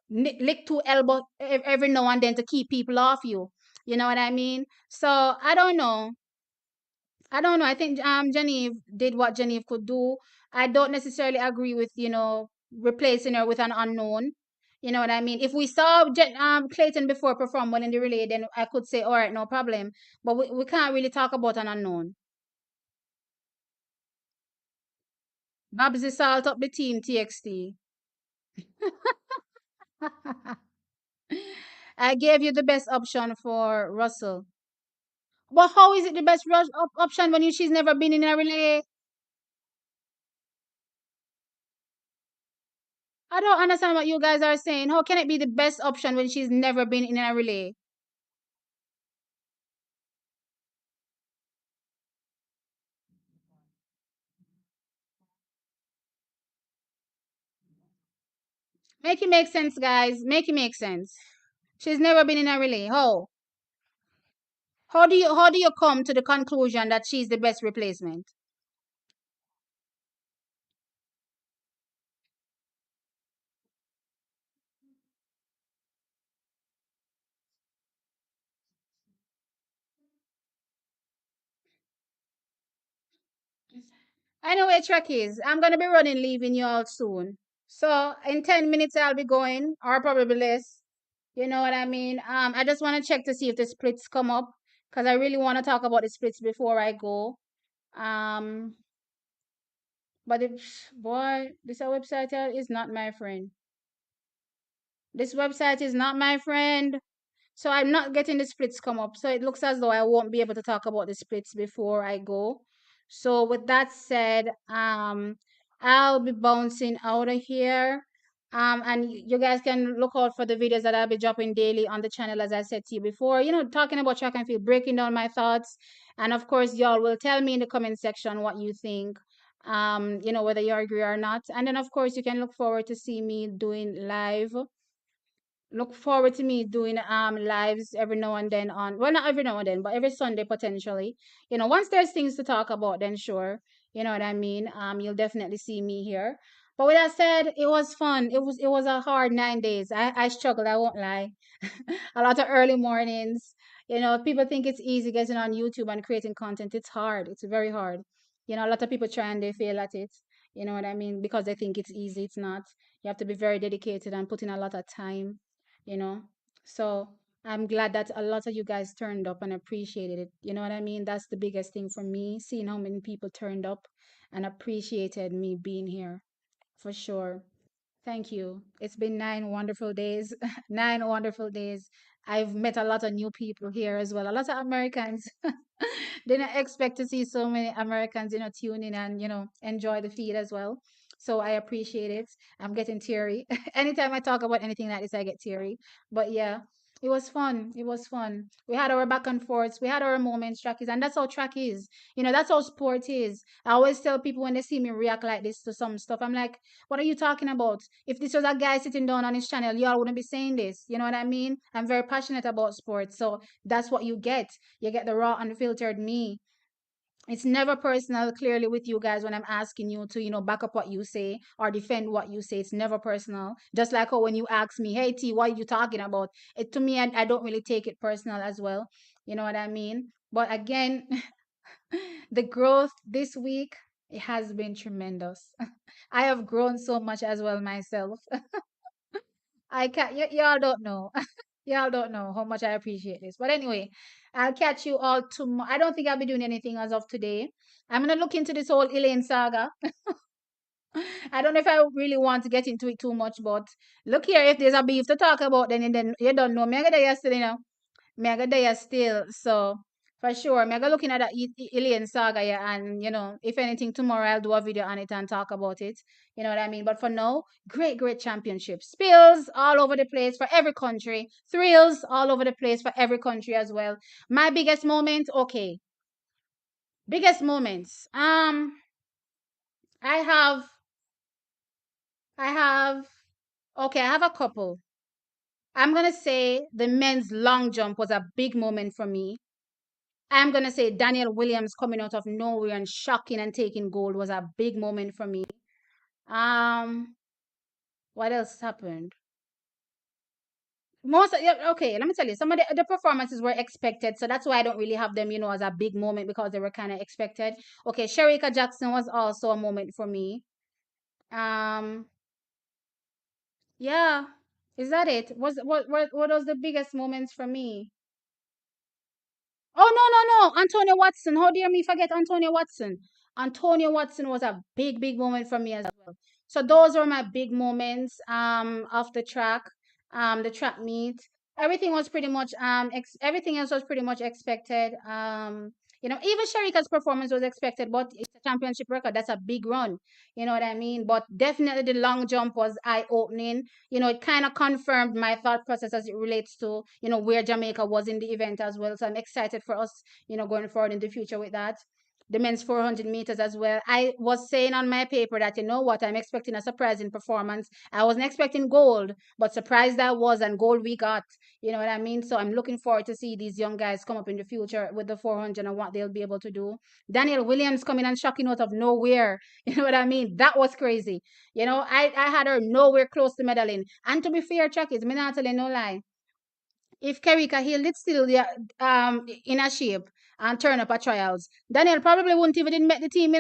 lick two elbows every now and then to keep people off you. You know what I mean? So I don't know. I don't know. I think Genevieve did what Genevieve could do. I don't necessarily agree with, replacing her with an unknown. You know what I mean? If we saw Clayton before perform well in the relay, then I could say, all right, no problem. But we can't really talk about an unknown. Babs the salt up the team, TXT. I gave you the best option for Russell. But how is it the best option when she's never been in a relay? I don't understand what you guys are saying. How can it be the best option when she's never been in a relay? Make it make sense, guys. Make it make sense. She's never been in a relay. How? How do you come to the conclusion that she's the best replacement? I know where track is. I'm gonna be running, leaving you all soon. So in 10 minutes I'll be going, or probably less. You know what I mean? I just want to check to see if the splits come up, because I really want to talk about the splits before I go. Um, but if boy, this website is not my friend. This website is not my friend. So I'm not getting the splits come up. So it looks as though I won't be able to talk about the splits before I go. So with that said, I'll be bouncing out of here. And you guys can look out for the videos that I'll be dropping daily on the channel, as I said to you before. Talking about track and field, breaking down my thoughts, and of course, y'all will tell me in the comment section what you think. Whether you agree or not. And then of course, you can look forward to see me doing live look forward to me doing lives every now and then on, well, not every now and then, but every Sunday potentially. Once there's things to talk about, then sure. You know what I mean? You'll definitely see me here. But with that said, it was fun. It was a hard 9 days. I struggled, I won't lie. A lot of early mornings. People think it's easy getting on YouTube and creating content. It's hard. It's very hard. A lot of people try and they fail at it. You know what I mean? Because they think it's easy. It's not. You have to be very dedicated and put in a lot of time, you know. So I'm glad that a lot of you guys turned up and appreciated it. You know what I mean? That's the biggest thing for me, seeing how many people turned up and appreciated me being here, for sure. Thank you. It's been 9 wonderful days. 9 wonderful days. I've met a lot of new people here as well. A lot of Americans. Didn't expect to see so many Americans, tune in and, enjoy the feed as well. So I appreciate it. I'm getting teary. Anytime I talk about anything like this, I get teary. But yeah, it was fun. It was fun. We had our back and forths. We had our moments, track is, and that's how track is. That's how sport is. I always tell people when they see me react like this to some stuff, I'm like, what are you talking about? If this was a guy sitting down on his channel, y'all wouldn't be saying this. You know what I mean? I'm very passionate about sports. So that's what you get. You get the raw, unfiltered me. It's never personal, clearly, with you guys when I'm asking you to, back up what you say or defend what you say. It's never personal. Just like how when you ask me, hey, T, what are you talking about? To me, I don't really take it personal as well. You know what I mean? But again, the growth this week, it has been tremendous. I have grown so much as well myself. I can't, y'all don't know. Y'all don't know how much I appreciate this. But anyway, I'll catch you all tomorrow. I don't think I'll be doing anything as of today. I'm going to look into this whole Elaine saga. I don't know if I really want to get into it too much, but look here, if there's a beef to talk about, then you don't know. Me, I got there yesterday, me, I got there still. So for sure, me, I got looking at that Elaine saga, yeah, and if anything, tomorrow I'll do a video on it and talk about it. You know what I mean? But for now, great, great championship. Spills all over the place for every country. Thrills all over the place for every country as well. My biggest moment, okay. Biggest moments. I have, I have, okay, I have a couple. I'm gonna say the men's long jump was a big moment for me. I'm gonna say Daniel Williams coming out of nowhere and shocking and taking gold was a big moment for me. Um, what else happened? Yeah, okay, let me tell you, some of the performances were expected, so that's why I don't really have them, as a big moment because they were kind of expected. Okay, Sherika Jackson was also a moment for me. Um, yeah, is that it? What was the biggest moments for me? Oh, no, no, no. Antonio Watson. How dare me forget Antonio Watson? Antonio Watson was a big, big moment for me as well. So those were my big moments of the track meet. Everything was pretty much everything else was pretty much expected. Even Sharika's performance was expected, but it's a championship record. That's a big run. You know what I mean? But definitely the long jump was eye opening. It kind of confirmed my thought process as it relates to, where Jamaica was in the event as well. So I'm excited for us, going forward in the future with that. The men's 400 meters as well. I was saying on my paper that, you know what, I'm expecting a surprising performance. I wasn't expecting gold, but surprised I was, and gold we got. You know what I mean? So I'm looking forward to see these young guys come up in the future with the 400 and what they'll be able to do. Daniel Williams coming and shocking out of nowhere. You know what I mean? That was crazy. I had her nowhere close to medaling. And to be fair, Chuck is me not telling no lie. If Kerika Hill did still in a shape and turn up at trials, Daniel probably wouldn't even make the team,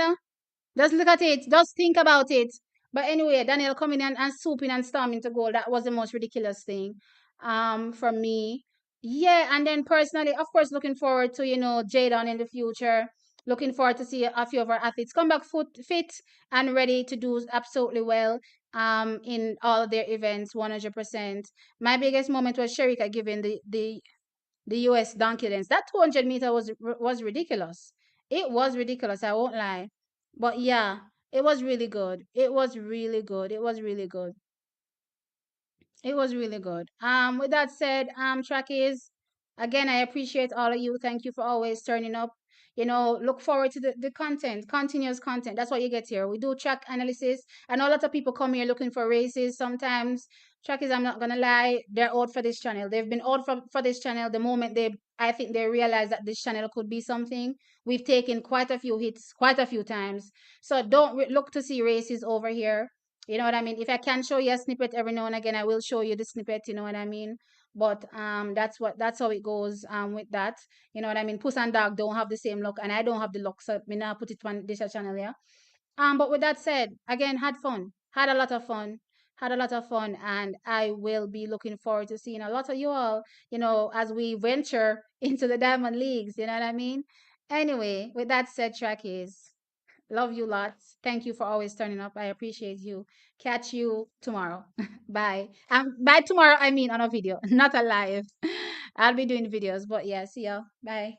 Just look at it. Just think about it. But anyway, Daniel coming in and swooping and storming to goal. That was the most ridiculous thing for me. Yeah, and then personally, of course, looking forward to, Jadon in the future. Looking forward to see a few of our athletes come back fit and ready to do absolutely well in all of their events 100%. My biggest moment was Sherika giving the US donkey dance. That 200-meter was ridiculous. It was ridiculous, I won't lie. But yeah, it was really good. It was really good. It was really good. It was really good. With that said, Trackies, again, I appreciate all of you. Thank you for always turning up. Look forward to the content, continuous content. That's what you get here. We do track analysis. I know a lot of people come here looking for races sometimes. Trackies, I'm not gonna lie, they're out for this channel. They've been out for this channel the moment I think they realize that this channel could be something. We've taken quite a few hits, quite a few times. So don't look to see races over here. You know what I mean? If I can show you a snippet every now and again, I will show you the snippet, you know what I mean? But that's how it goes with that. You know what I mean? Puss and dog don't have the same luck, and I don't have the luck, so me now put it on this channel, yeah. But with that said, again, had fun. Had a lot of fun. Had a lot of fun, and I will be looking forward to seeing a lot of you all, as we venture into the Diamond Leagues, you know what I mean? Anyway, with that said, Trackies. Love you lots. Thank you for always turning up. I appreciate you. Catch you tomorrow. Bye. By tomorrow, I mean on a video, not a live. I'll be doing videos, but yeah, see ya. Bye.